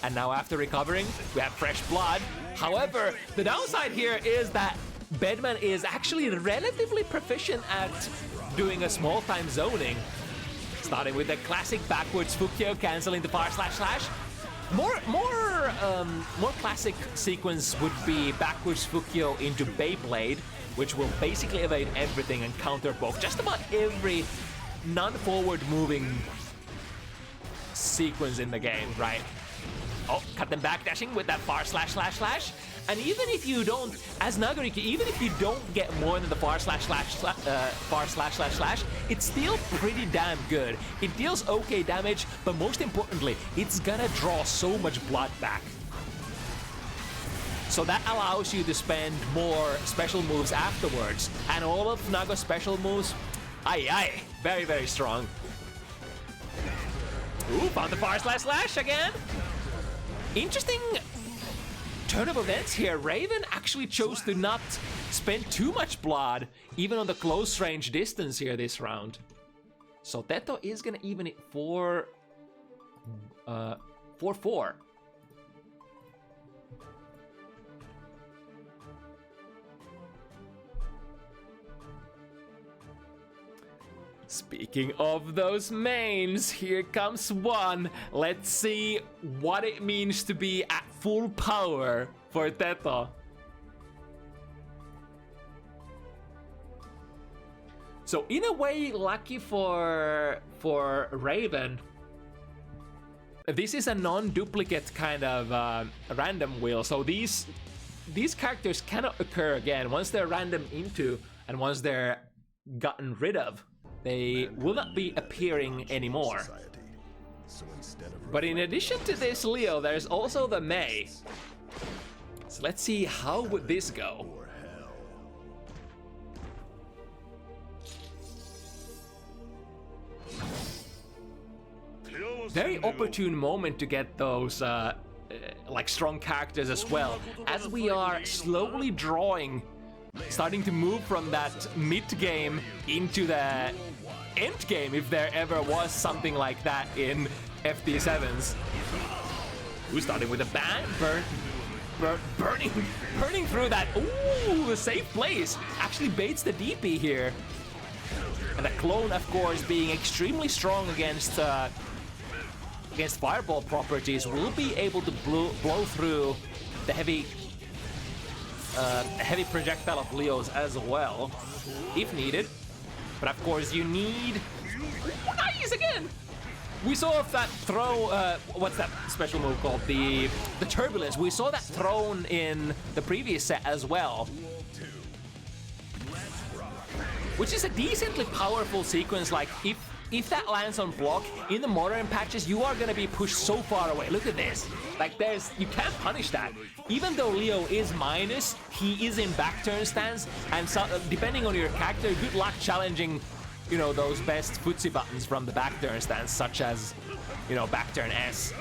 and now after recovering, we have fresh blood. However, the downside here is that Bedman is actually relatively proficient at doing a small time zoning. Starting with the classic backwards Fukyo, canceling the //. More classic sequence would be backwards Fukyo into Beyblade, which will basically evade everything and counter both just about every non-forward moving sequence in the game, right? Oh, cut them back dashing with that //. And even if you don't, as Nagoriki, even if you don't get more than the //, it's still pretty damn good. It deals okay damage, but most importantly, it's gonna draw so much blood back. So that allows you to spend more special moves afterwards. And all of Nago's special moves, very, very strong. Ooh, found the // again. Interesting turn of events here. Raven actually chose to not spend too much blood, even on the close range distance here this round. So Teto is gonna even it 4-4. Speaking of those mains, here comes one. Let's see what it means to be at full power for Teto. So in a way, lucky for Raven, this is a non-duplicate kind of random wheel. So these characters cannot occur again once they're random into and once they're gotten rid of. They will not be appearing anymore. But in addition to this Leo, there's also the Mei. So let's see, how would this go? Very opportune moment to get those like strong characters as well, as we are slowly drawing, starting to move from that mid-game into the end-game, if there ever was something like that in FT7s. Who's starting with a bang? Burning through that. Ooh, a safe place. Actually baits the DP here. And the clone, of course, being extremely strong against fireball properties, will be able to blow through the heavy projectile of Leo's as well, if needed. But of course you need... Nice again! We saw that throw, what's that special move called? The Turbulence. We saw that thrown in the previous set as well. which is a decently powerful sequence. Like, if that lands on block in the modern patches, you are gonna be pushed so far away. Look at this. Like, you can't punish that. Even though Leo is minus, he is in back turn stance, and so, depending on your character, good luck challenging, you know, those best footsie buttons from the back turn stance, such as, you know, back turn S.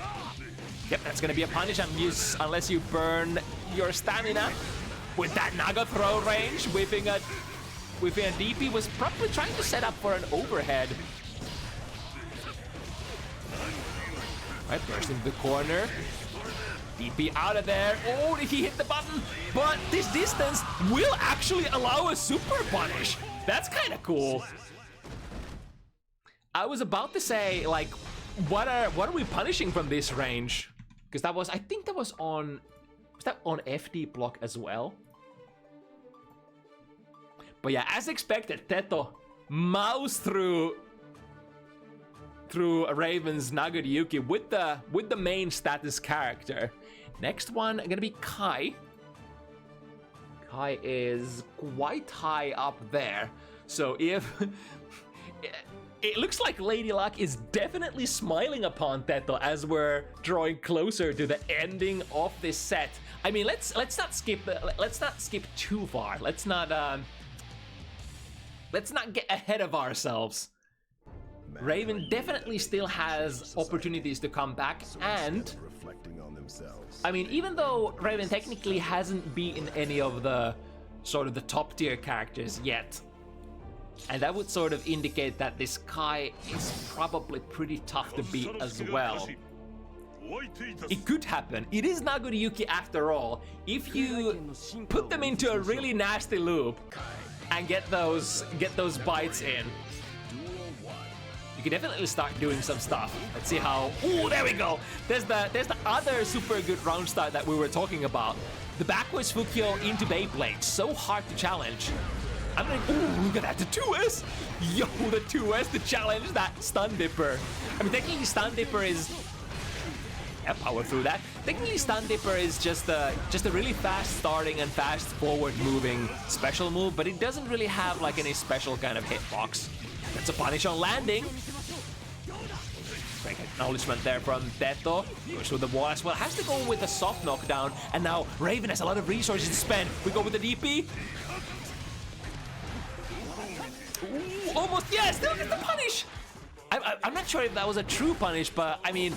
Yep, that's gonna be a punish unless you burn your stamina. With that Naga throw range, whipping a DP was probably trying to set up for an overhead. Right, burst into the corner. DP out of there. Oh, did he hit the button? But this distance will actually allow a super punish. That's kind of cool. I was about to say, like, what are we punishing from this range? Because that was, I think that was on FD block as well? But yeah, as expected, Teto mouse through Raven's Nagoriyuki with the main status character. Next one gonna be Kai. Kai is quite high up there. So if it looks like Lady Luck is definitely smiling upon Teto as we're drawing closer to the ending of this set. I mean, let's not skip too far. Let's not get ahead of ourselves. Raven definitely still has opportunities to come back, and I mean, even though Raven technically hasn't beaten any of the sort of the top tier characters yet, and that would sort of indicate that this Kai is probably pretty tough to beat as well. It could happen. It is Nagoriyuki after all. If you put them into a really nasty loop and get those bites in, you can definitely start doing some stuff. Let's see how. Ooh, there we go. There's the other super good round start that we were talking about. The backwards Fukyo into Beyblade. So hard to challenge. I'm like, ooh, look at that, the 2S! Yo, the 2S to challenge that Stun Dipper. I mean, technically Stun Dipper is... Yeah, power through that. Technically Stun Dipper is just a really fast starting and fast forward moving special move, but it doesn't really have like any special kind of hitbox. That's a punish on landing. Great acknowledgement there from Teto. Goes with the wall as well. Has to go with a soft knockdown, and now Raven has a lot of resources to spend. We go with the DP. Ooh, almost, yeah, still gets the punish. I'm not sure if that was a true punish, but I mean,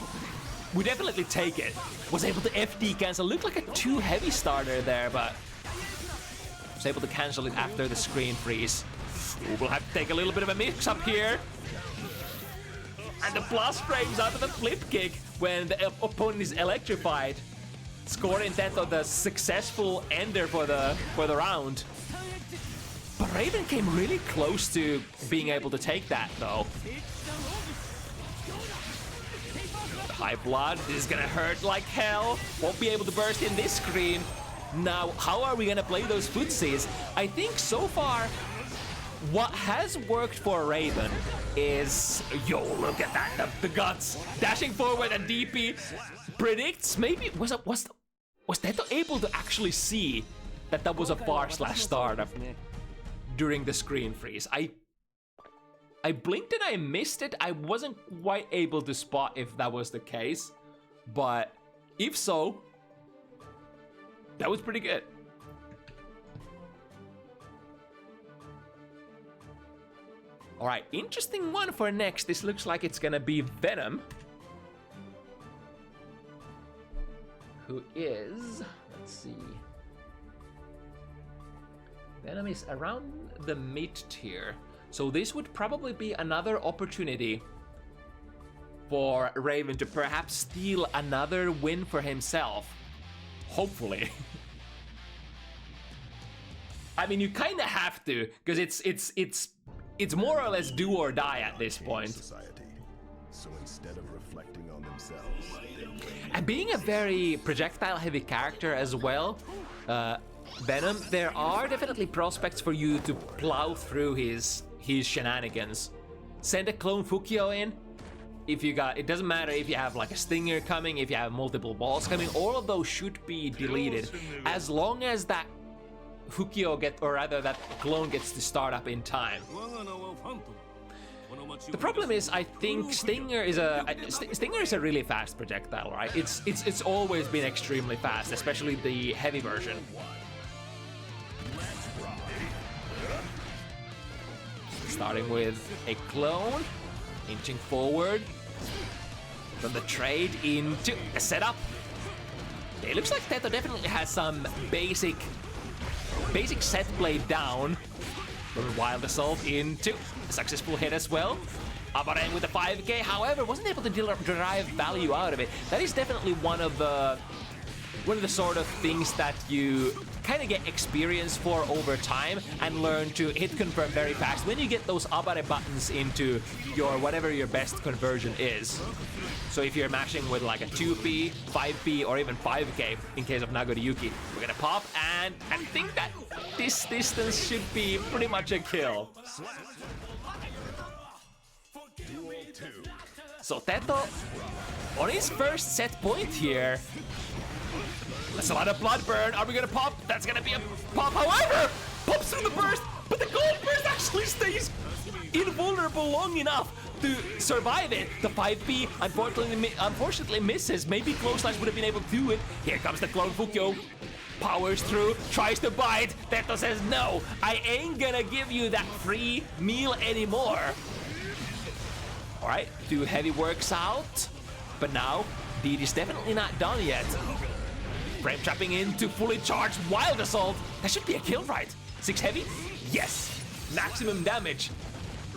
we definitely take it. Was able to FD cancel. Looked like a too heavy starter there, but was able to cancel it after the screen freeze. Ooh, we'll have to take a little bit of a mix up here. And the blast frames out of the flip kick when the opponent is electrified, scoring Teto the successful ender for the round. But Raven came really close to being able to take that, though. The high blood, this is gonna hurt like hell. Won't be able to burst in this screen. Now, how are we gonna play those footsies? I think so far, what has worked for Raven is, yo, look at that, the guts. Dashing forward and DP predicts, maybe, was Teto able to actually see that was a bar/slash startup during the screen freeze? I blinked and I missed it. I wasn't quite able to spot if that was the case, but if so, that was pretty good. All right, interesting one for next. This looks like it's gonna be Venom, who is, let's see, Venom is around the mid tier. So this would probably be another opportunity for Raven to perhaps steal another win for himself. Hopefully. I mean, you kind of have to, because it's more or less do or die at this point. So instead of reflecting on themselves, and being a very projectile-heavy character as well, Venom, there are definitely prospects for you to plow through his shenanigans. Send a clone Fukyo in. If you got, it doesn't matter if you have like a stinger coming, if you have multiple balls coming, all of those should be deleted as long as that Fukio or rather that clone gets to start up in time. The problem is, I think Stinger is a really fast projectile, right? It's always been extremely fast, especially the heavy version. Starting with a clone, inching forward from the trade into a setup. It looks like Teto definitely has some basic set play down. From Wild Assault into a successful hit as well. Abareng with the 5k, however, wasn't able to derive value out of it. That is definitely one of the sort of things that you kind of get experience for over time and learn to hit confirm very fast when you get those Abare buttons into your whatever your best conversion is. So if you're mashing with like a 2p, 5p, or even 5k in case of Nagoriyuki, we're gonna pop, and I think that this distance should be pretty much a kill. So Teto, on his first set point here, that's a lot of blood burn. Are we gonna pop? That's gonna be a pop. However, pops through the burst, but the gold burst actually stays invulnerable long enough to survive it. The 5p unfortunately misses. Maybe Close Slash would have been able to do it. Here comes the clone Fukio. Powers through, tries to bite. Teto says, no, I ain't gonna give you that free meal anymore. All right, 2 heavy works out. But now, Deed is definitely not done yet. Frame trapping into fully charged Wild Assault. That should be a kill, right? 6 heavy? Yes. Maximum damage.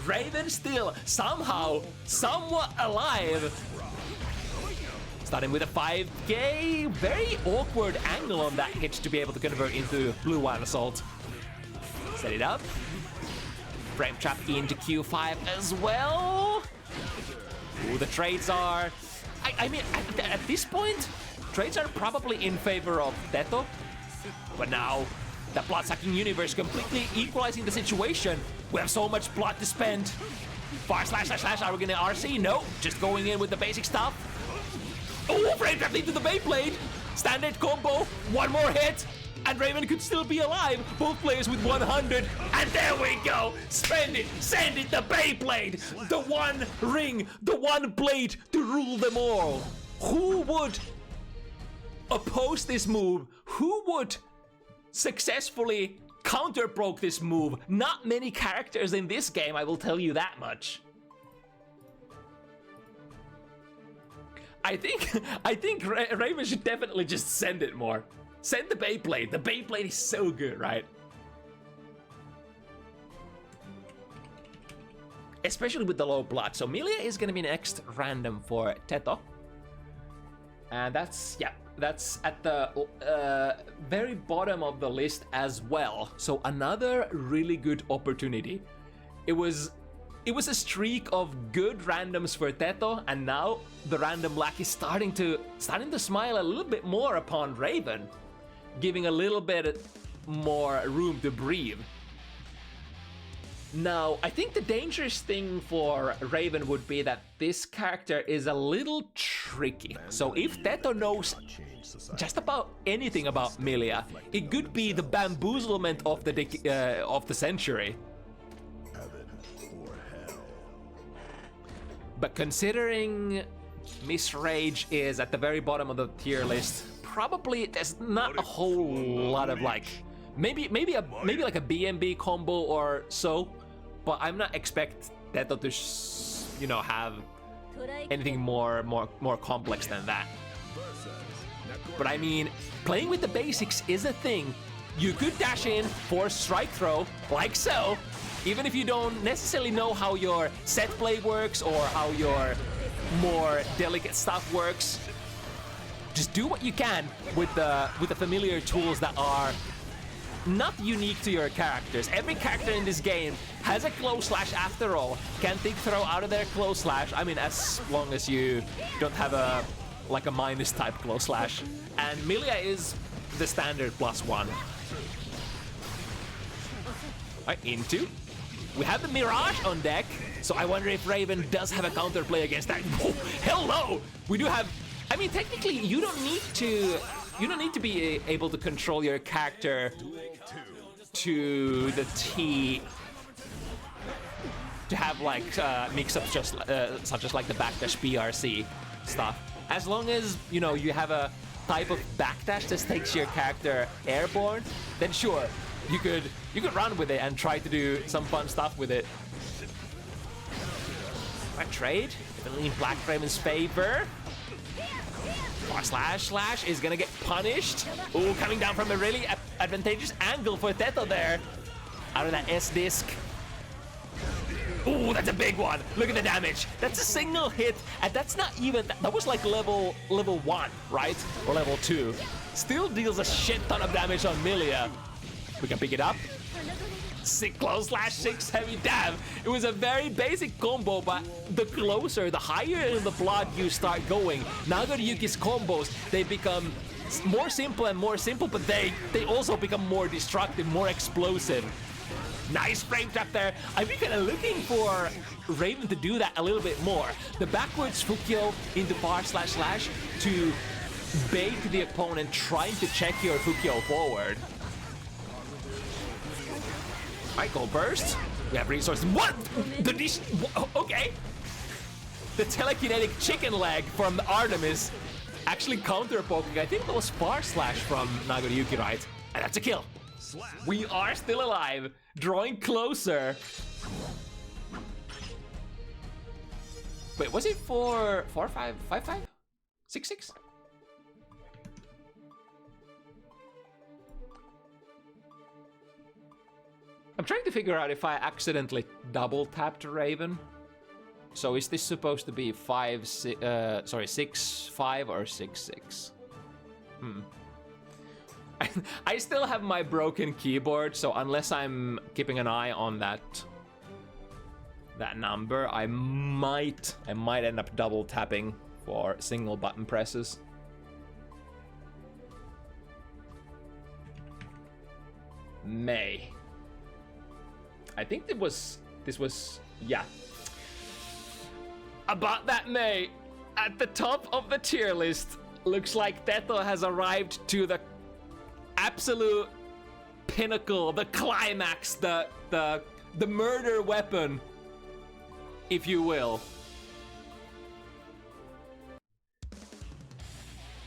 Raven still somehow somewhat alive. Starting with a 5k. Very awkward angle on that hit to be able to convert into Blue Wild Assault. Set it up. Frame trap into Q5 as well. Ooh, the trades are... I mean, at this point, trades are probably in favor of Teto. But now, the blood-sucking universe completely equalizing the situation. We have so much blood to spend. Far slash slash slash, are we gonna RC? No, just going in with the basic stuff. Oh, frame trap into the Beyblade. Standard combo, one more hit. And Raven could still be alive. Both players with 100. And there we go. Spend it, send it, the Beyblade. The one ring, the one blade to rule them all. Who would oppose this move? Who would successfully counter-proke this move? Not many characters in this game, I will tell you that much. I think Raven should definitely just send it more. Send the Beyblade. The Beyblade is so good, right? Especially with the low blood. So Milia is gonna be next random for Teto. And that's at the very bottom of the list as well. So another really good opportunity. It was a streak of good randoms for Teto, and now the random luck is starting to smile a little bit more upon Raven, giving a little bit more room to breathe. Now, I think the dangerous thing for Raven would be that this character is a little tricky. So if Teto knows just about anything about Milia, it could be the bamboozlement of the century. But considering Miss Rage is at the very bottom of the tier list, probably there's not a whole lot of like, maybe like a BMB combo or so, but I'm not expect Teto to have anything more complex than that. But I mean, playing with the basics is a thing. You could dash in for strike throw like so, even if you don't necessarily know how your set play works or how your more delicate stuff works. Just do what you can with the familiar tools that are not unique to your characters. Every character in this game has a close slash after all. Can think throw out of their close slash. I mean, as long as you don't have a minus type close slash. And Milia is the standard +1. Alright, into. We have the Mirage on deck, so I wonder if Raven does have a counterplay against that. Oh, hell no! We do have. I mean, technically, you don't need to be able to control your character to the T to have like mix-ups just such as like the backdash BRC stuff. As long as you know you have a type of backdash that takes your character airborne, then sure, you could run with it and try to do some fun stuff with it. Right, trade definitely in BlackRaven's favor. Slash is gonna get punished. Ooh, coming down from a really advantageous angle for Teto there. Out of that S-disc. Ooh, that's a big one. Look at the damage. That's a single hit, and that's not even, that was like level 1, right? Or level 2. Still deals a shit ton of damage on Milia. We can pick it up. Close slash 6 heavy dab. It was a very basic combo, but the closer, the higher in the blood you start going, Nagoriyuki's combos, they become more simple and more simple, but they also become more destructive, more explosive. Nice frame trap there. I'm kind of looking for Raven to do that a little bit more. The backwards Fukyo into bar slash to bait the opponent trying to check your Fukyo forward. Alright, go burst. We have resources. What? Okay. The telekinetic chicken leg from Artemis actually counter-poking. I think that was bar slash from Nagoriyuki, right? And that's a kill. We are still alive. Drawing closer. Wait, was it 4-5? 5-5? 6-6? I'm trying to figure out if I accidentally double tapped Raven. So is this supposed to be 6-5 or 6-6? I still have my broken keyboard, so unless I'm keeping an eye on that number, I might end up double tapping for single button presses. May. I think this was yeah. About that May, at the top of the tier list, looks like Teto has arrived to the absolute pinnacle, the climax, the murder weapon, if you will.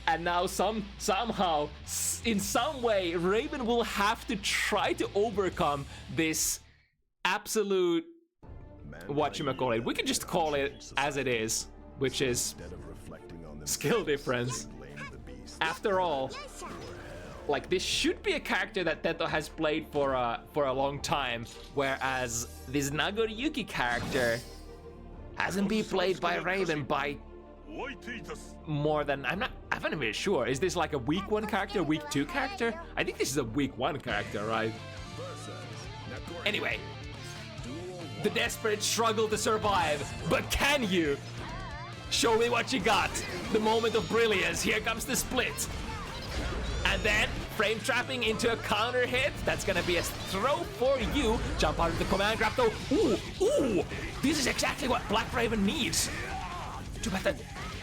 And now somehow, in some way, Raven will have to try to overcome this absolute, whatchamacallit, we can just call it as it is, which is skill difference. After all, like, this should be a character that Teto has played for a long time, whereas this Nagoriyuki character hasn't been played by Raven by more than, I'm not even sure. Is this like a week 1 character, week 2 character? I think this is a week 1 character, right? Anyway, the desperate struggle to survive, but can you? Show me what you got. The moment of brilliance. Here comes the split. And then frame trapping into a counter hit. That's gonna be a throw for you. Jump out of the command grab though. Ooh. This is exactly what BlackRaven needs. Too bad that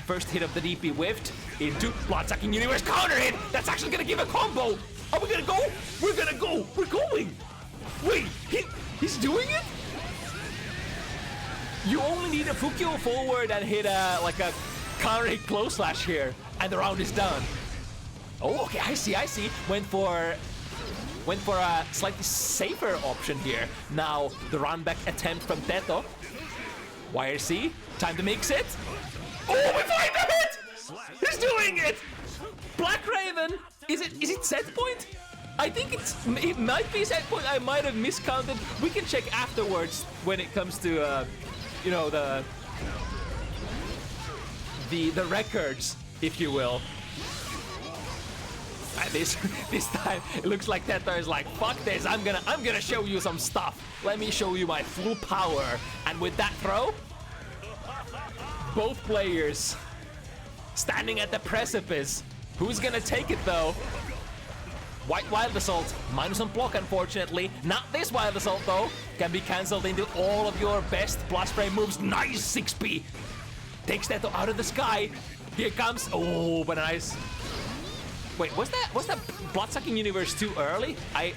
first hit of the DP whiffed into Blood-Sucking Universe counter hit. That's actually gonna give a combo. Are we gonna go? We're gonna go. We're going. Wait, he's doing it? You only need a Fukyo forward and hit like a counter hit close slash here, and the round is done. Oh, okay, I see. Went for a slightly safer option here. Now the run back attempt from Teto. YRC, time to mix it. Oh, we find the hit! He's doing it! BlackRaven, is it set point? I think it might be set point. I might have miscounted. We can check afterwards when it comes to you know, the records, if you will. This time it looks like Teto is like, fuck this, I'm gonna show you some stuff. Let me show you my full power. And with that throw, both players standing at the precipice. Who's gonna take it though? White Wild Assault, minus on block unfortunately. Not this Wild Assault though. Can be cancelled into all of your best Blood Spray moves. Nice 6P. Takes Teto out of the sky. Here comes, oh, but nice. Wait, was that Blood-Sucking Universe too early? I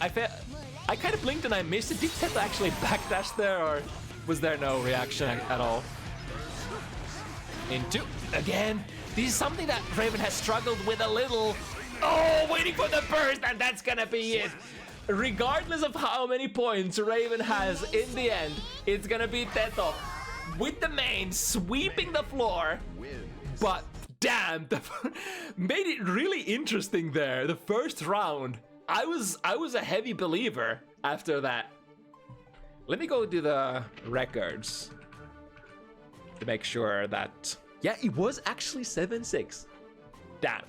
I kind of blinked and I missed it. Did Teto actually backdash there, or was there no reaction at all? Into, again, this is something that Raven has struggled with a little. Oh, waiting for the burst, and that's gonna be it. Regardless of how many points Raven has in the end, it's gonna be Teto with the main sweeping the floor. But damn, made it really interesting there. The first round, I was a heavy believer after that. Let me go to the records to make sure that, yeah, it was actually 7-6. Damn.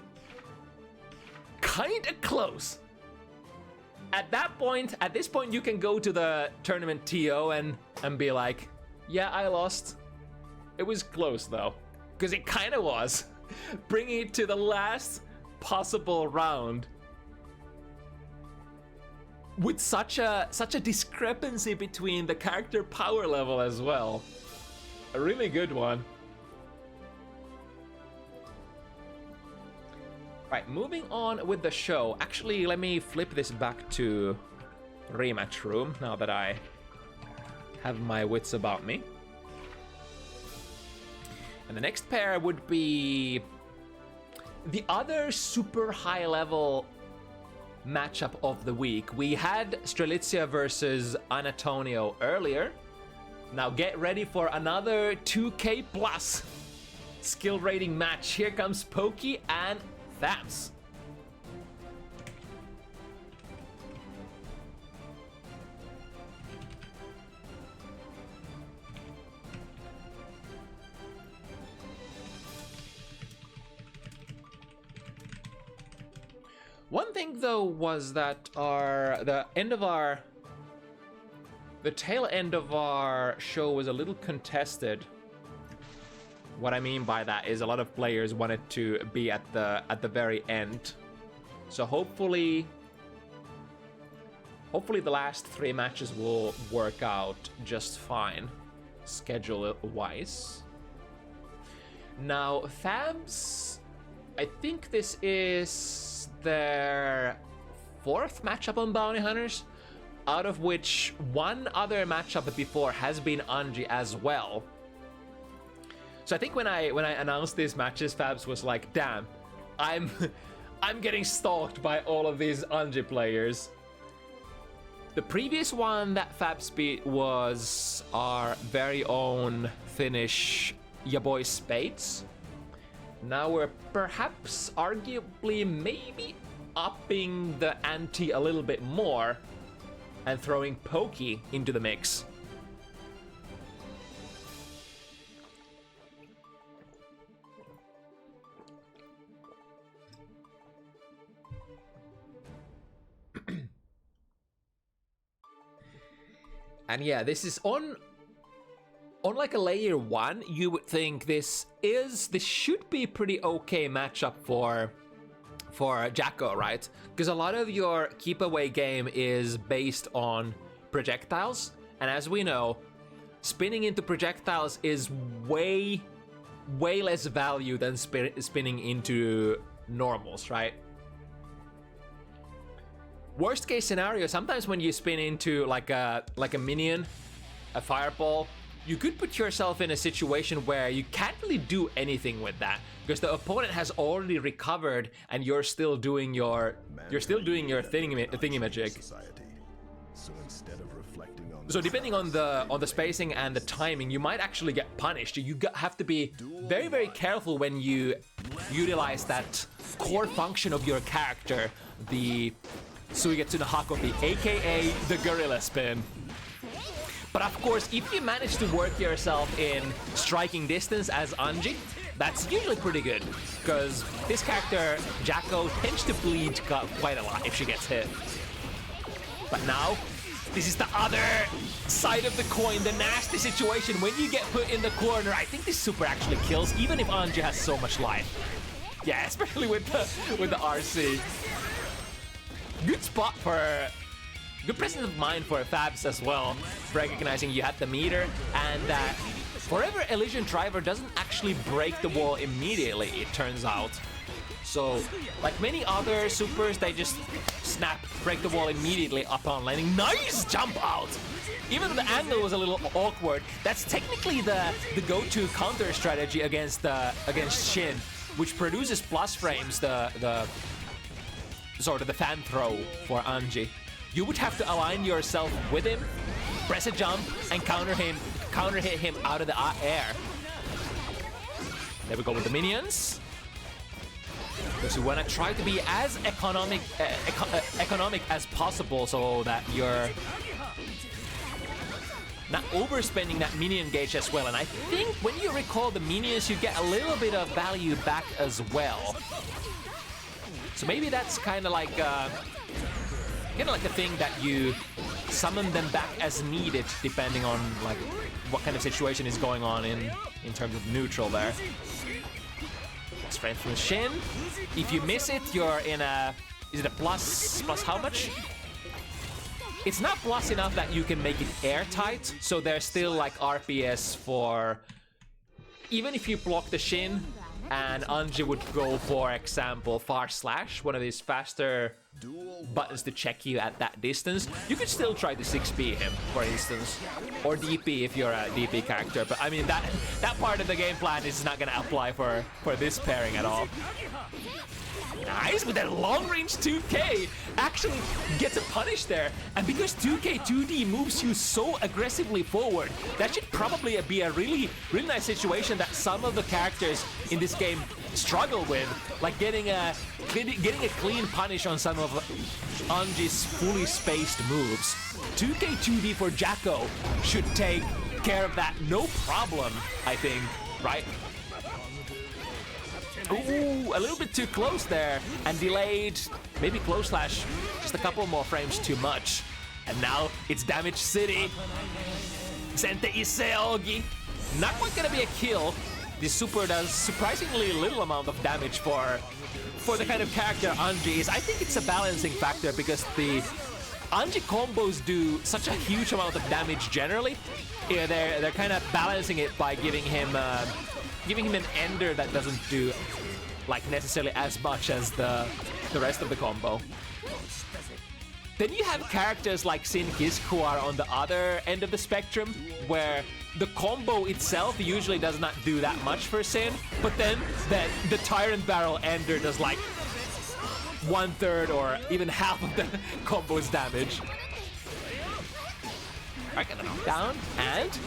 Kinda close. At this point, you can go to the tournament TO and be like, yeah, I lost. It was close though, because it kinda was. Bringing it to the last possible round. With such a discrepancy between the character power level as well. A really good one. Right, moving on with the show. Actually, let me flip this back to rematch room now that I have my wits about me. And the next pair would be the other super high level matchup of the week. We had Strelitzia versus Annatonio earlier. Now get ready for another 2K plus skill rating match. Here comes Pokie and FABZ. One thing though was that the tail end of our show was a little contested. What I mean by that is a lot of players wanted to be at the very end. So hopefully the last 3 matches will work out just fine, schedule-wise. Now, FABZ, I think this is their 4th matchup on Bounty Hunters, out of which one other matchup before has been Anji as well. So I think when I announced these matches, FABZ was like, damn, I'm getting stalked by all of these Anji players. The previous one that FABZ beat was our very own Finnish ya boy Spades. Now we're perhaps arguably maybe upping the ante a little bit more and throwing Pokie into the mix. And yeah, this is on like a layer 1, you would think this should be pretty okay matchup for Jacko, right? Because a lot of your keep away game is based on projectiles, and as we know, spinning into projectiles is way less value than spinning into normals, right? Worst case scenario, sometimes when you spin into like a minion, a fireball, you could put yourself in a situation where you can't really do anything with that because the opponent has already recovered and you're still doing your thingamajig. So depending on the spacing and the timing, you might actually get punished. You have to be very careful when you utilize that core function of your character, the Suigetsu no Hakobi, aka the gorilla spin. But of course, if you manage to work yourself in striking distance as Anji, that's usually pretty good, because this character, Jacko, tends to bleed quite a lot if she gets hit. But now, this is the other side of the coin, the nasty situation. When you get put in the corner, I think this super actually kills, even if Anji has so much life. Yeah, especially with the RC. Good spot for... Good presence of mind for FABZ as well, recognizing you had the meter, and that Forever Elysian Driver doesn't actually break the wall immediately, it turns out. So, like many other supers, they just snap, break the wall immediately upon landing. Nice jump out! Even though the angle was a little awkward, that's technically the go-to counter strategy against Shin, which produces plus frames, the sort of the fan throw for Anji. You would have to align yourself with him, press a jump, and counter hit him out of the air. There we go with the minions. Because you want to try to be as economic as possible so that you're not overspending that minion gauge as well. And I think when you recall the minions, you get a little bit of value back as well. So maybe that's kind of like a thing that you summon them back as needed, depending on like what kind of situation is going on in terms of neutral there. Strength from Shin. If you miss it, you're in a... Is it a plus how much? It's not plus enough that you can make it airtight, so there's still like RPS for... Even if you block the Shin, and Anji would go, for example, far slash, one of these faster buttons to check you at that distance, you could still try to 6B him, for instance, or DP if you're a DP character. But I mean, that part of the game plan is not gonna apply for this pairing at all. Nice with that long-range 2K, actually gets a punish there, and because 2K 2D moves you so aggressively forward, that should probably be a really nice situation that some of the characters in this game struggle with, like getting a clean punish on some of Anji's fully spaced moves. 2K 2D for Jacko should take care of that no problem, I think, right? Ooh, a little bit too close there, and delayed, maybe close slash, just a couple more frames too much. And now it's Damage City. Sente Iseogi. Not quite gonna be a kill. This super does surprisingly little amount of damage for the kind of character Anji is. I think it's a balancing factor because the Anji combos do such a huge amount of damage generally. Yeah, they're kind of balancing it by giving him an ender that doesn't do like necessarily as much as the rest of the combo. Then you have characters like Sin Kisk who are on the other end of the spectrum, where the combo itself usually does not do that much for Sin, but then the Tyrant Barrel ender does like 1/3 or even half of the combo's damage. Alright, get the knockdown, and...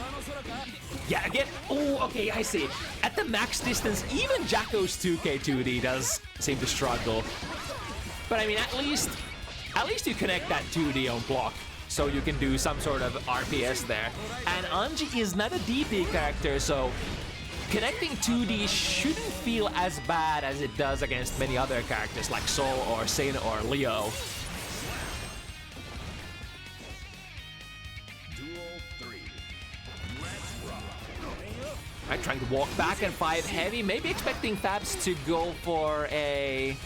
Yeah, again, oh, okay, I see. At the max distance, even Jacko's 2K2D does seem to struggle. But I mean, at least you connect that 2D on block, so you can do some sort of RPS there. And Anji is not a DP character, so connecting 2D shouldn't feel as bad as it does against many other characters like Sol or Sin or Leo. Right, trying to walk back and 5 heavy, maybe expecting FABZ to go for a...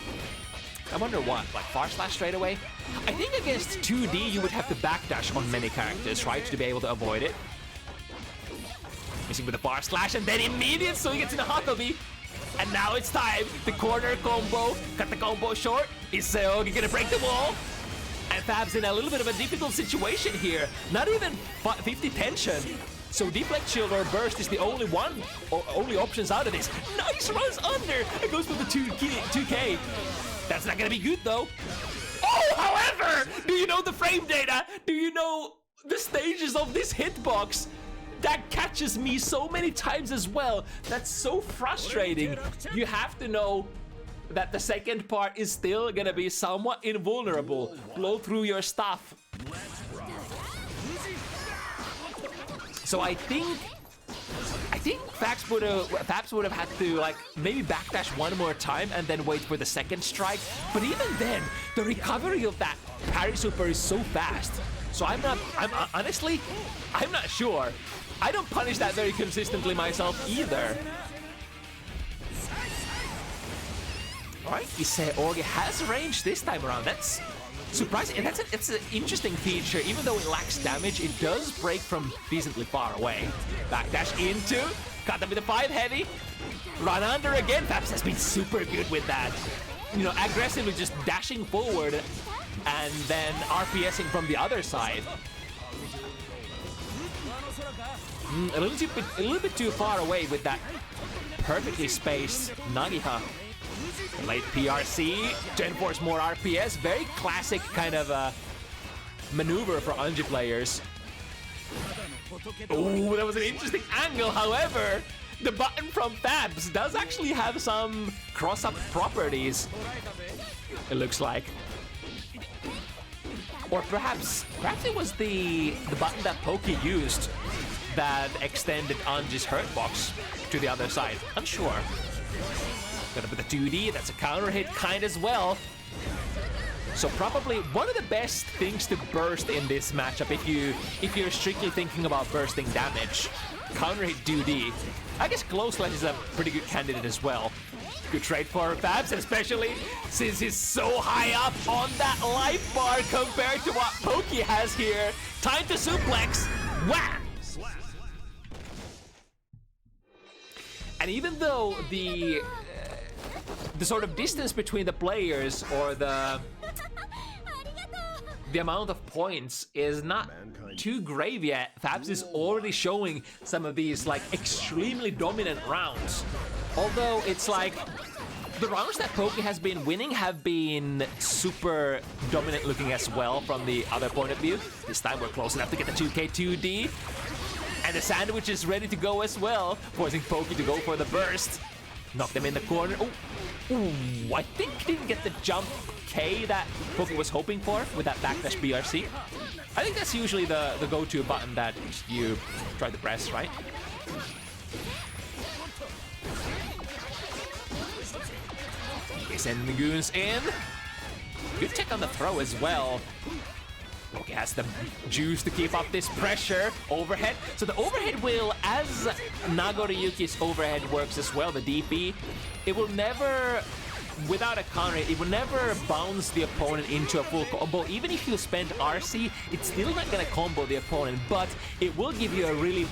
I wonder what, like far slash straight away? I think against 2D you would have to backdash on many characters, right, to be able to avoid it. Missing with the far slash and then immediate, so he gets in a Huckabee. And now it's time, the corner combo, cut the combo short. Is Seogi gonna break the wall? And FABZ in a little bit of a difficult situation here. Not even 50 tension. So deflect shield or burst is the only options out of this. Nice runs under. It goes for the 2K. That's not gonna be good though. Oh, however, do you know the frame data? Do you know the stages of this hitbox? That catches me so many times as well. That's so frustrating. You have to know that the second part is still gonna be somewhat invulnerable. Blow through your stuff. So I think FABZ would have had to like maybe backdash one more time and then wait for the second strike. But even then, the recovery of that parry super is so fast. So honestly, I'm not sure. I don't punish that very consistently myself either. Alright, Iseogi has range this time around. That's surprising, and it's an interesting feature. Even though it lacks damage, it does break from decently far away. Backdash into Got them with a 5 heavy. Run under again. FABZ has been super good with that. You know, aggressively just dashing forward and then RPSing from the other side. A little bit too far away with that perfectly spaced Nagiha. Late PRC to enforce more RPS. Very classic kind of maneuver for Anji players. Oh, that was an interesting angle. However, the button from FABZ does actually have some cross-up properties, it looks like. Or perhaps it was the button that Poke used that extended Anji's hurt box to the other side. Unsure. Got a bit of 2D, that's a counter hit kind as well. So probably one of the best things to burst in this matchup if you're strictly thinking about bursting damage. Counter hit 2D. I guess Close Slash is a pretty good candidate as well. Good trade for FABZ, especially since he's so high up on that life bar compared to what Poke has here. Time to suplex. Wham! And even though the sort of distance between the players or the amount of points is not too grave yet, FABZ is already showing some of these like extremely dominant rounds. Although it's like the rounds that Poke has been winning have been super dominant looking as well from the other point of view. This time we're close enough to get the 2K 2D. And the sandwich is ready to go as well, forcing Poke to go for the burst. Knock them in the corner. Oh, ooh, I think he didn't get the jump K that Poke was hoping for with that backdash BRC. I think that's usually the go-to button that you try to press, right? Okay, send the goons in. Good tech on the throw as well. Poke has the juice to keep up this pressure. Overhead. So the overhead will, as Nagoriyuki's overhead works as well, the DP, it will never, without a counter, it will never bounce the opponent into a full combo. Even if you spend RC, it's still not gonna combo the opponent, but it will give you a really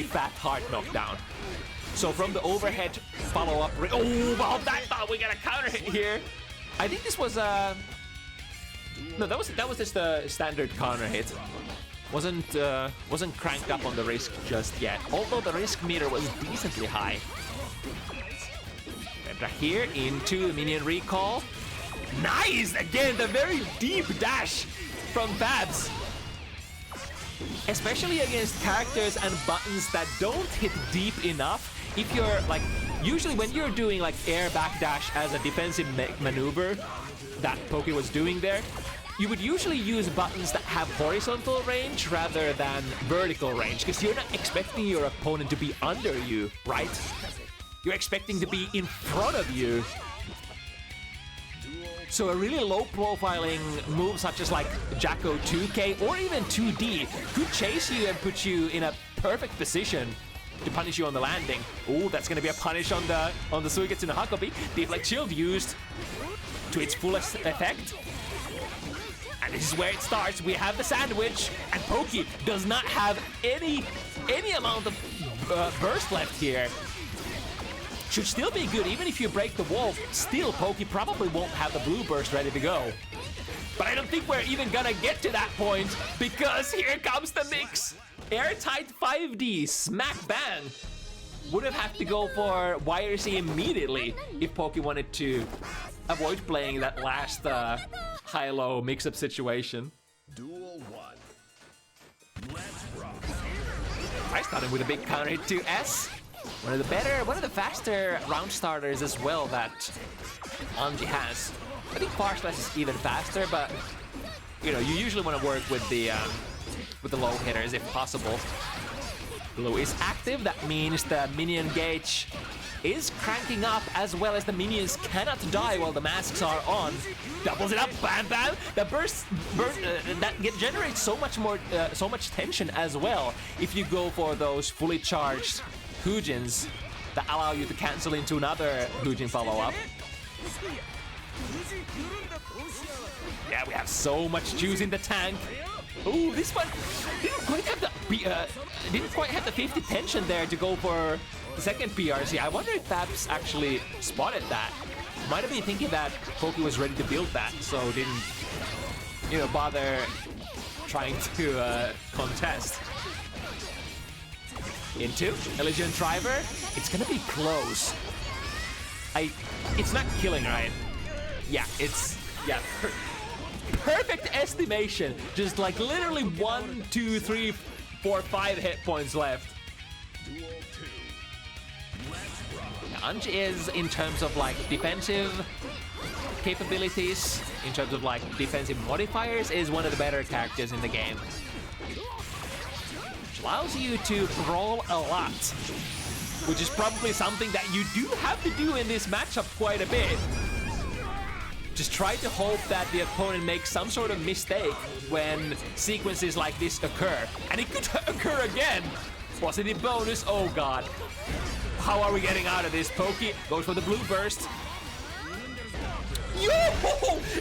fat hard knockdown. So from the overhead follow-up, oh wow, that thought we got a counter hit here. I think this was a... No, that was just a standard counter hit. Wasn't cranked up on the risk just yet. Although the risk meter was decently high. Petra here into the minion recall. Nice! Again, the very deep dash from FABZ. Especially against characters and buttons that don't hit deep enough. If you're like, usually when you're doing like air backdash as a defensive maneuver that Poke was doing there, you would usually use buttons that have horizontal range rather than vertical range, because you're not expecting your opponent to be under you, right? You're expecting to be in front of you. So a really low profiling move such as like Jacko 2K or even 2D could chase you and put you in a perfect position to punish you on the landing. Oh, that's gonna be a punish on the Suigetsu no Hakobi. Deflect Shield used to its fullest effect. And this is where it starts. We have the sandwich, and Poke does not have any amount of burst left here. Should still be good, even if you break the wall. Still, Poke probably won't have the blue burst ready to go. But I don't think we're even gonna get to that point, because here comes the mix. Airtight 5D, smack bang. Would have had to go for YRC immediately if Poke wanted to avoid playing that last high-low mix-up situation. Duel 1. Let's rock. I started with a big counter hit to S. One of the faster round starters as well that Anji has. I think Far Slash is even faster, but you know, you usually want to work with the low hitters if possible. Blue is active, that means the minion gauge is cranking up, as well as the minions cannot die while the masks are on. Doubles it up, bam bam! The burst generates so much tension as well if you go for those fully charged Hujins that allow you to cancel into another Hujin follow-up. Yeah, we have so much juice in the tank. Ooh, this one didn't quite have the 50 tension there to go for the second PRC. I wonder if FABZ actually spotted that. Might have been thinking that Poke was ready to build that, so didn't, you know, bother trying to contest. Into Elysian Driver. It's gonna be close. It's not killing, right? Yeah, perfect estimation. Just like literally 1, 2, 3, 4, 5 hit points left. Anji is, in terms of like defensive capabilities, in terms of like defensive modifiers, is one of the better characters in the game. Which allows you to brawl a lot, which is probably something that you do have to do in this matchup quite a bit. Just try to hope that the opponent makes some sort of mistake when sequences like this occur. And it could occur again! Positive bonus, oh god. How are we getting out of this? Poke goes for the blue burst. Yo!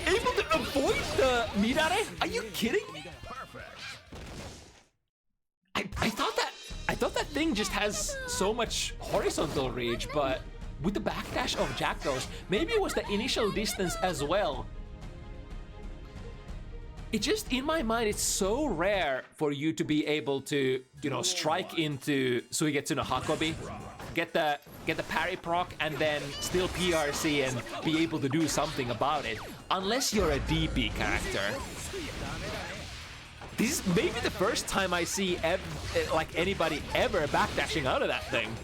Able to avoid the Midare? Are you kidding me? I thought that thing just has so much horizontal reach, but with the backdash of Jakos, maybe it was the initial distance as well. It just, in my mind, it's so rare for you to be able to, you know, strike into Suigetsu no Hakobi, get the parry proc, and then still PRC and be able to do something about it, unless you're a DP character. This is maybe the first time I see like anybody ever backdashing out of that thing.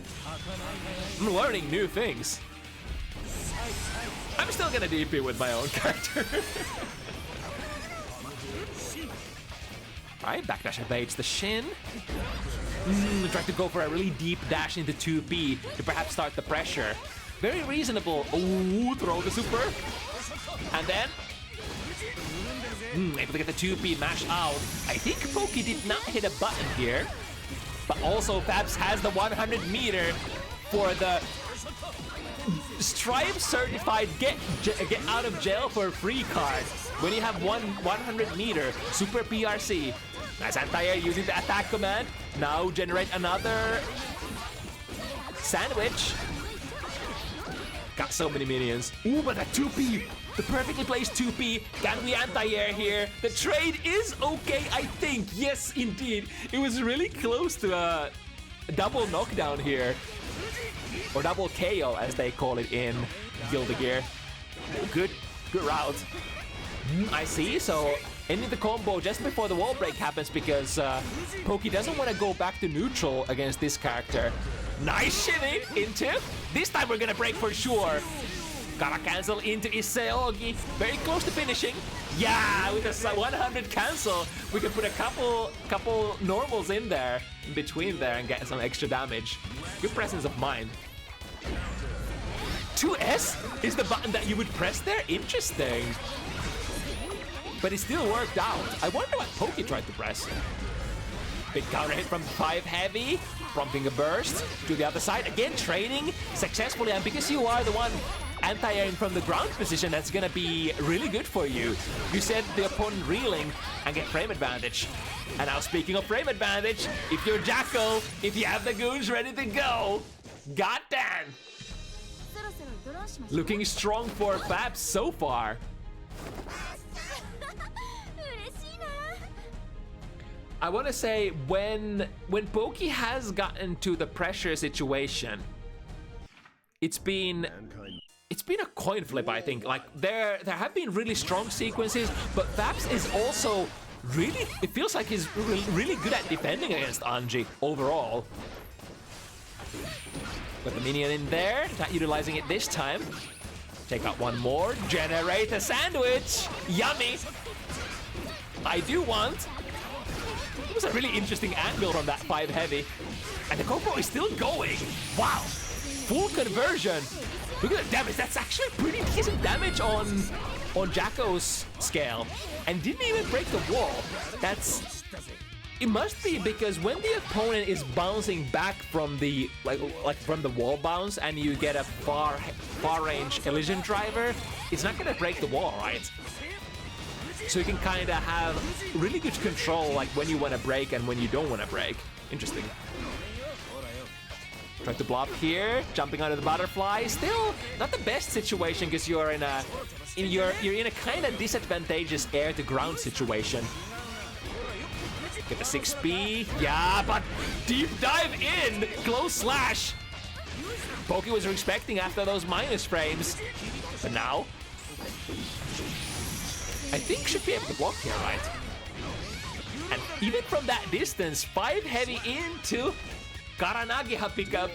I'm learning new things. I'm still gonna DP with my own character. Alright, backdash evades the shin. Try to go for a really deep dash into 2P to perhaps start the pressure. Very reasonable. Ooh, throw the super. And then able to get the 2P mash out. I think Poke did not hit a button here. But also FABZ has the 100 meter for the Stripe certified get out of jail for free card. When you have 100 meter super PRC. Nice anti-air using the attack command. Now generate another sandwich. Got so many minions. Ooh, but that 2P. The perfectly placed 2P. Can we anti-air here? The trade is okay, I think. Yes, indeed. It was really close to a double knockdown here. Or double KO, as they call it in Guilty Gear. Good route. I see, so ending the combo just before the wall break happens because Poke doesn't want to go back to neutral against this character. Nice shimmy into. This time we're gonna break for sure. Gotta cancel into Iseogi. Very close to finishing. Yeah, with a 100 cancel, we can put a couple normals in there, in between there, and get some extra damage. Good presence of mind. 2S is the button that you would press there? Interesting. But it still worked out. I wonder what Poke tried to press. Big counter hit from 5 heavy, prompting a burst to the other side. Again, trading successfully, and because you are the one anti-airing from the ground position, that's gonna be really good for you. You set the opponent reeling and get frame advantage. And now speaking of frame advantage, if you're Jackal, if you have the goons ready to go, goddamn! Looking strong for FABZ so far. I want to say when Poke has gotten to the pressure situation, it's been a coin flip, I think. Like there have been really strong sequences, but FABZ is also really, it feels like he's really good at defending against Anji overall. Got the minion in there, not utilizing it this time. Take out one more, generate a sandwich. Yummy. I do want. It was a really interesting angle from that 5 heavy. And the combo is still going. Wow. Full conversion. Look at the damage. That's actually pretty decent damage on Jacko's scale. And didn't even break the wall. It must be because when the opponent is bouncing back from the like from the wall bounce and you get a far range collision driver, it's not gonna break the wall, right? So you can kind of have really good control, like when you want to break and when you don't want to break. Interesting. Try to block here, jumping onto the butterfly. Still not the best situation because you're in a kind of disadvantageous air to ground situation. Get the 6B, yeah, but deep dive in, close slash. Poke was expecting after those minus frames, but now I think should be able to block here, right? And even from that distance, 5 heavy into Karanagiha pickup.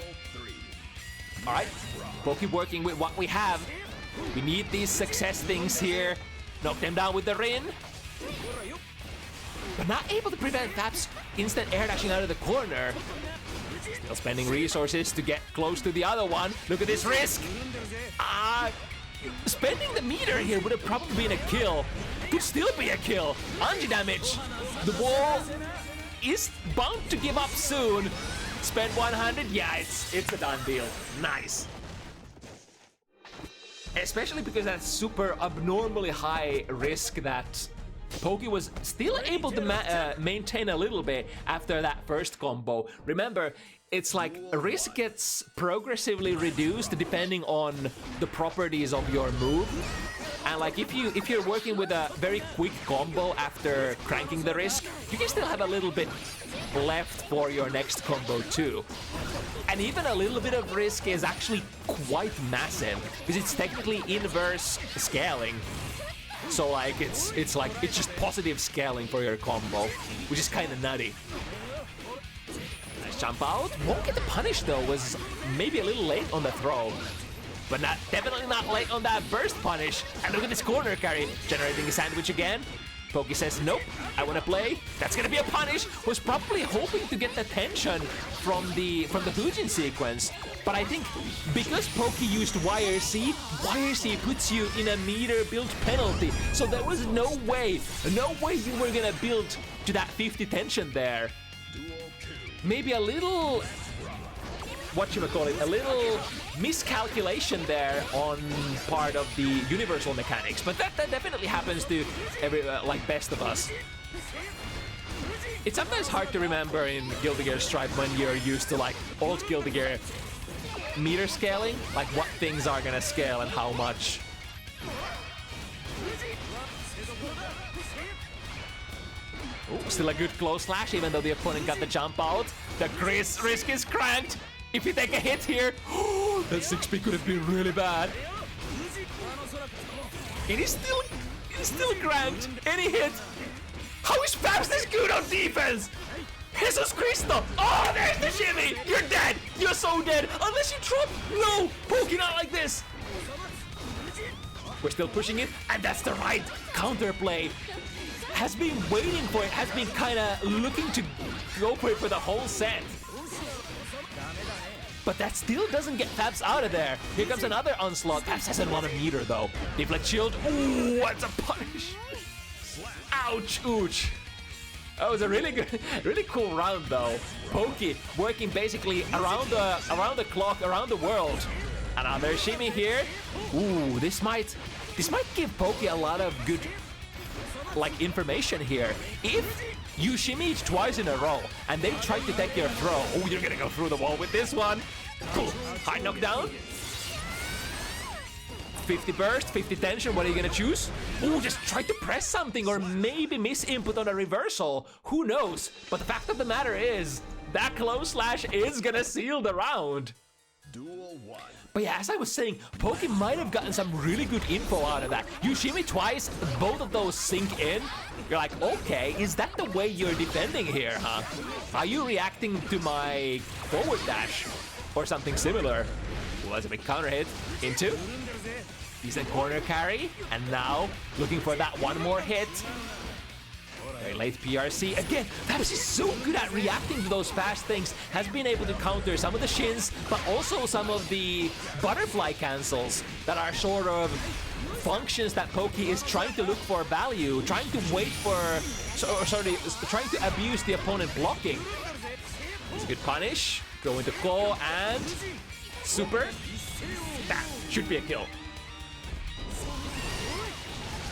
All right, Poke working with what we have. We need these success things here. Knock them down with the Rin. But not able to prevent FABZ instant air dashing out of the corner. Still spending resources to get close to the other one. Look at this risk. Spending the meter here would have probably been a kill. Could still be a kill. Anji damage. The wall is bound to give up soon. Spend 100. Yeah, it's a done deal. Nice. Especially because that's super abnormally high risk that Poke was still able to maintain a little bit after that first combo. Remember, it's like risk gets progressively reduced depending on the properties of your move. And like if you're working with a very quick combo after cranking the risk, you can still have a little bit left for your next combo too. And even a little bit of risk is actually quite massive because it's technically inverse scaling. So like it's just positive scaling for your combo, which is kind of nutty. Nice jump out. Won't get the punish though. Was maybe a little late on the throw, but definitely not late on that burst punish. And look at this corner carry, generating a sandwich again. Poke says, nope, I want to play. That's gonna be a punish. Was probably hoping to get the tension from the Fujin sequence. But I think because Poke used YRC puts you in a meter build penalty. So there was no way you were gonna build to that 50 tension there. Maybe a little, what should I call it? A little miscalculation there on part of the universal mechanics, but that definitely happens to every like best of us. It's sometimes hard to remember in Guilty Gear Stripe when you're used to like old Guilty Gear meter scaling, like what things are gonna scale and how much. Ooh, still a good close slash even though the opponent got the jump out. The risk is cranked. If you take a hit here, that 6B could have been really bad. It is still cranked. Any hit. How is FABZ this good on defense? Jesus Cristo! Oh, there's the shimmy! You're dead! You're so dead! Unless you drop! No! Poke not like this! We're still pushing it, and that's the right counterplay. Has been waiting for it, has been kinda looking to go for it for the whole set. But that still doesn't get FABZ out of there. Here comes another onslaught. FABZ hasn't won a meter though. Deflect shield. Ooh, what's a punish? Ouch, ouch. That was a really good, really cool round though. Poke working basically around the clock, around the world. Another shimmy here. Ooh, this might give Poke a lot of good like information here. If you shimmied twice in a row and they tried to take your throw, oh, you're gonna go through the wall with this one. Cool. High knockdown. 50 burst, 50 tension, what are you gonna choose? Oh, just try to press something or maybe miss input on a reversal. Who knows? But the fact of the matter is, that close slash is gonna seal the round. Duel 1. But yeah, as I was saying, Poke might have gotten some really good info out of that. You shimmy twice, both of those sink in. You're like, okay, is that the way you're defending here, huh? Are you reacting to my forward dash? Or something similar? Was a big counter hit into. Decent corner carry. And now, looking for that one more hit. Very late PRC. Again, FABZ is so good at reacting to those fast things. Has been able to counter some of the shins, but also some of the butterfly cancels that are sort of functions that Poke is trying to look for value, trying to wait for, trying to abuse the opponent blocking. It's a good punish. Go into Ko and super. That should be a kill.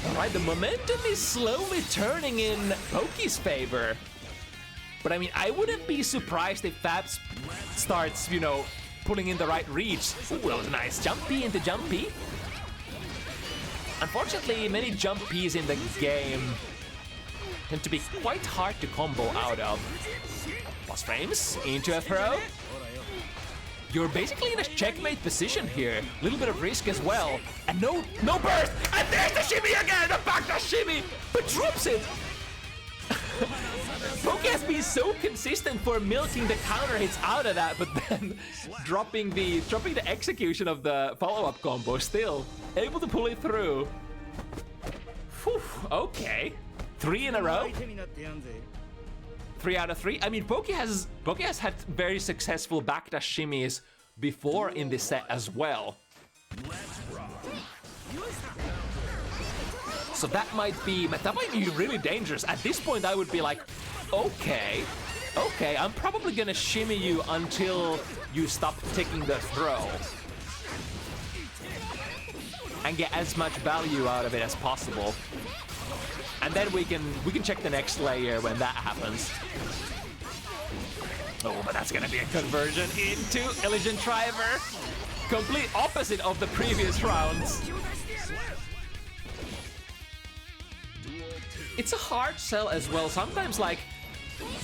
Alright, the momentum is slowly turning in Poke's favor. But I mean, I wouldn't be surprised if FABZ starts, you know, pulling in the right reach. Ooh, that was a nice jumpy into jumpy. Unfortunately, many jumpies in the game tend to be quite hard to combo out of. Plus frames into a throw. You're basically in a checkmate position here. A little bit of risk as well. And no burst! And there's the shimmy again! The backdash shimmy! But drops it! Poke has been so consistent for milking the counter hits out of that, but then dropping the execution of the follow-up combo still. Able to pull it through. Whew, okay. 3 in a row. 3 out of 3. I mean, Poke has had very successful backdash shimmies before in this set as well. So that might be really dangerous. At this point, I would be like, okay, I'm probably gonna shimmy you until you stop taking the throw. And get as much value out of it as possible. And then we can check the next layer when that happens. Oh, but that's gonna be a conversion into Illusion Driver. Complete opposite of the previous rounds. It's a hard sell as well. Sometimes, like,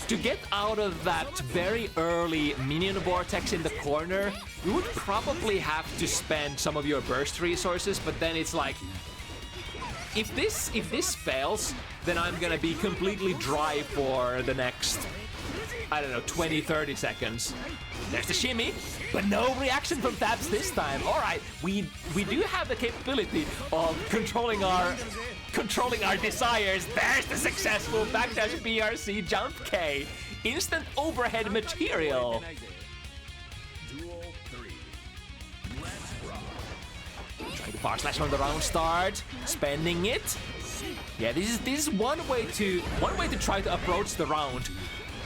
to get out of that very early minion vortex in the corner, you would probably have to spend some of your burst resources, but then it's like, if this fails, then I'm gonna be completely dry for the next, I don't know, 20-30 seconds. There's the shimmy, but no reaction from FABZ this time. All right, we do have the capability of controlling our desires. There's the successful backdash BRC jump K. Instant overhead material. Trying to far slash from the round start, spending it. Yeah, this is one way to try to approach the round.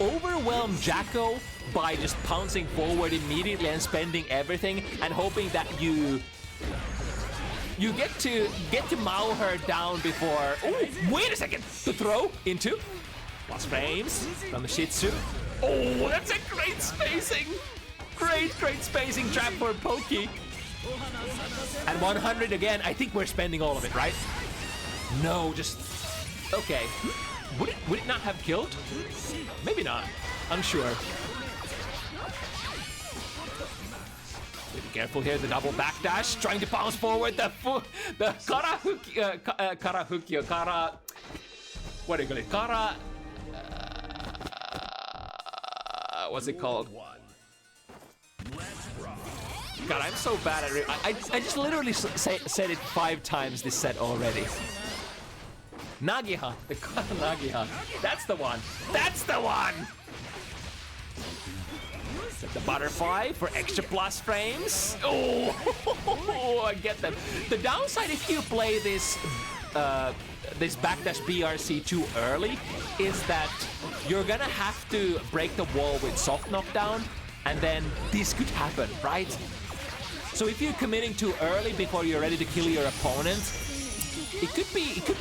Overwhelm Jacko by just pouncing forward immediately and spending everything and hoping that you get to mow her down before. Oh, wait a second! To throw into plus frames from the Shih Tzu. Oh, that's a great spacing! Great spacing trap for Poke. And 100 again. I think we're spending all of it, right? No, just okay. Would it not have killed? Maybe not. Unsure. Be careful here. The double backdash, trying to bounce forward. The what do you call it? What's it called? God, I'm so bad at it. I just literally said it 5 times this set already. Nagiha, the Kara Nagiha. That's the one. That's the one. The butterfly for extra plus frames. Oh, I get them. The downside if you play this this backdash BRC too early is that you're gonna have to break the wall with soft knockdown, and then this could happen, right? So if you're committing too early before you're ready to kill your opponent, it could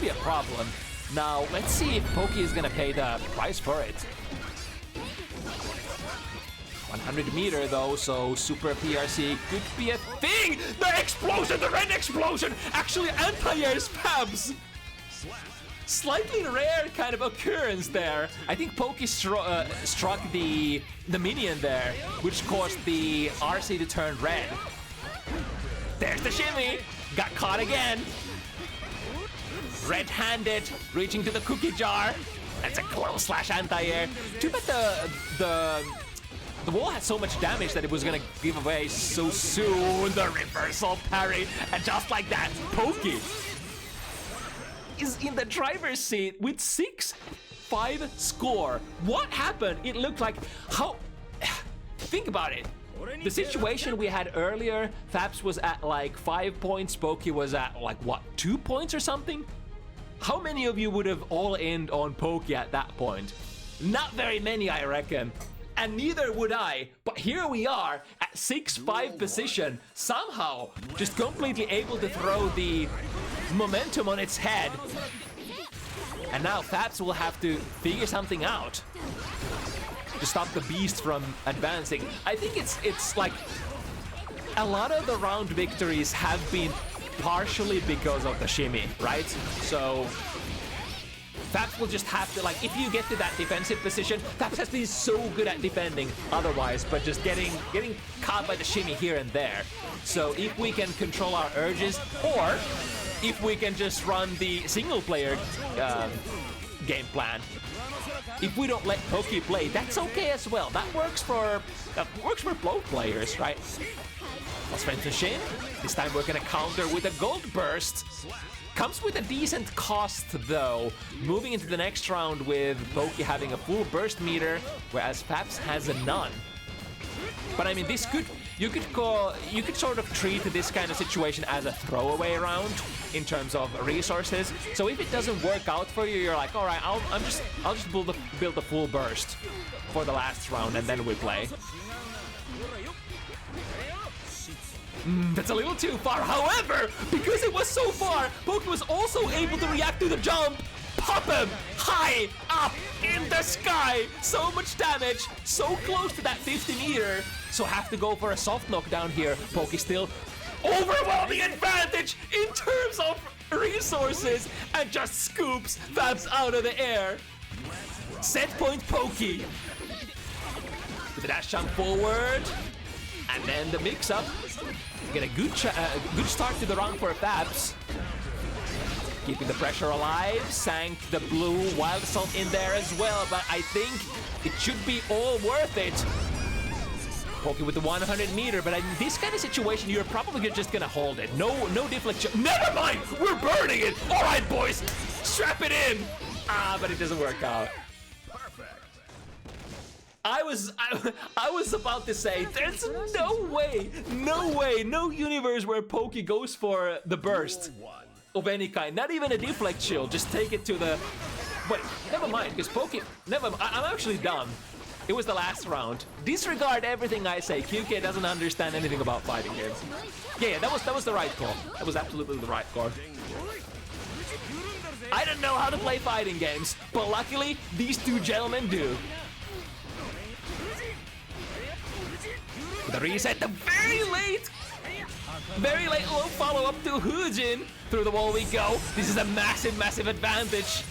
be a problem. Now let's see if Poke is gonna pay the price for it. 100 meter though, so super PRC could be a thing. The explosion, the red explosion, actually anti-airs FABZ. Slightly rare kind of occurrence there. I think Poke struck the minion there, which caused the RC to turn red. There's the shimmy. Got caught again. Red-handed, reaching to the cookie jar. That's a close slash anti-air. Too bad the wall had so much damage that it was gonna give away so soon. The reversal parry, and just like that, Poke is in the driver's seat with 6-5 score. What happened? It looked like how... Think about it. the situation we had earlier, FABZ was at like 5 points, Poke was at like what, 2 points or something? How many of you would have all-in on Poke at that point? Not very many, I reckon. And neither would I, but here we are at 6-5 position, somehow just completely able to throw the momentum on its head. And now FABZ will have to figure something out to stop the beast from advancing. I think it's like a lot of the round victories have been partially because of the shimmy, right? So FABZ will just have to, like, if you get to that defensive position, FABZ has been so good at defending otherwise, but just getting caught by the shimmy here and there. So if we can control our urges, or if we can just run the single player game plan, if we don't let Poke play, that's okay as well. That works for both players, right? Let's strengthen Shin. This time we're gonna counter with a gold burst. Comes with a decent cost though, moving into the next round with Poke having a full burst meter, whereas FABZ has a none. But I mean, you could sort of treat this kind of situation as a throwaway round in terms of resources. So if it doesn't work out for you, you're like, all right, I'll just build the full burst for the last round and then we play. That's a little too far. However, because it was so far, Poke was also able to react to the jump. Pop him high up in the sky. So much damage, so close to that 50 meter. So have to go for a soft knockdown here. Poke still overwhelming advantage in terms of resources and just scoops FABZ out of the air. Set point Poke. With the dash jump forward. And then the mix up. Get a good start to the round for FABZ. Keeping the pressure alive. Sank the blue Wild Assault in there as well. But I think it should be all worth it. Poke with the 100 meter. But in this kind of situation, you're probably just gonna hold it. No deflection. Never mind! We're burning it! Alright, boys! Strap it in! But it doesn't work out. I was about to say, there's no way, no universe where Poke goes for the burst of any kind. Not even a deflect shield, just take it to the... Wait, never mind, because Poke... I'm actually done. It was the last round. Disregard everything I say. QK doesn't understand anything about fighting games. Yeah, that was the right call. That was absolutely the right call. I don't know how to play fighting games, but luckily, these two gentlemen do. The reset, the very late low follow-up to Hujin. Through the wall we go. This is a massive advantage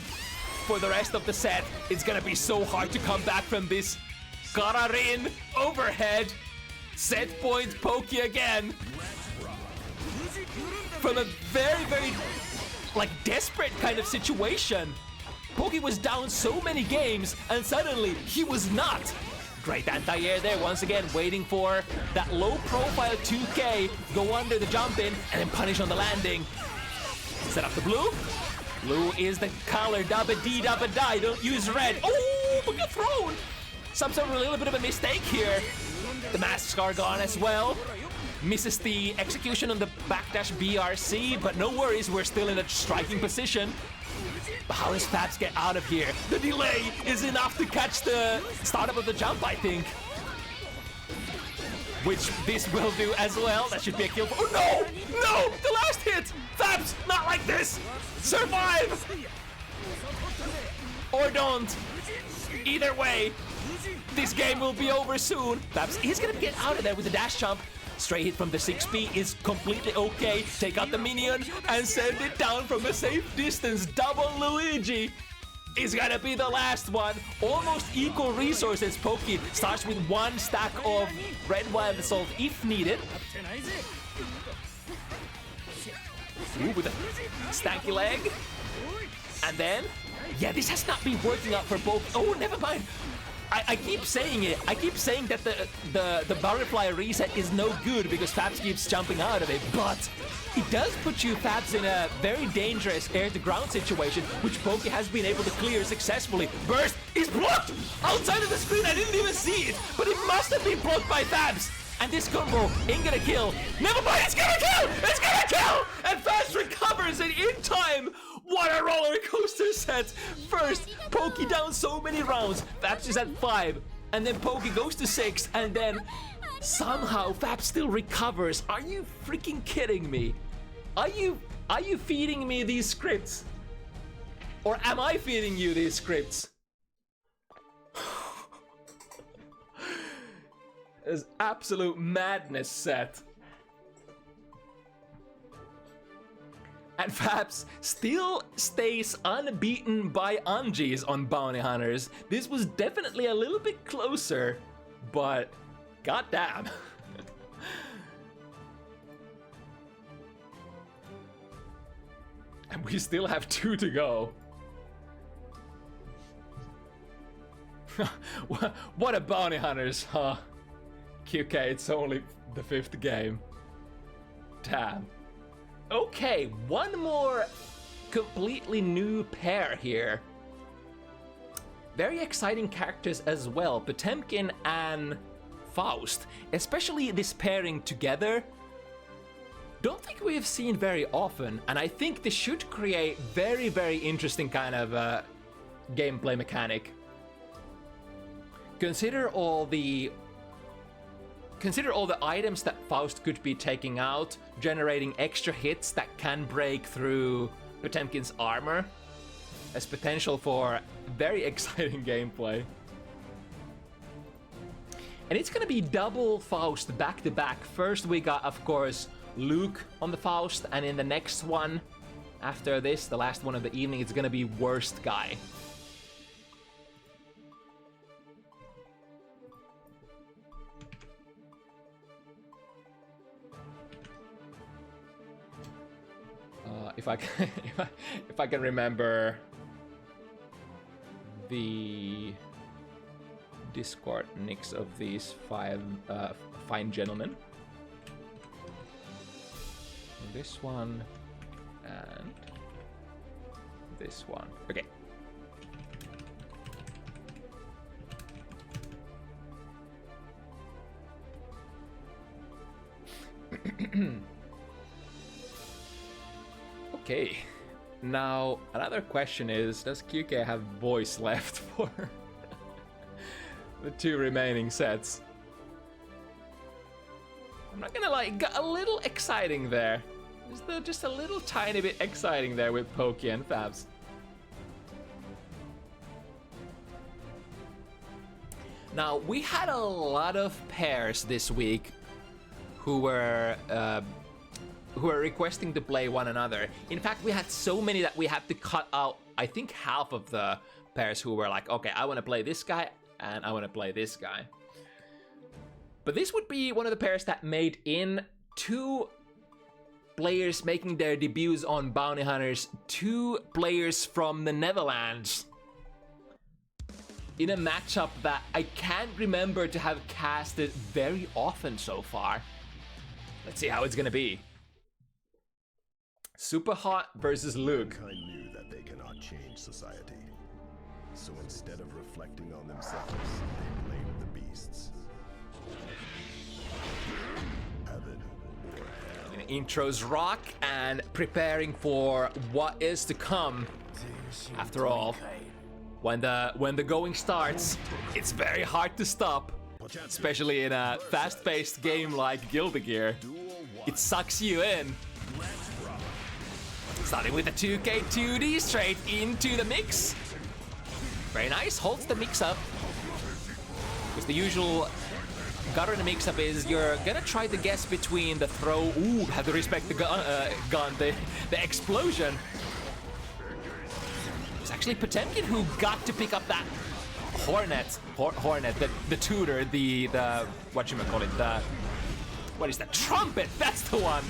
for the rest of the set. It's gonna be so hard to come back from this. Kararin overhead. Set point Poke again. From a very, like, desperate kind of situation. Poke was down so many games and suddenly he was not. Great anti-air there, once again, waiting for that low-profile 2K, go under the jump in, and then punish on the landing. Set up the blue. Blue is the color, dabba dee dabba die, don't use red. Oh, but got thrown! Some sort of a little bit of a mistake here. The mask scar gone as well. Misses the execution on the backdash BRC, but no worries, we're still in a striking position. But how does FABZ get out of here? The delay is enough to catch the startup of the jump, I think. Which this will do as well. That should be a kill. Oh no! No! The last hit! FABZ, not like this! Survive! Or don't. Either way, this game will be over soon. FABZ is gonna get out of there with a dash jump. Straight hit from the 6P is completely okay. Take out the minion and send it down from a safe distance. Double Luigi is gonna be the last one. Almost equal resources. Poke starts with 1 stack of red Wild Assault if needed. Ooh, with a stanky leg. And then, yeah, this has not been working out for both. Oh, never mind. I keep saying it. I keep saying that the butterfly reset is no good because FABZ keeps jumping out of it, but it does put you, FABZ, in a very dangerous air-to-ground situation, which Poke has been able to clear successfully. Burst is blocked outside of the screen. I didn't even see it, but it must have been blocked by FABZ. And this combo ain't gonna kill. Never mind, it's gonna kill! It's gonna kill! And Fast recovers it in time! What a roller coaster set! First, Poke down so many rounds. Fabs is at 5. And then Poke goes to 6. And then somehow Fab still recovers. Are you freaking kidding me? Are you feeding me these scripts? Or am I feeding you these scripts? It's absolute madness set. And Fabs still stays unbeaten by Anjis on Bounty Hunters. This was definitely a little bit closer, but goddamn. And we still have 2 to go. What a Bounty Hunters, huh? QK, it's only the 5th game. Damn. Okay, one more completely new pair here. Very exciting characters as well, Potemkin and Faust. Especially this pairing together. Don't think we have seen very often, and I think this should create very, very interesting kind of gameplay mechanic. Consider all the items that Faust could be taking out, generating extra hits that can break through Potemkin's armor. As potential for very exciting gameplay. And it's gonna be double Faust back to back. First we got, of course, Luke on the Faust, and in the next one, after this, the last one of the evening, it's gonna be YoKai. If I can remember the Discord nicks of these 5 fine gentlemen. This one and this one. Okay. Okay, now another question is, does QK have voice left for the 2 remaining sets? I'm not gonna lie, it got a little exciting there. Just a little tiny bit exciting there with Poke and Fabs. Now, we had a lot of pairs this week who were requesting to play one another. In fact, we had so many that we had to cut out, I think, half of the pairs who were like, okay, I want to play this guy, and I want to play this guy. But this would be one of the pairs that made in 2 players making their debuts on Bounty Hunters, 2 players from the Netherlands. In a matchup that I can't remember to have casted very often so far. Let's see how it's gonna be. Super Hot versus Luke. YoKai knew that they cannot change society. So instead of reflecting on themselves, they blamed the beasts. Heaven or hell. Intros rock and preparing for what is to come. After all, when the going starts, it's very hard to stop. Especially in a fast-paced game like Guilty Gear. It sucks you in. Starting with a 2K 2D straight into the mix. Very nice, holds the mix up. Because the usual gutter in the mix up is you're gonna try to guess between the throw. Ooh, have to respect the gun, the explosion. It's actually Potemkin who got to pick up that Hornet, the tutor, the whatchamacallit, what is that? Trumpet, that's the one.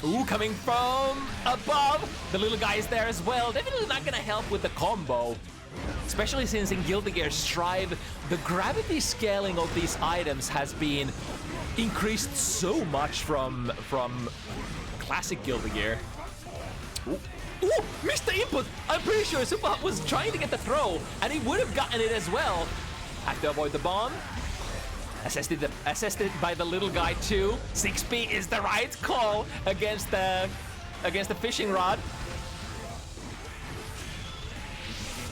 Ooh, coming from above. The little guy is there as well. Definitely not gonna help with the combo. Especially since in Guilty Gear Strive, the gravity scaling of these items has been increased so much from classic Guilty Gear. Ooh, ooh, missed the input. I'm pretty sure Suppa was trying to get the throw, and he would have gotten it as well. Have to avoid the bomb. Assisted by the little guy too. 6p is the right call against the fishing rod.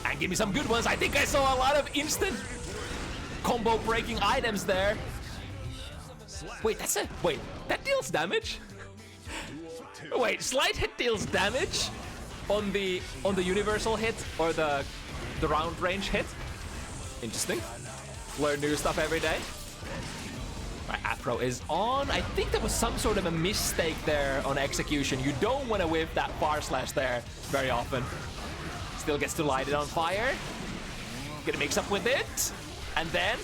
And give me some good ones. I think I saw a lot of instant combo breaking items there. Wait, that deals damage? Wait, slight hit deals damage on the universal hit or the round range hit. Interesting. Learn new stuff every day. Right, Afro is on. I think there was some sort of a mistake there on execution. You don't want to whip that far slash there very often. Still gets to light it on fire. Gonna mix up with it. And then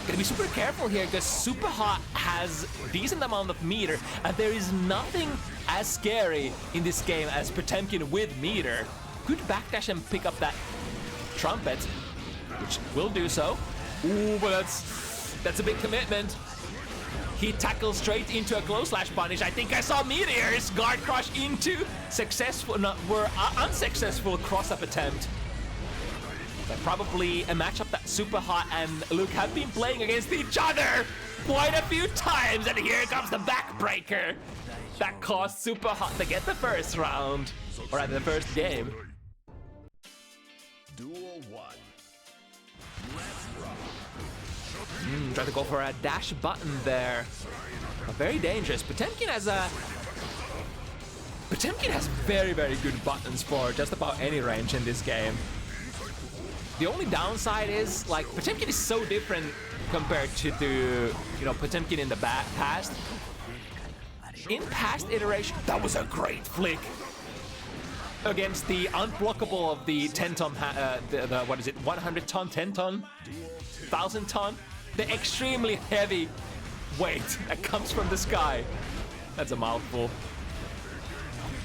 gonna be super careful here because Super Hot has decent amount of meter, and there is nothing as scary in this game as Potemkin with meter. Could backdash and pick up that trumpet, which will do so. Ooh, but that's a big commitment. He tackles straight into a close slash punish. I think I saw meteors guard crush into unsuccessful cross-up attempt. But probably a matchup that Super Hot and Luke have been playing against each other quite a few times, and here comes the backbreaker that caused Super Hot to get the first round, or rather the first game. Duel 1. Try to go for a dash button there. But very dangerous. Potemkin has very, very good buttons for just about any range in this game. The only downside is, like, Potemkin is so different compared to the, Potemkin in the past. In past iteration, that was a great flick against the unblockable of the 10-ton, what is it, 100-ton, 10-ton, 1,000-ton? The extremely heavy weight that comes from the sky. That's a mouthful.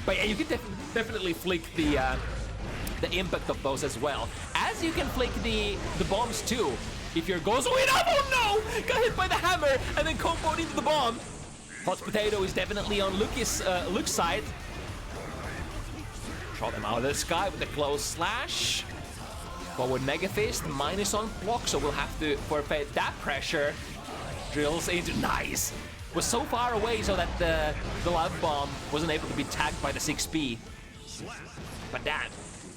But yeah, you can definitely flick the impact of those as well. As you can flick the bombs too. If your goes going up, oh no! Got hit by the hammer and then comboed into the bomb. Hot Potato is definitely on Luke's side. Throw them out of the sky with a close slash. Forward Mega Fist, minus on block, so we'll have to forfeit that pressure. Drills into, nice! Was so far away so that the love bomb wasn't able to be tagged by the 6p. But damn,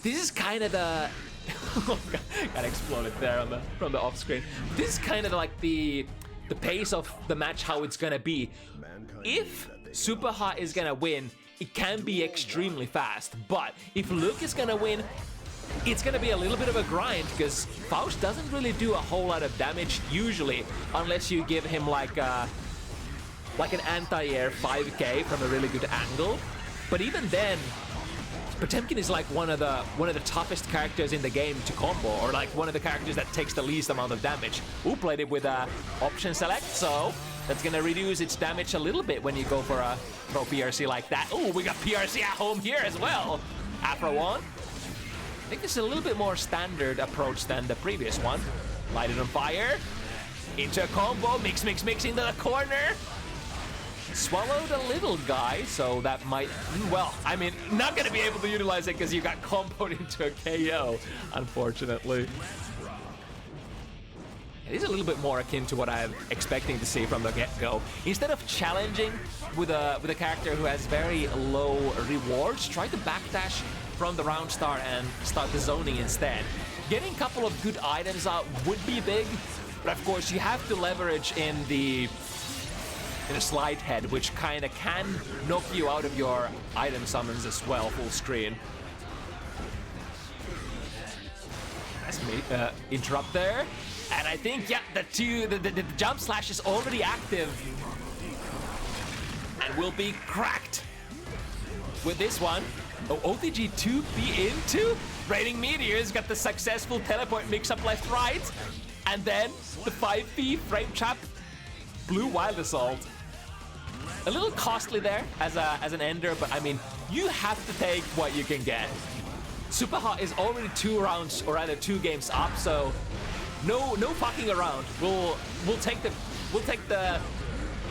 this is kind of the... got exploded there from the off screen. This is kind of like the pace of the match, how it's gonna be. If Super Hot is gonna win, it can be extremely fast. But if Luke is gonna win, it's gonna be a little bit of a grind because Faust doesn't really do a whole lot of damage usually, unless you give him like an anti-air 5k from a really good angle. But even then, Potemkin is like one of the toughest characters in the game to combo, or like one of the characters that takes the least amount of damage. Who played it with a option select, so that's gonna reduce its damage a little bit when you go for a pro PRC like that. Oh, we got PRC at home here as well. Afro on. I think this is a little bit more standard approach than the previous one. Light it on fire. Into a combo. Mix into the corner. Swallowed a little guy, so that might... Well, I mean, not going to be able to utilize it because you got comboed into a KO, unfortunately. It is a little bit more akin to what I'm expecting to see from the get-go. Instead of challenging with a character who has very low rewards, try to backdash from the round start and start the zoning instead. Getting a couple of good items out would be big, but of course you have to leverage in a slide head, which kind of can knock you out of your item summons as well, full screen. Let's interrupt there. And I think, yeah, the jump slash is already active and will be cracked with this one. Oh, OTG 2p into Raining Meteors, got the successful teleport mix-up left-right, and then the 5p frame trap Blue Wild Assault. A little costly there as an ender, but I mean, you have to take what you can get. Super Hot is already 2 rounds, or rather 2 games up, so no fucking around. We'll take the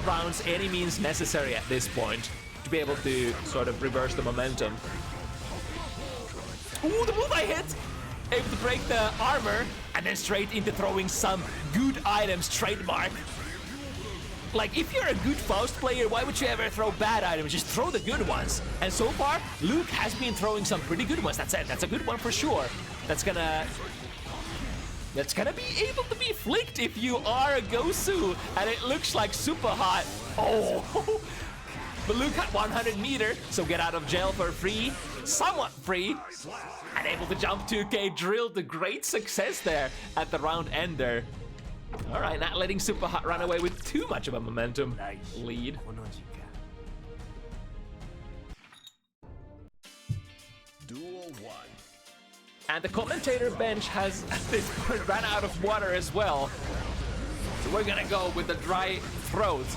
rounds any means necessary at this point to be able to sort of reverse the momentum. Ooh, the move I hit! Able to break the armor. and then straight into throwing some good items trademark. Like, if you're a good Faust player, why would you ever throw bad items? Just throw the good ones. And so far, Luke has been throwing some pretty good ones. That's it. That's a good one for sure. That's gonna be able to be flicked if you are a Gosu. And it looks like super hot. Oh! But Luke had 100 meter, so get out of jail for free. Somewhat free. And able to jump 2K, drilled a great success there at the round ender. All right, not letting Super Hot run away with too much of a momentum lead. Duel 1. And the commentator bench has at this point ran out of water as well. So we're gonna go with the dry throat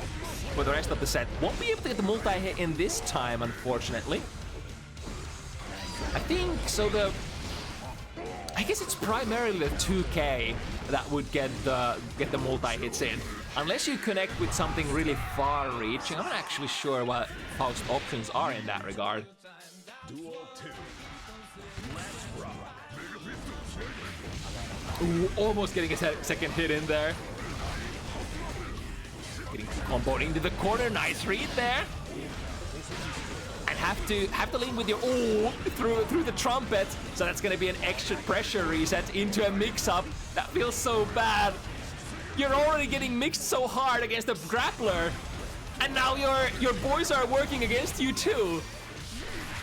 for the rest of the set. Won't be able to get the multi-hit in this time, unfortunately. I think so. I guess it's primarily the 2K that would get the multi-hits in. Unless you connect with something really far-reaching. I'm not actually sure what Faust options are in that regard. Duel 2. Ooh, almost getting a second hit in there. Getting comboed into the corner. Nice read there. And have to lean with your through the trumpet. So that's gonna be an extra pressure reset into a mix-up. That feels so bad. You're already getting mixed so hard against a grappler, and now your boys are working against you too.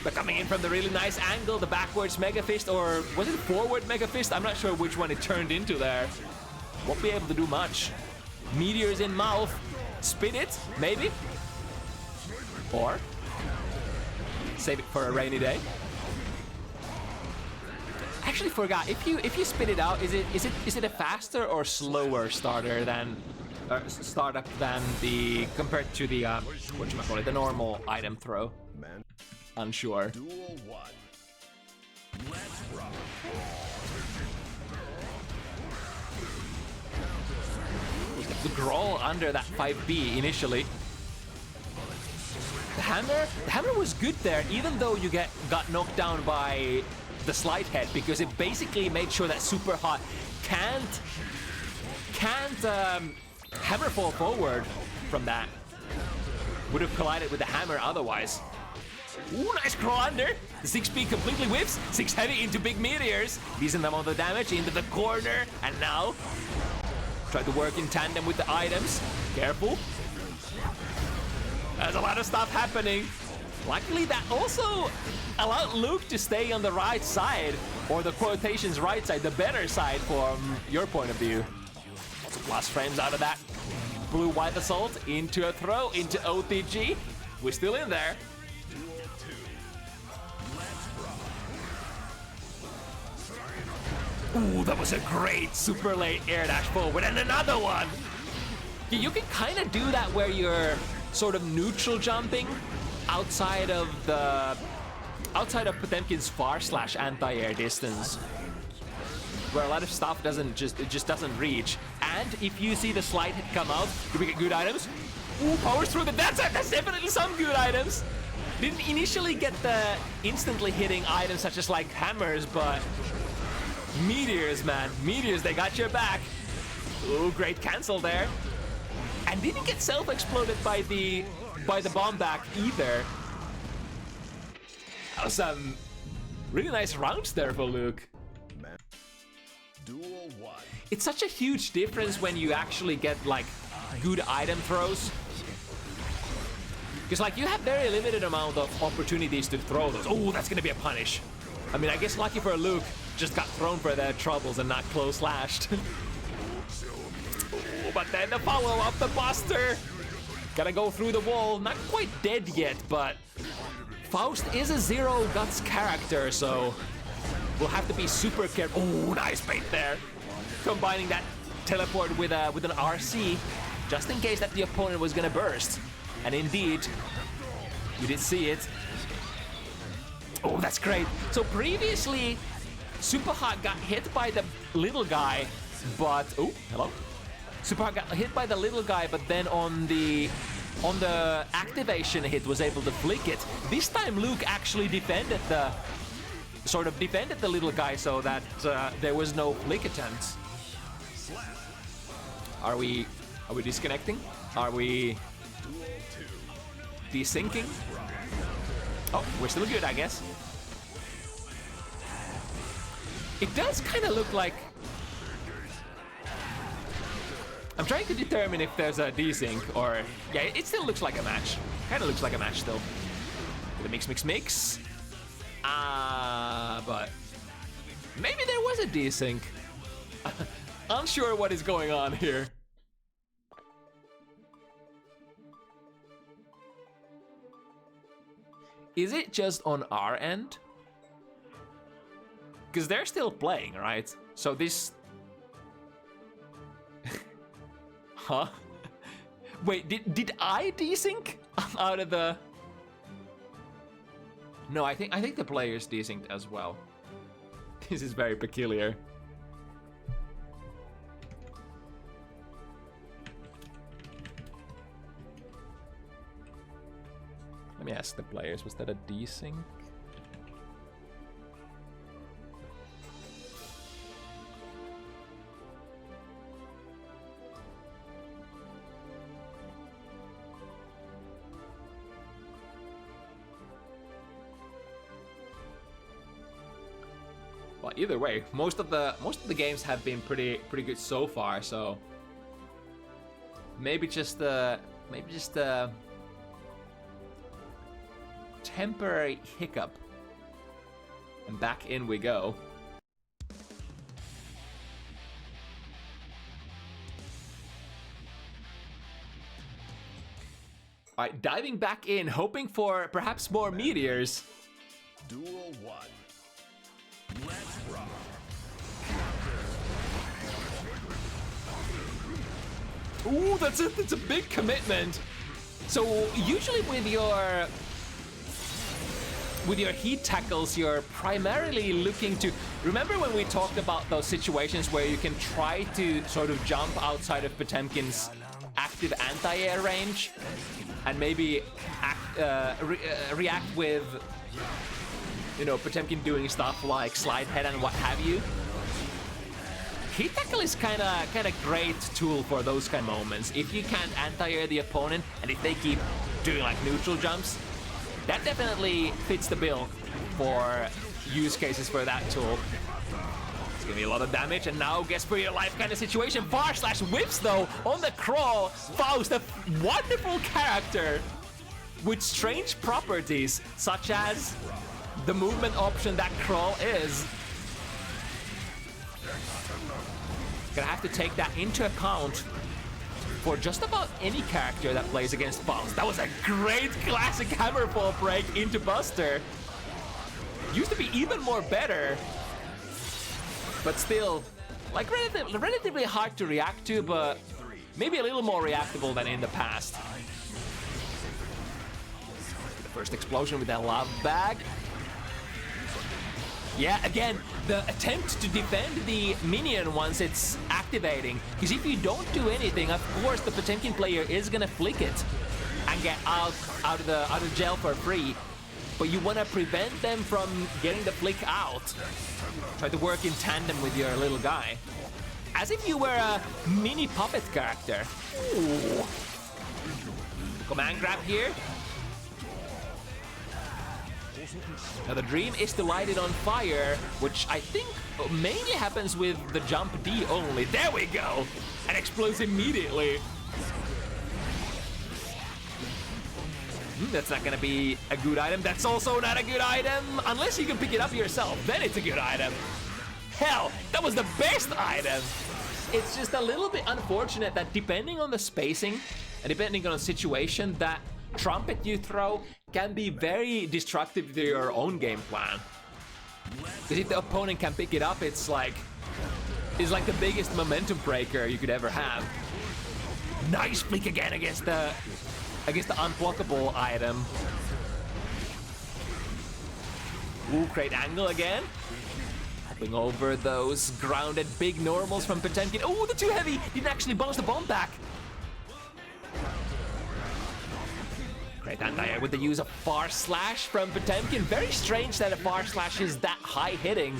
But coming in from the really nice angle, the backwards Mega Fist, or was it forward Mega Fist? I'm not sure which one it turned into there. Won't be able to do much. Meteors in mouth. Spin it, maybe? Or save it for a rainy day. Actually forgot, if you spin it out, is it a faster or slower startup than the compared to the the normal item throw? Unsure. Duel 1. Let's rock. The Growl under that 5B initially. The hammer was good there, even though you got knocked down by the slide head, because it basically made sure that Super Hot can't hammer fall forward from that. Would have collided with the hammer otherwise. Ooh, nice crawl under. The 6B completely whiffs. 6 heavy into big meteors. Decent amount of damage into the corner. And now, try to work in tandem with the items. Careful. There's a lot of stuff happening. Luckily, that also allowed Luke to stay on the right side, or the quotations right side, the better side from your point of view. Lots of plus frames out of that. Blue-white assault into a throw, into OTG. We're still in there. Ooh, that was a great super late air dash forward, and another one! You can kind of do that where you're sort of neutral jumping outside of Potemkin's far / anti-air distance, where a lot of stuff just doesn't reach. And if you see the slide hit come out, do we get good items? Ooh, powers through the that's definitely some good items. Didn't initially get the instantly hitting items such as like hammers, but meteors, man. Meteors, they got your back. Ooh, great cancel there. And didn't get self-exploded by the bomb back either. That was some really nice rounds there for Luke. Duel 1. It's such a huge difference when you actually get like good item throws. Because like you have very limited amount of opportunities to throw those. Oh, that's gonna be a punish. I mean, I guess lucky for Luke, just got thrown for their troubles and not close slashed. But then the follow-up, the Buster. Gotta go through the wall. Not quite dead yet, but Faust is a zero guts character, so we'll have to be super careful. Oh, nice bait there. Combining that teleport with an RC, just in case that the opponent was gonna burst. And indeed, you did see it. Oh, that's great. So previously, Super Hot got hit by the little guy, but oh, hello. Super Hot got hit by the little guy, but then on the activation hit was able to flick it. This time Luke actually defended the little guy so that there was no flick attempt. Are we disconnecting? Are we desyncing? Oh, we're still good, I guess. It does kind of look like... I'm trying to determine if there's a desync or... Yeah, it still looks like a match. Kind of looks like a match still. The mix. But... Maybe there was a desync. Unsure what is going on here. Is it just on our end? Because they're still playing, right? So this... Huh? Wait, did I desync out of the... No, I think the players desynced as well. This is very peculiar. Let me ask the players, was that a desync? Well, either way, most of the games have been pretty good so far, so maybe just a temporary hiccup, and back in we go. All right, diving back in, hoping for perhaps more meteors. Duel 1. Let's rock. Ooh, that's a big commitment. So usually with your heat tackles, you're primarily looking to... Remember when we talked about those situations where you can try to sort of jump outside of Potemkin's active anti-air range and maybe react with, you know, Potemkin doing stuff like slide head and what have you? Heat tackle is kind of great tool for those kind of moments. If you can't anti-air the opponent and if they keep doing like neutral jumps, that definitely fits the bill for use cases for that tool. It's gonna be a lot of damage, and now guess for your life kind of situation. / whips though on the crawl. Faust, a wonderful character with strange properties, such as the movement option that crawl is. Gonna have to take that into account for just about any character that plays against Faust. That was a great classic hammerfall break into Buster. Used to be even more better, but still, like relatively hard to react to, but maybe a little more reactable than in the past. The first explosion with that lava bag. Yeah, again, the attempt to defend the minion once it's activating. Because if you don't do anything, of course the Potemkin player is gonna flick it and get out of jail for free. But you wanna prevent them from getting the flick out. Try to work in tandem with your little guy. As if you were a mini puppet character. Ooh. Command grab here. Now the dream is to light it on fire, which I think mainly happens with the jump D only. There we go! And explodes immediately. That's not gonna be a good item. That's also not a good item, unless you can pick it up yourself. Then it's a good item. Hell, that was the best item! It's just a little bit unfortunate that depending on the spacing and depending on the situation, that trumpet you throw can be very destructive to your own game plan. Because if the opponent can pick it up, it's like the biggest momentum breaker you could ever have. Nice flick again against the unblockable item. Ooh, great angle again. Hopping over those grounded big normals from Potemkin. Oh, the too heavy! Didn't actually bounce the bomb back. Great anti-air with the use of far slash from Potemkin. Very strange that a far slash is that high hitting.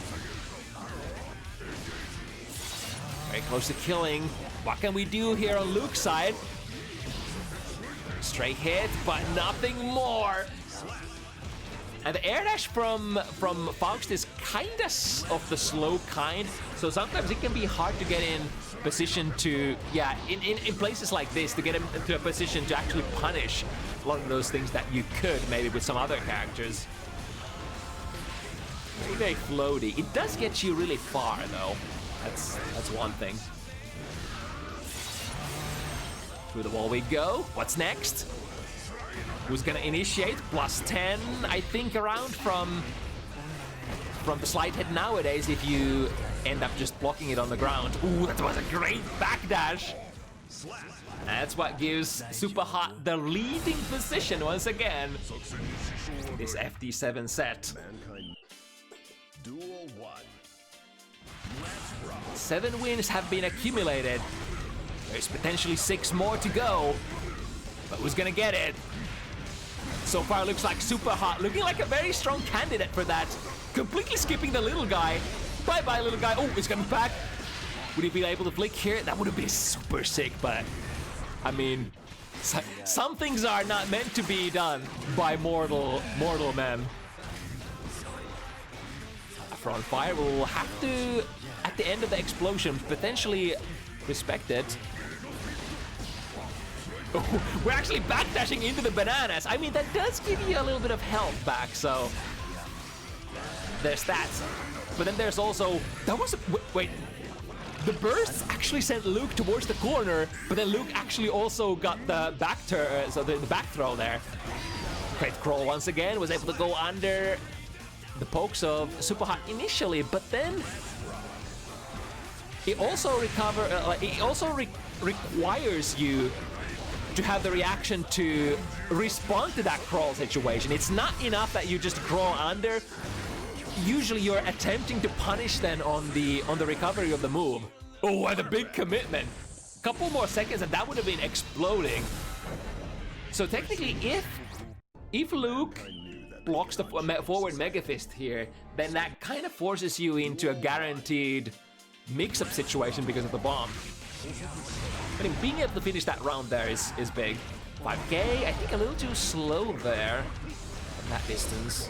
Very close to killing. What can we do here on Luke's side? Straight hit, but nothing more. And the air dash from FABZ is kinda of the slow kind, so sometimes it can be hard to get in position to, yeah, in places like this, to get into a position to actually punish a lot of those things that you could maybe with some other characters. Very, very floaty. It does get you really far though. That's one thing. Through the wall we go. What's next? Who's gonna initiate? Plus 10, I think, around from the slide hit nowadays if you end up just blocking it on the ground. Ooh, that was a great backdash. That's what gives Suppa the leading position once again. This FT7 set. 7 wins have been accumulated. There's potentially 6 more to go. But who's gonna get it? So far looks like Suppa looking like a very strong candidate for that. Completely skipping the little guy. Bye-bye, little guy. Oh, he's coming back. Would he be able to flick here? That would have been super sick, but I mean, some things are not meant to be done by mortal men. Front fire will have to, at the end of the explosion, potentially respect it. Oh, we're actually backdashing into the bananas. I mean, that does give you a little bit of health back, so there's that. But then there's also, that was, wait, the bursts actually sent Luke towards the corner, but then Luke actually also got the back turn, so the back throw there. Great crawl once again, was able to go under the pokes of Suppa initially, but then it also requires you to have the reaction to respond to that crawl situation. It's not enough that you just crawl under. Usually you're attempting to punish then on the recovery of the move. Oh, and a big commitment. Couple more seconds and that would have been exploding. So technically, if Luke blocks the forward Mega Fist here, then that kind of forces you into a guaranteed mix-up situation because of the bomb. I mean, being able to finish that round there is big. 5k, I think a little too slow there from that distance.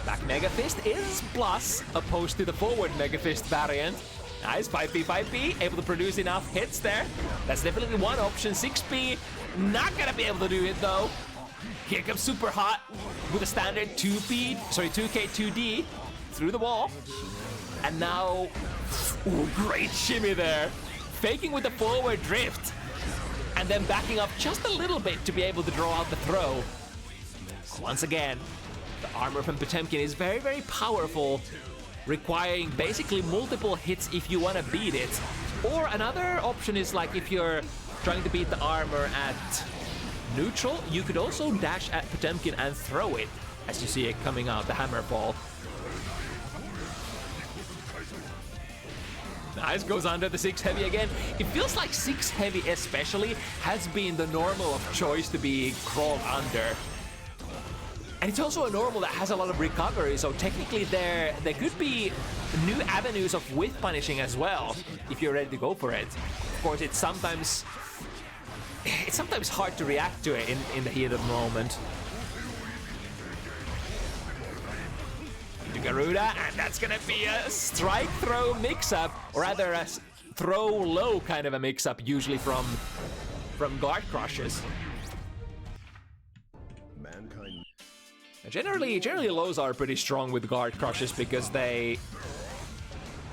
Back Mega Fist is plus, opposed to the forward Mega Fist variant. Nice, 5p, 5p, able to produce enough hits there. That's definitely one option. 6p, not gonna be able to do it though. Here comes Suppa with a standard 2k, 2D through the wall. And now, ooh, great shimmy there. Faking with the forward drift. And then backing up just a little bit to be able to draw out the throw. Once again, the armor from Potemkin is very, very powerful, requiring basically multiple hits if you want to beat it. Or another option is like if you're trying to beat the armor at neutral, you could also dash at Potemkin and throw it, as you see it coming out, the hammer ball. Nice, goes under the 6 heavy again. It feels like 6 heavy especially has been the normal of choice to be crawled under. And it's also a normal that has a lot of recovery, so technically there could be new avenues of whiff punishing as well, if you're ready to go for it. Of course, it's sometimes hard to react to it in the heat of the moment. Into Garuda, and that's gonna be a strike throw mix-up, or rather a throw low kind of a mix-up, usually from guard crushes. Generally lows are pretty strong with guard crushes because they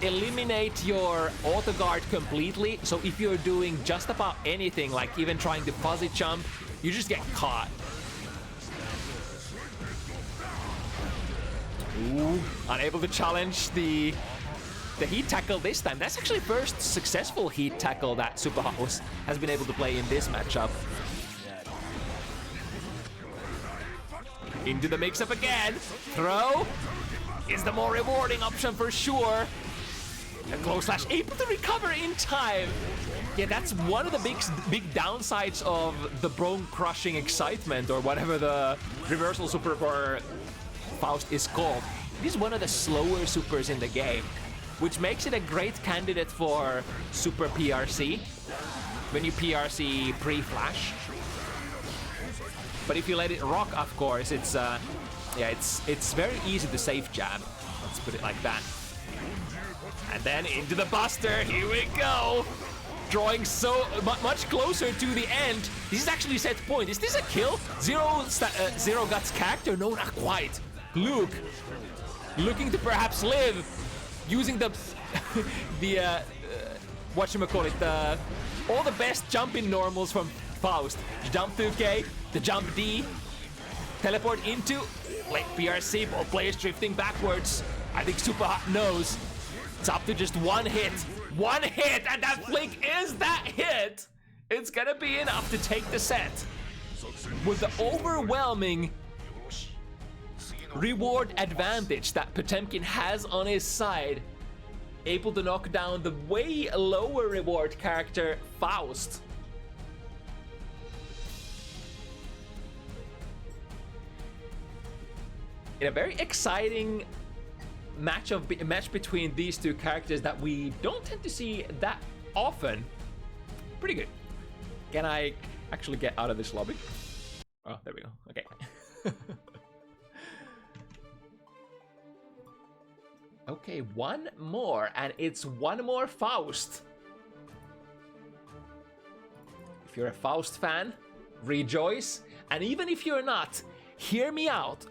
eliminate your auto guard completely. So if you're doing just about anything, like even trying to fuzzy jump, you just get caught. Ooh, unable to challenge the heat tackle this time. That's actually first successful heat tackle that Suppa has been able to play in this matchup. Into the mix-up again. Throw is the more rewarding option for sure. A close slash, able to recover in time. Yeah, that's one of the big downsides of the bone-crushing excitement, or whatever the reversal super for FABZ is called. It is one of the slower supers in the game. which makes it a great candidate for super PRC when you PRC pre-flash. But if you let it rock, of course, it's it's very easy to safe jab. Let's put it like that. And then into the Buster. Here we go. Drawing so much closer to the end. This is actually set point. Is this a kill? Zero Guts character? No, not quite. Luke looking to perhaps live, using the whatchamacallit, all the best jumping normals from Faust. Jump 2K, the jump D, teleport into late PRC, all players drifting backwards. I think Suppa knows. It's up to just one hit. One hit, and that flick is that hit. It's gonna be enough to take the set. With the overwhelming reward advantage that Potemkin has on his side, able to knock down the way lower reward character Faust. In a very exciting match between these two characters that we don't tend to see that often. Pretty good. Can I actually get out of this lobby? Oh, there we go. Okay. Okay, one more, and it's one more Faust. If you're a Faust fan, rejoice. And even if you're not, hear me out.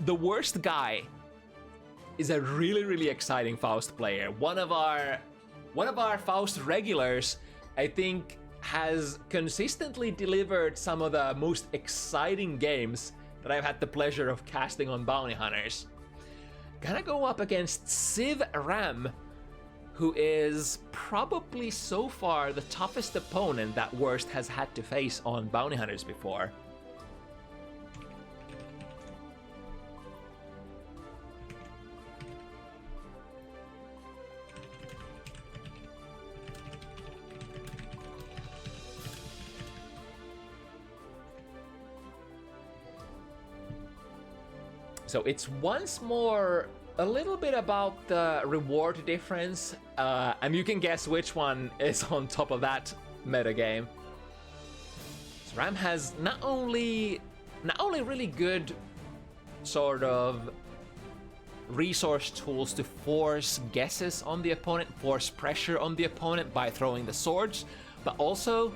TheWorstGuy is a really exciting Faust player. One of our Faust regulars, I think, has consistently delivered some of the most exciting games that I've had the pleasure of casting on Bounty Hunters. Gonna go up against Civ Ram, who is probably so far the toughest opponent that Worst has had to face on Bounty Hunters before. So it's once more a little bit about the reward difference, and you can guess which one is on top of that metagame. So Ram has not only really good sort of resource tools to force guesses on the opponent, force pressure on the opponent by throwing the swords, but also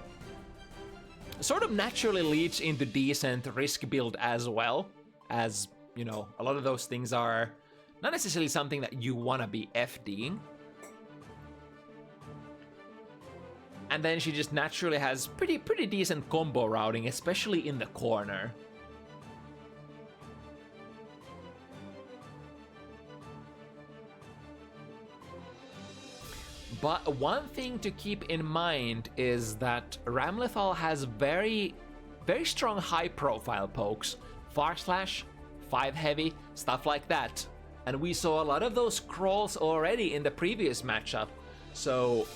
sort of naturally leads into decent risk build as well, as you know, a lot of those things are not necessarily something that you want to be FDing. And then she just naturally has pretty decent combo routing, especially in the corner. But one thing to keep in mind is that Ramlethal has very strong high profile pokes. Far Slash, 5 heavy, stuff like that. And we saw a lot of those crawls already in the previous matchup. So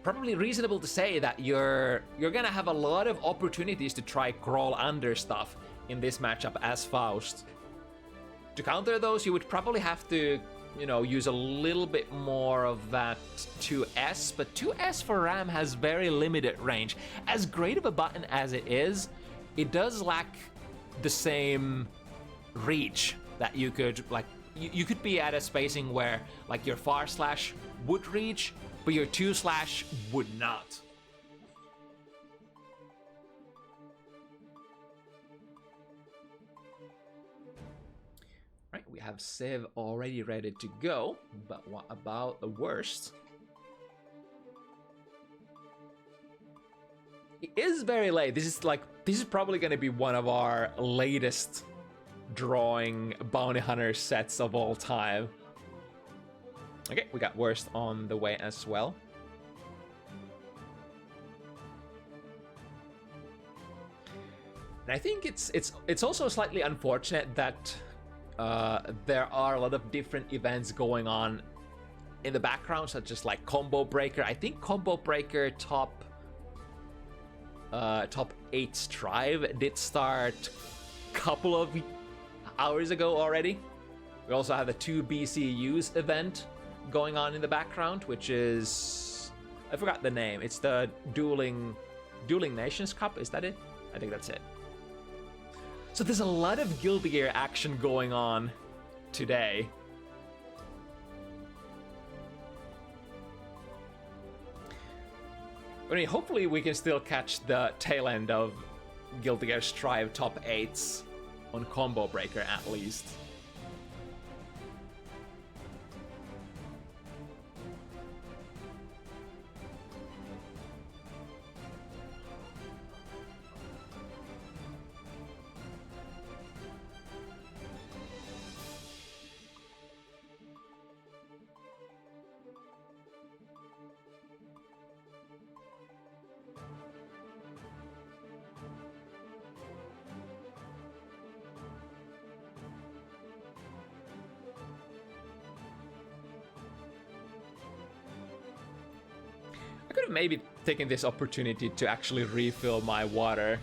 probably reasonable to say that you're gonna have a lot of opportunities to try crawl under stuff in this matchup as Faust. To counter those, you would probably have to, you know, use a little bit more of that 2S, but 2S for Ram has very limited range. As great of a button as it is, it does lack the same reach that you could, like, you could be at a spacing where, like, your Far Slash would reach, but your 2 Slash would not. Right, we have Civ already ready to go, but what about the Worst? It is very late. This is probably going to be one of our latest drawing Bounty Hunter sets of all time. Okay, we got Worst on the way as well. And I think it's also slightly unfortunate that there are a lot of different events going on in the background, such as like Combo Breaker. I think Combo Breaker top 8 Strive did start a couple of hours ago already. We also have the 2 BCUs event going on in the background, which is... I forgot the name. It's the Dueling Nations Cup, is that it? I think that's it. So there's a lot of Guilty Gear action going on today. I mean, hopefully we can still catch the tail end of Guilty Gear Strive top 8s on Combo Breaker at least. Could have maybe taken this opportunity to actually refill my water.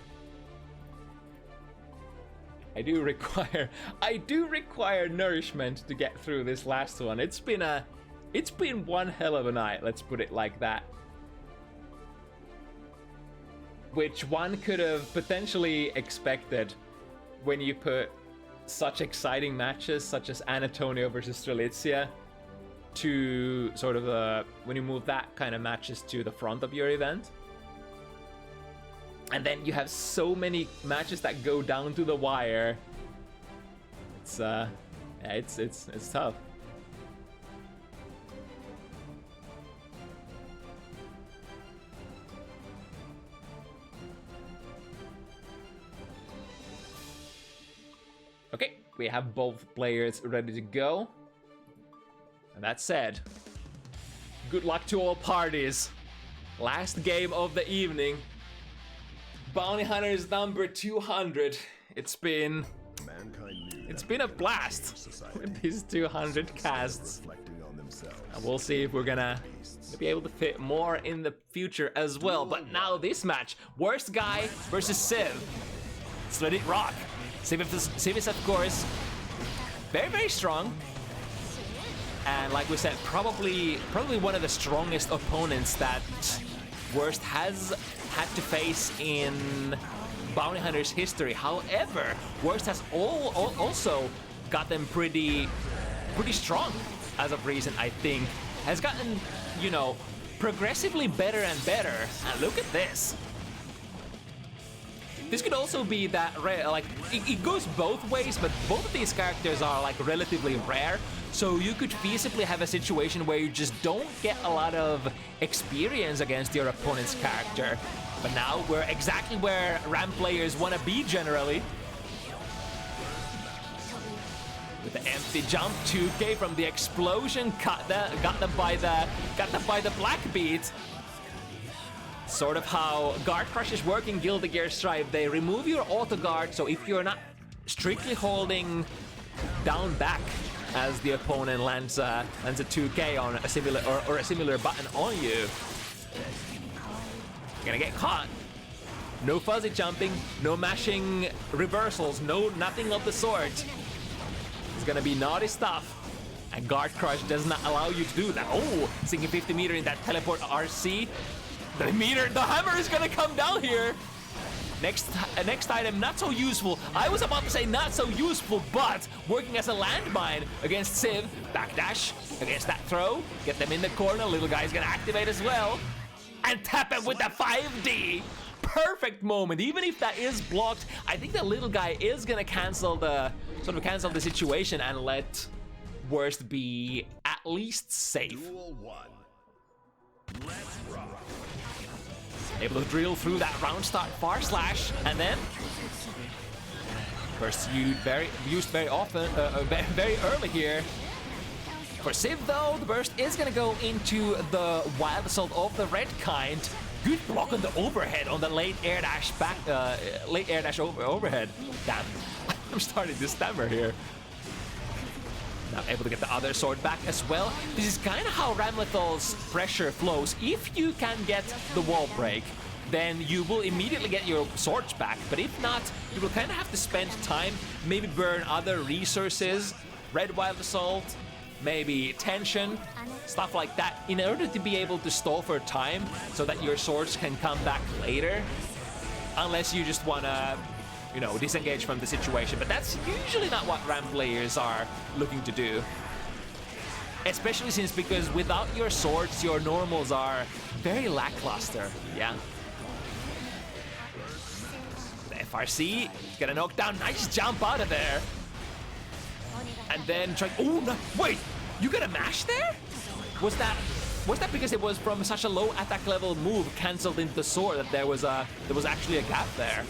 I do require nourishment to get through this last one. It's been one hell of a night, let's put it like that. Which one could have potentially expected when you put such exciting matches such as Annatonio versus Strelitzia to sort of when you move that kind of matches to the front of your event. And then you have so many matches that go down to the wire. It's yeah, it's tough. Okay, we have both players ready to go. And that said, good luck to all parties. Last game of the evening. Bounty Hunters number 200. It's been a blast with these 200 casts. And we'll see if we're gonna be able to fit more in the future as well. But now this match, WorstGuy versus Civ. Let's let it rock. Civ is of course very, very strong. And like we said, probably one of the strongest opponents that Worst has had to face in Bounty Hunters history. However, Worst has also got them pretty strong as of recent, I think. Has gotten, you know, progressively better and better. And look at this. This could also be that rare, like, it goes both ways, but both of these characters are, like, relatively rare. So you could feasibly have a situation where you just don't get a lot of experience against your opponent's character. But now we're exactly where RAM players want to be generally. With the empty jump, 2K from the explosion, got them by the black beat. Sort of how guard crushes work in Guilty Gear Strive. They remove your auto guard, so if you're not strictly holding down back as the opponent lands a 2K on a similar or a similar button on you, you're gonna get caught. No fuzzy jumping, no mashing reversals, nothing of the sort. It's gonna be naughty stuff. And guard crush does not allow you to do that. Oh, sinking 50 meter in that teleport RC. The hammer is gonna come down here. Next item, not so useful. I was about to say not so useful, but working as a landmine against Civ. Backdash against that throw. Get them in the corner. Little guy's gonna activate as well. And tap him with the 5D. Perfect moment. Even if that is blocked, I think the little guy is gonna cancel the situation and let Worst be at least safe. Duel 1. Let's rock. Able to drill through that round start far slash, and then burst used very often, very early here. For Civ though, the burst is gonna go into the wild assault of the red kind. Good block on the overhead on the late air dash overhead. Damn, I'm starting to stammer here. Now able to get the other sword back as well. This is kind of how Ramlethal's pressure flows. If you can get the wall break, then you will immediately get your swords back. But if not, you will kind of have to spend time, maybe burn other resources Red Wild Assault, maybe Tension, stuff like that, in order to be able to stall for time so that your swords can come back later. Unless you just wanna, you know, disengage from the situation. But that's usually not what RAM players are looking to do. Especially since, because without your swords, your normals are very lackluster, yeah? The FRC, gonna knock down, nice jump out of there. And then try, oh no, wait, you got a mash there? Was that because it was from such a low attack level move cancelled into the sword that there was actually a gap there?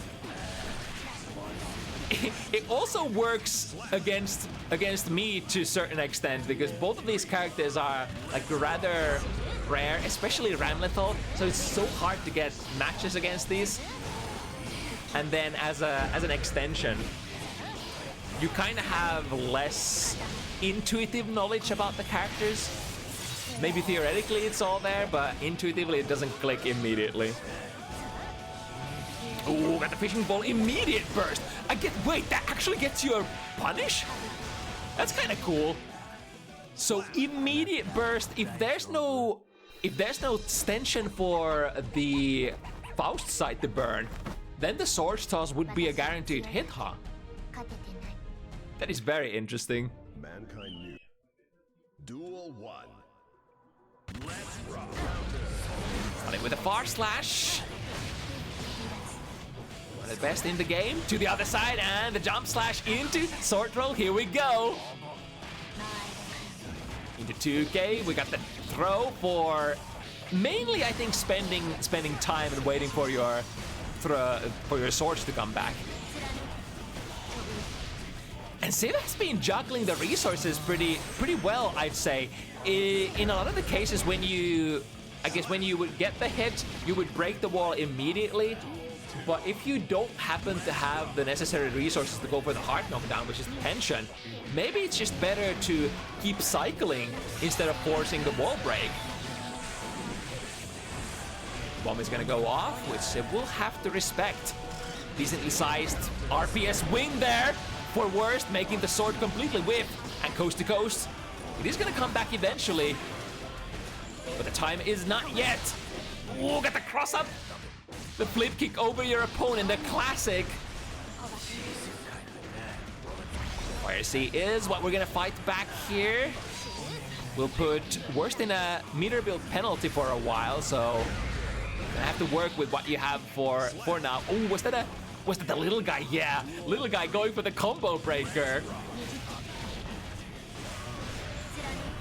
It also works against me to a certain extent, because both of these characters are like rather rare, especially Ramlethal, so it's so hard to get matches against these. And then as an extension, you kind of have less intuitive knowledge about the characters. Maybe theoretically it's all there, but intuitively it doesn't click immediately. Ooh, got the fishing ball, immediate burst. Wait, that actually gets you a punish? That's kind of cool. So immediate burst, if there's no extension for the Faust side to burn, then the sword toss would be a guaranteed hit, huh? That is very interesting. Mankind knew. Duel 1. Let's rock. Starting with a far slash. One of the best in the game. To the other side, and the jump slash into sword roll. Here we go. Into 2K. We got the throw for mainly, I think, spending time and waiting for your swords to come back. And Civ has been juggling the resources pretty well, I'd say. In a lot of the cases, when you would get the hit, you would break the wall immediately. But if you don't happen to have the necessary resources to go for the hard knockdown, which is the tension, maybe it's just better to keep cycling instead of forcing the wall break. Bomb is gonna go off, which Civ will have to respect. Decently sized RPS wing there for Worst, making the sword completely whip. And coast to coast, it is gonna come back eventually, but the time is not yet. Ooh, got the cross up. The flip kick over your opponent, the classic. YRC is what we're gonna fight back here. We'll put Worst in a meter build penalty for a while, so I have to work with what you have for now. Oh, was that the little guy? Yeah, little guy going for the combo breaker.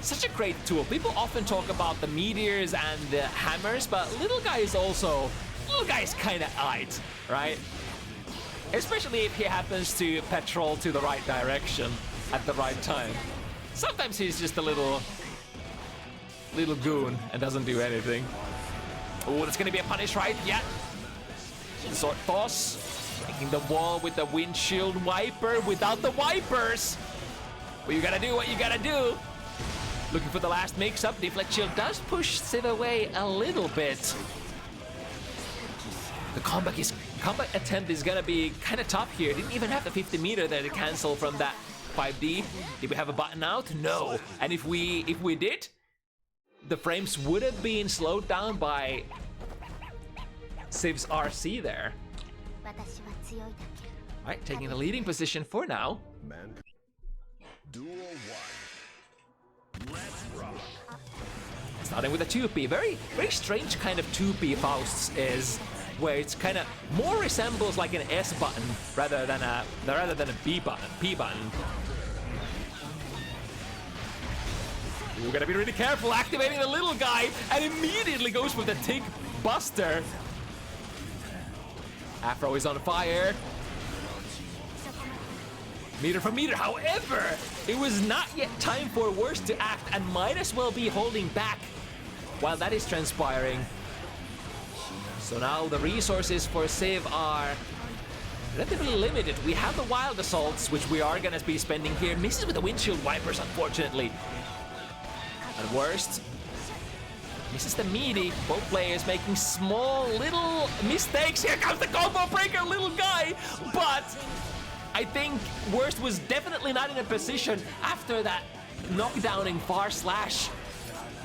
Such a great tool. People often talk about the meteors and the hammers, but little guy is kind of aight, right? Especially if he happens to patrol to the right direction at the right time. Sometimes he's just a little goon and doesn't do anything. Oh, that's gonna be a punish, right? Yeah. Sword toss. Making the wall with the windshield wiper without the wipers. But you gotta do what you gotta do. Looking for the last mix-up. Deflect shield does push Civ away a little bit. The combat attempt is gonna be kind of tough here. Didn't even have the 50 meter there to cancel from that 5D. Did we have a button out? No. And if we did, the frames would have been slowed down by Civ's RC there. Alright, taking the leading position for now. Duel 1. Let's rock. Starting with a 2P. Very strange kind of 2P Fausts is where it's kind of more resembles like an S button rather than a P button. We're gonna be really careful activating the little guy, and immediately goes for the Tick Buster. Afro is on fire. Meter for meter, however, it was not yet time for Worst to act and might as well be holding back while that is transpiring. So now the resources for Civ are relatively limited. We have the Wild Assaults, which we are gonna be spending here. Misses with the windshield wipers, unfortunately. And Worst misses the meaty. Both players making small little mistakes. Here comes the combo breaker, little guy. But I think Worst was definitely not in a position after that knockdowning far slash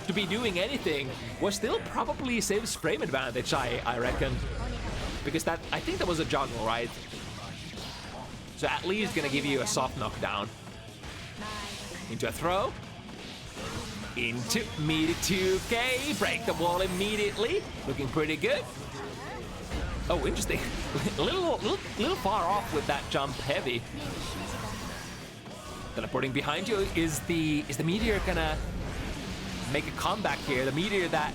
to be doing anything. Was still probably Civ's frame advantage, I reckon. Because that, I think that was a juggle, right? So at least gonna give you a soft knockdown. Into a throw. Into meaty 2K. Break the wall immediately. Looking pretty good. Oh, interesting. a little far off with that jump heavy. Teleporting behind you. Is the meteor gonna make a comeback here? The meteor that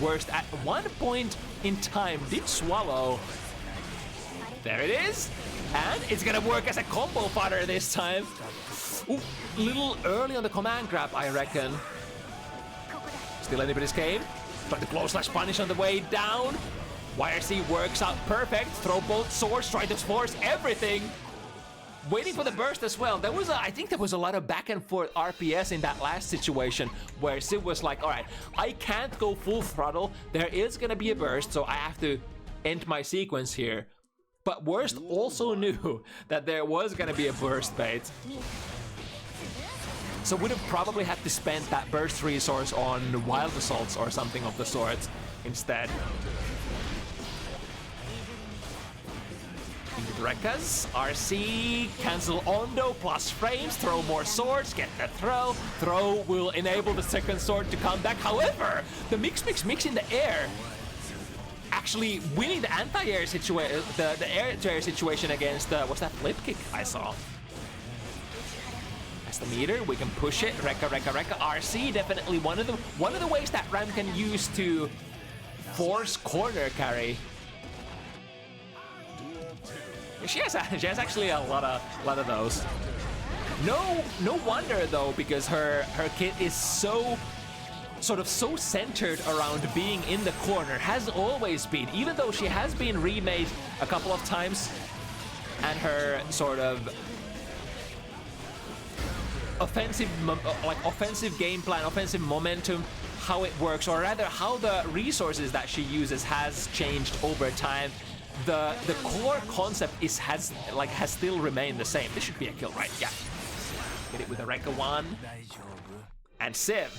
Worst at one point in time did swallow. There it is. And it's gonna work as a combo fodder this time. Ooh, little early on the command grab, I reckon. Still anybody's game. But the close slash punish on the way down. YRC works out perfect. Throw both swords, try to force everything. Waiting for the burst as well. There was I think there was a lot of back and forth RPS in that last situation where Civ was like, all right, I can't go full throttle. There is gonna be a burst, so I have to end my sequence here. But Worst also knew that there was gonna be a burst bait. So would have probably had to spend that burst resource on wild assaults or something of the sort instead. Into Drekas, RC, cancel Ondo, plus frames, throw more swords, get the throw. Throw will enable the second sword to come back. However, the mix in the air, actually winning the anti-air situation, the air-to-air situation against, what's that flip kick I saw? That's the meter, we can push it, Rekka, RC, definitely one of the ways that Ram can use to force corner carry. She has actually a lot of those. No wonder though, because her kit is so centered around being in the corner, has always been, even though she has been remade a couple of times, and her sort of offensive game plan, offensive momentum, how it works, or rather how the resources that she uses has changed over time. The core concept has still remained the same. This should be a kill, right? Yeah. Hit it with a Rekka 1. And Civ.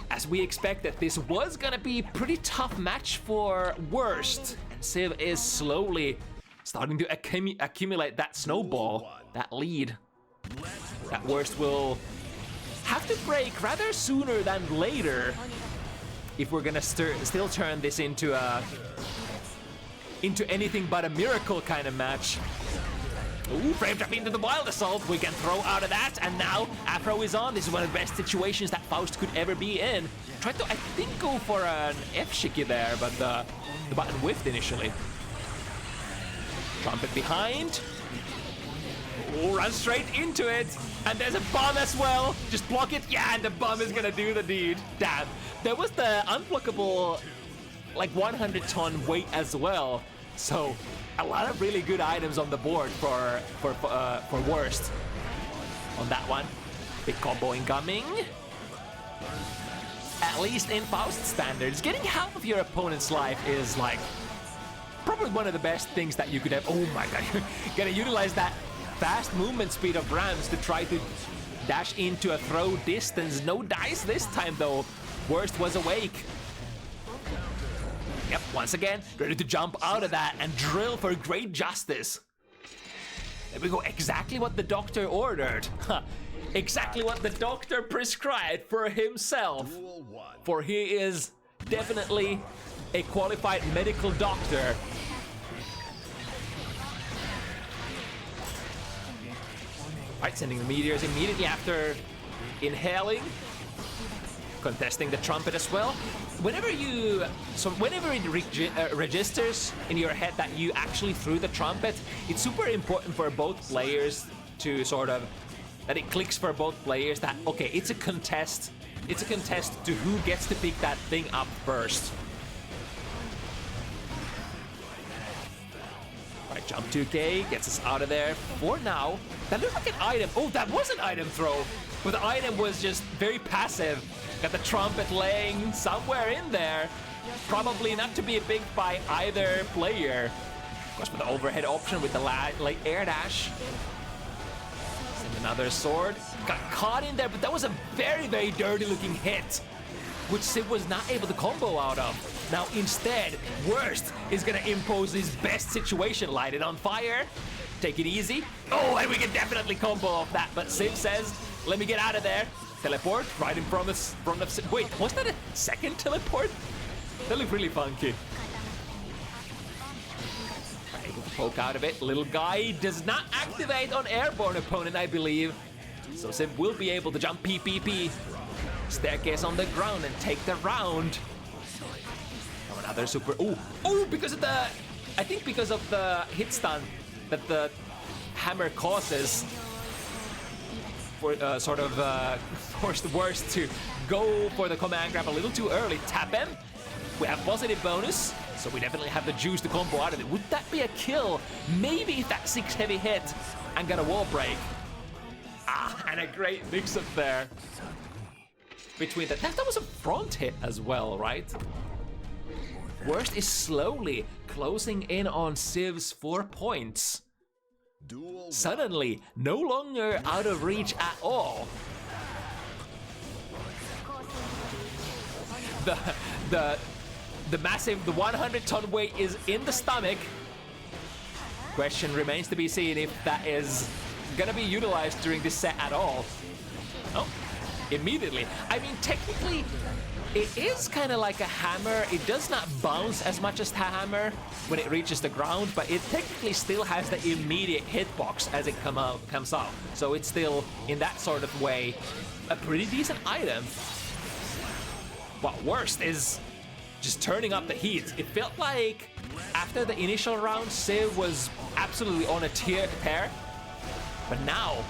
As we expected, this was gonna be a pretty tough match for Worst. And Civ is slowly starting to accumulate that snowball, that lead. That Worst will have to break rather sooner than later if we're gonna still turn this into anything but a miracle kind of match. Ooh, frame trap into the wild assault. We can throw out of that, and now Afro is on. This is one of the best situations that Faust could ever be in. Tried to, I think, go for an F-shiki there, but the button whiffed initially. Trumpet behind. Ooh, run straight into it. And there's a bomb as well. Just block it. Yeah, and the bomb is gonna do the deed. Damn. There was the unblockable, like 100-ton weight as well. So a lot of really good items on the board for Worst on that one. Big combo incoming. At least in Faust standards, getting half of your opponent's life is like probably one of the best things that you could have. Oh my god, you're gonna utilize that fast movement speed of Rams to try to dash into a throw distance. No dice this time though. Worst was awake. Yep, once again, ready to jump out of that and drill for great justice. There we go, exactly what the doctor ordered. Exactly what the doctor prescribed for himself. For he is definitely a qualified medical doctor. Right, sending the meteors immediately after inhaling. Contesting the trumpet as well. Whenever it registers in your head that you actually threw the trumpet, it's super important for both players to that it clicks for both players that, okay, it's a contest. It's a contest to who gets to pick that thing up first. Right, jump 2K, gets us out of there for now. That looked like an item. Oh, that was an item throw. But the item was just very passive. Got the trumpet laying somewhere in there. Probably not to be picked by either player. Goes for the overhead option with the late air dash. And another sword. Got caught in there, but that was a very, very dirty looking hit, which Civ was not able to combo out of. Now instead, Worst is gonna impose his best situation, light it on fire, take it easy. Oh, and we can definitely combo off that, but Civ says, let me get out of there. Teleport right in front of wait, was that a second teleport? That looked really funky. Able to poke out of it. Little guy does not activate on airborne opponent, I believe. So Civ will be able to jump PPP. Staircase on the ground and take the round. Oh, another super. Oh, because of the. I think because of the hit stun that the hammer causes. For sort of force the Worst to go for the command grab a little too early. Tap him. We have positive bonus, so we definitely have the juice to combo out of it. Would that be a kill? Maybe if that 6 heavy hit and got a wall break. And a great mix-up there. Between that was a front hit as well, right? Worst is slowly closing in on Civ's 4 points. Suddenly, no longer out of reach at all. The massive, the 100-ton weight is in the stomach. Question remains to be seen if that is gonna be utilized during this set at all. Oh, immediately. I mean, technically, it is kind of like a hammer. It does not bounce as much as the hammer when it reaches the ground, but it technically still has the immediate hitbox as it comes out. So it's still, in that sort of way, a pretty decent item. But Worst is just turning up the heat. It felt like after the initial round, Civ was absolutely on a tear, but now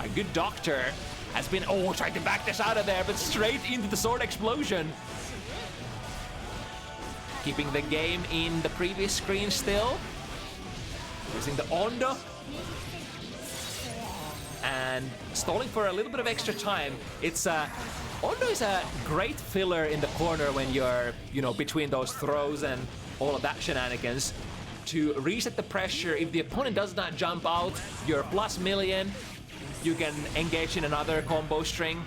a good doctor has been, trying to back this out of there, but straight into the sword explosion. Keeping the game in the previous screen still. Using the Ondo. And stalling for a little bit of extra time. It's Ondo is a great filler in the corner when you're, between those throws and all of that shenanigans. To reset the pressure, if the opponent does not jump out, you're plus million. You can engage in another combo string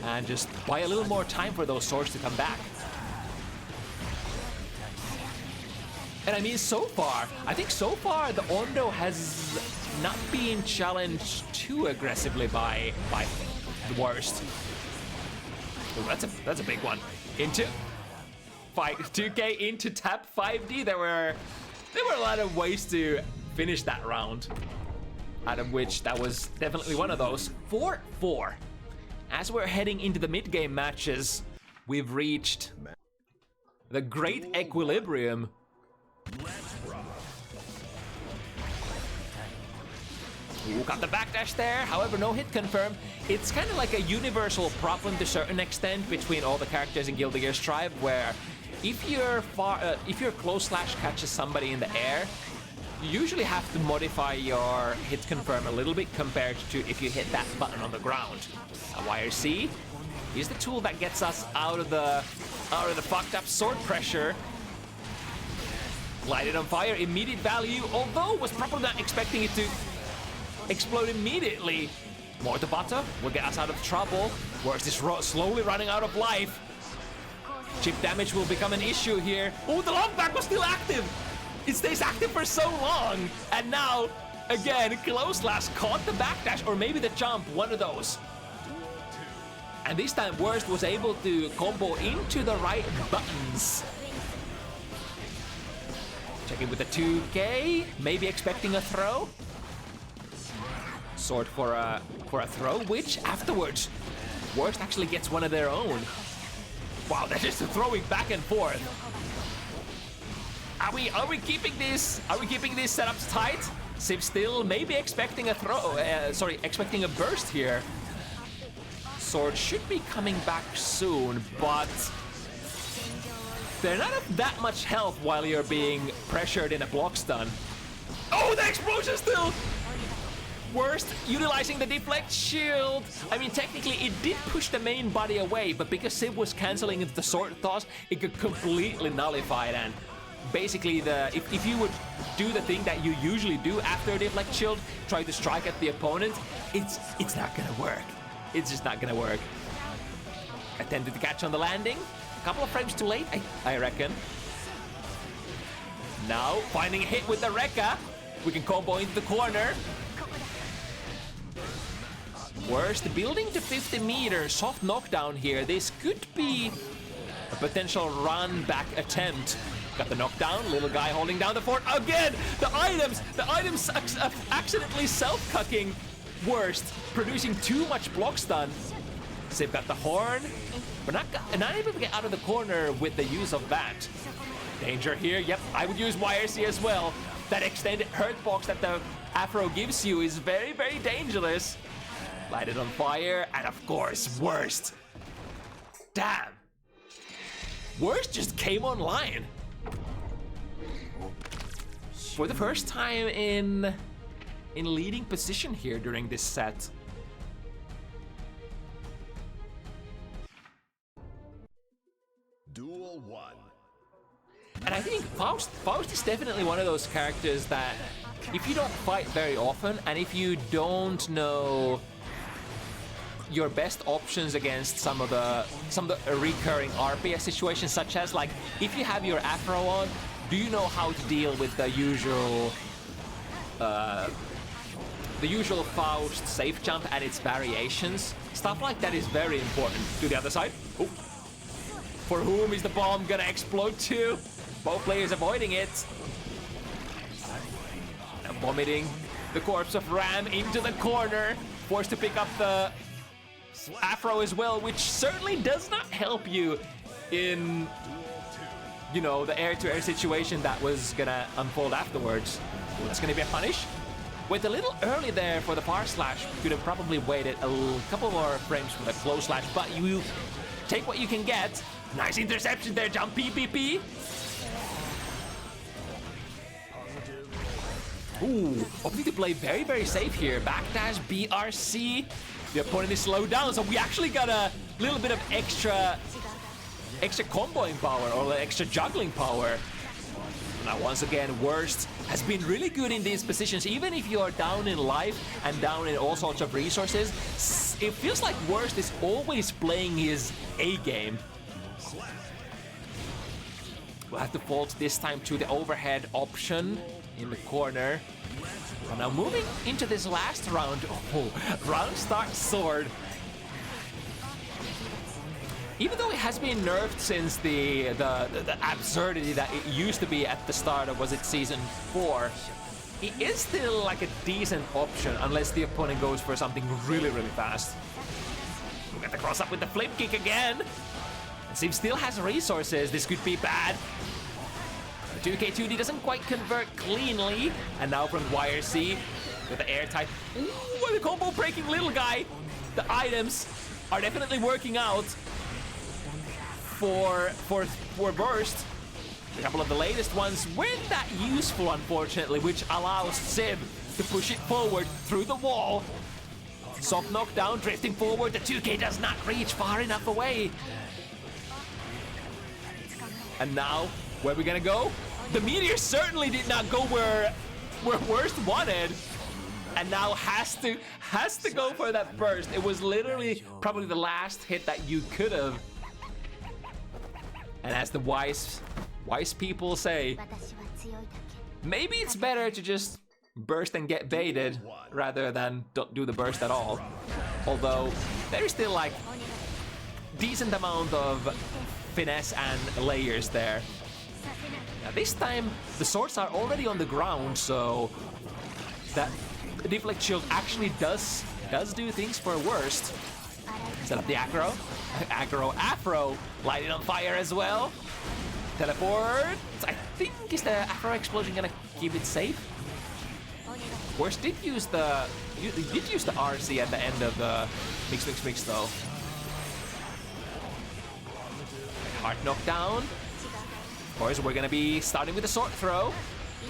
and just buy a little more time for those swords to come back. And I mean, I think so far the Ondo has not been challenged too aggressively by the Worst. Ooh, that's a big one. Into 2K into tap 5D. There were a lot of ways to finish that round, out of which that was definitely one of those. 4-4. As we're heading into the mid-game matches, we've reached the great equilibrium. Ooh, got the backdash there, however no hit confirmed. It's kind of like a universal problem to a certain extent between all the characters in Guilty Gear Strive, where if you're close slash catches somebody in the air, you usually have to modify your hit confirm a little bit compared to if you hit that button on the ground. A YRC is the tool that gets us out of the fucked up sword pressure. Light it on fire, immediate value, although was probably not expecting it to explode immediately. Mortar butter will get us out of trouble. Worst is slowly running out of life. Chip damage will become an issue here. Oh, the long back was still active. It stays active for so long. And now, again, close slash caught the backdash, or maybe the jump, one of those. And this time, Worst was able to combo into the right buttons. Checking with the 2K, maybe expecting a throw. Sword for a throw, which afterwards, Worst actually gets one of their own. Wow, they're just throwing back and forth. Are we keeping these setups tight? Civ still maybe expecting a throw, expecting a burst here. Sword should be coming back soon, but they're not of that much health while you're being pressured in a block stun. Oh, the explosion still! Worst utilizing the deflect shield. I mean, technically it did push the main body away, but because Civ was canceling into the sword toss, it could completely nullify it, and basically if you would do the thing that you usually do after a deflect shield, try to strike at the opponent, it's not gonna work. It's just not gonna work. Attempted to catch on the landing. A couple of frames too late, I reckon. Now, finding a hit with the Rekka. We can combo into the corner. Worst, building to 50 meters. Soft knockdown here. This could be a potential run back attempt. Got the knockdown. Little guy holding down the fort again. The items accidentally self-cucking. Worst, producing too much block stun. They've got the horn, but not able to get out of the corner with the use of that. Danger here. Yep, I would use YRC as well. That extended hurt box that the Afro gives you is very, very dangerous. Light it on fire, and of course, Worst. Damn. Worst just came online. For the first time in leading position here during this set. Duel 1. And I think Faust is definitely one of those characters that if you don't fight very often and if you don't know your best options against some of the recurring RPS situations, such as like if you have your Afro on, do you know how to deal with the usual Faust safe jump and its variations? Stuff like that is very important. To the other side. Oh. For whom is the bomb gonna explode to? Both players avoiding it. Now vomiting the corpse of Ram into the corner. Forced to pick up the Afro as well, which certainly does not help you in, you know, the air-to-air situation that was gonna unfold afterwards. It's gonna be a punish. Went a little early there for the far slash. Could have probably waited a couple more frames for the close slash, but you take what you can get. Nice interception there, jump PPP. Ooh, opting to play very, very safe here. Backdash BRC. The opponent is slowed down, so we actually got a little bit of extra comboing power or extra juggling power. Now once again, Worst has been really good in these positions. Even if you're down in life and down in all sorts of resources, it feels like Worst is always playing his A game. We'll have to fault this time to the overhead option in the corner. And now moving into this last round. Oh, round start sword. Even though it has been nerfed since the absurdity that it used to be at the start of, was it season 4, it is still like a decent option unless the opponent goes for something really, really fast. We got the cross up with the flip kick again. And Sim still has resources. This could be bad. 2K2D doesn't quite convert cleanly. And now from YRC with the airtight. Ooh, the combo breaking little guy. The items are definitely working out for Burst. A couple of the latest ones weren't that useful, unfortunately, which allows Sim to push it forward through the wall. Soft knockdown, drifting forward. The 2K does not reach far enough away. And now, where are we gonna go? The meteor certainly did not go where Worst wanted, and now has to go for that burst. It was literally probably the last hit that you could have. And as the wise people say, maybe it's better to just burst and get baited rather than don't do the burst at all. Although there is still like decent amount of finesse and layers there. Now this time the swords are already on the ground, so that deflect shield actually does do things for Worst. Set up the aggro. Afro light it on fire as well. Teleport. I think is the Afro explosion gonna keep it safe? Worst did use the RC at the end of the mix though. Hard knockdown. Of course, we're gonna be starting with the sword throw.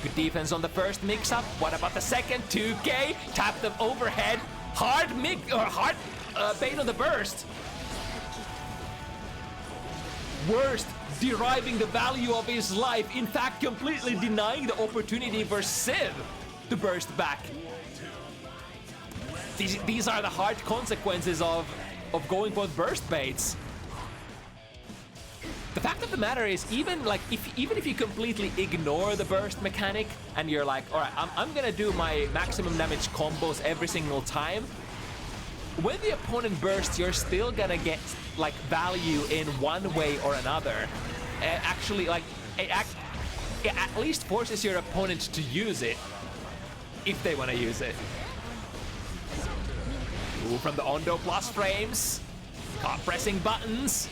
Good defense on the first mix-up. What about the second? 2K tap them overhead. Hard bait on the burst. Worst deriving the value of his life, in fact completely denying the opportunity for Civ to burst back. These are the hard consequences of going for burst baits. The fact of the matter is, even if you completely ignore the burst mechanic and you're like, all right, I'm gonna do my maximum damage combos every single time. When the opponent bursts, you're still gonna get like value in one way or another. Actually, like it at least forces your opponent to use it if they want to use it. Ooh, from the Ondo plus frames, caught pressing buttons.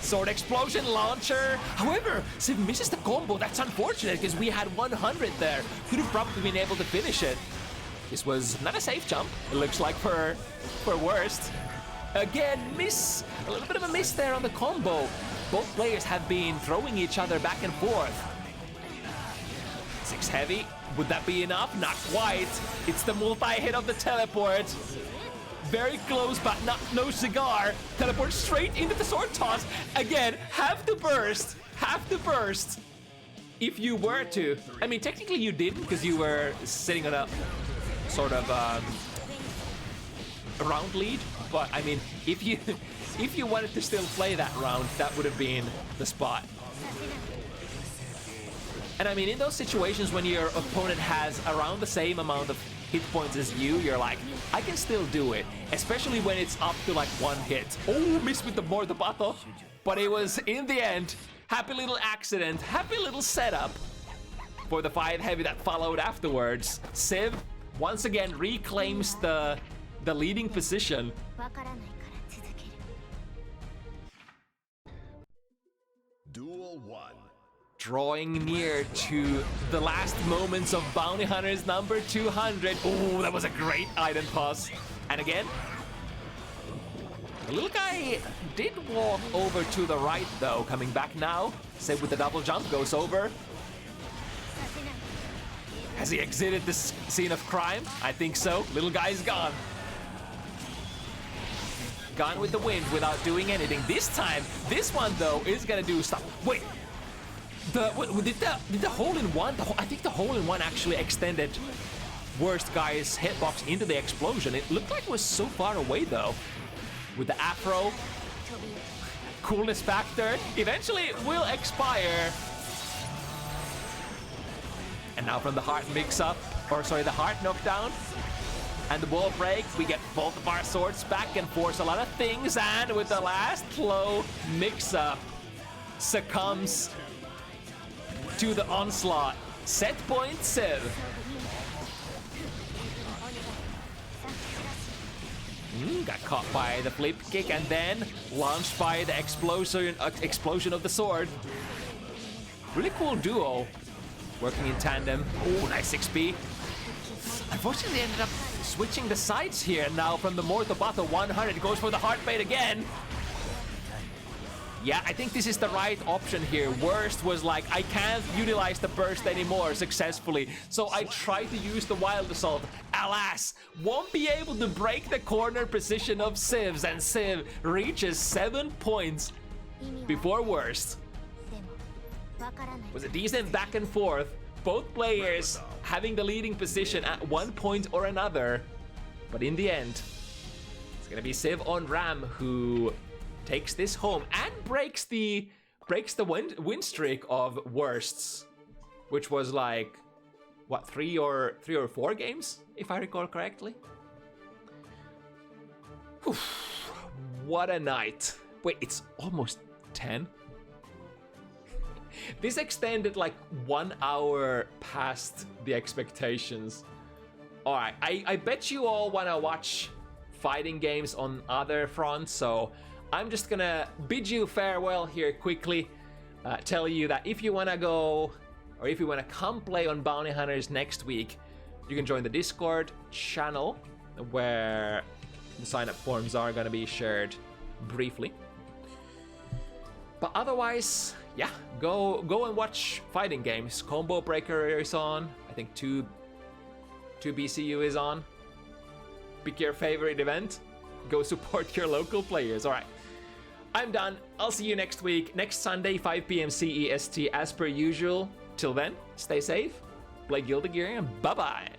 Sword explosion launcher. However, Civ misses the combo. That's unfortunate because we had 100 there. Could have probably been able to finish it. This was not a safe jump. It looks like for worst. Again, miss. A little bit of a miss there on the combo. Both players have been throwing each other back and forth. 6 heavy. Would that be enough? Not quite. It's the multi-hit of the teleport. Very close, but no cigar. Teleport straight into the sword toss. Again, have to burst. Have to burst. If you were to. I mean, technically you didn't because you were sitting on a sort of round lead. But I mean, if you wanted to still play that round, that would have been the spot. And I mean, in those situations when your opponent has around the same amount of hit points as you, you're like, I can still do it. Especially when it's up to like 1 hit. Oh, missed with the Mordabato. But it was, in the end, happy little accident, happy little setup for the 5 heavy that followed afterwards. Civ, once again, reclaims the leading position. Duel 1. Drawing near to the last moments of Bounty Hunters number 200. Oh, that was a great item toss. And again, the little guy did walk over to the right though, coming back now. Civ with the double jump goes over. Has he exited this scene of crime? I think so. Little guy's gone. Gone with the wind without doing anything. This time, this one though is gonna do stuff. Wait. Did the hole-in-one? I think the hole-in-one actually extended YoWrstGuy's hitbox into the explosion. It looked like it was so far away though. With the afro, coolness factor, eventually it will expire. And now from the heart mix-up, or sorry, the heart knockdown, and the wall break, we get both of our swords back and forth a lot of things, and with the last low mix-up, succumbs to the onslaught. Set point Civ. Got caught by the flip kick and then launched by the explosion of the sword. Really cool duo working in tandem. Oh, nice XP. Unfortunately, they ended up switching the sides here. Now from the Mordabato 100 goes for the heart bait again. Yeah, I think this is the right option here. Worst was like, I can't utilize the burst anymore successfully, so I tried to use the Wild Assault. Alas, won't be able to break the corner position of Civs, and Civ reaches 7 points before worst. Was a decent back and forth, both players having the leading position at one point or another, but in the end, it's gonna be Civ on Ram who takes this home and breaks the win streak of worsts, which was like what, three or 4 games, if I recall correctly. Whew. What a night. Wait, it's almost 10. This extended like 1 hour past the expectations. All right, I bet you all want to watch fighting games on other fronts, so I'm just gonna bid you farewell here quickly. Tell you that if you wanna go, or if you wanna come play on Bounty Hunters next week, you can join the Discord channel where the sign-up forms are gonna be shared briefly. But otherwise, yeah, go and watch fighting games. Combo Breaker is on. I think 2 BCU is on. Pick your favorite event. Go support your local players. All right. I'm done. I'll see you next week, next Sunday, 5 p.m. CEST, as per usual. Till then, stay safe, play Guilty Gear, and bye-bye.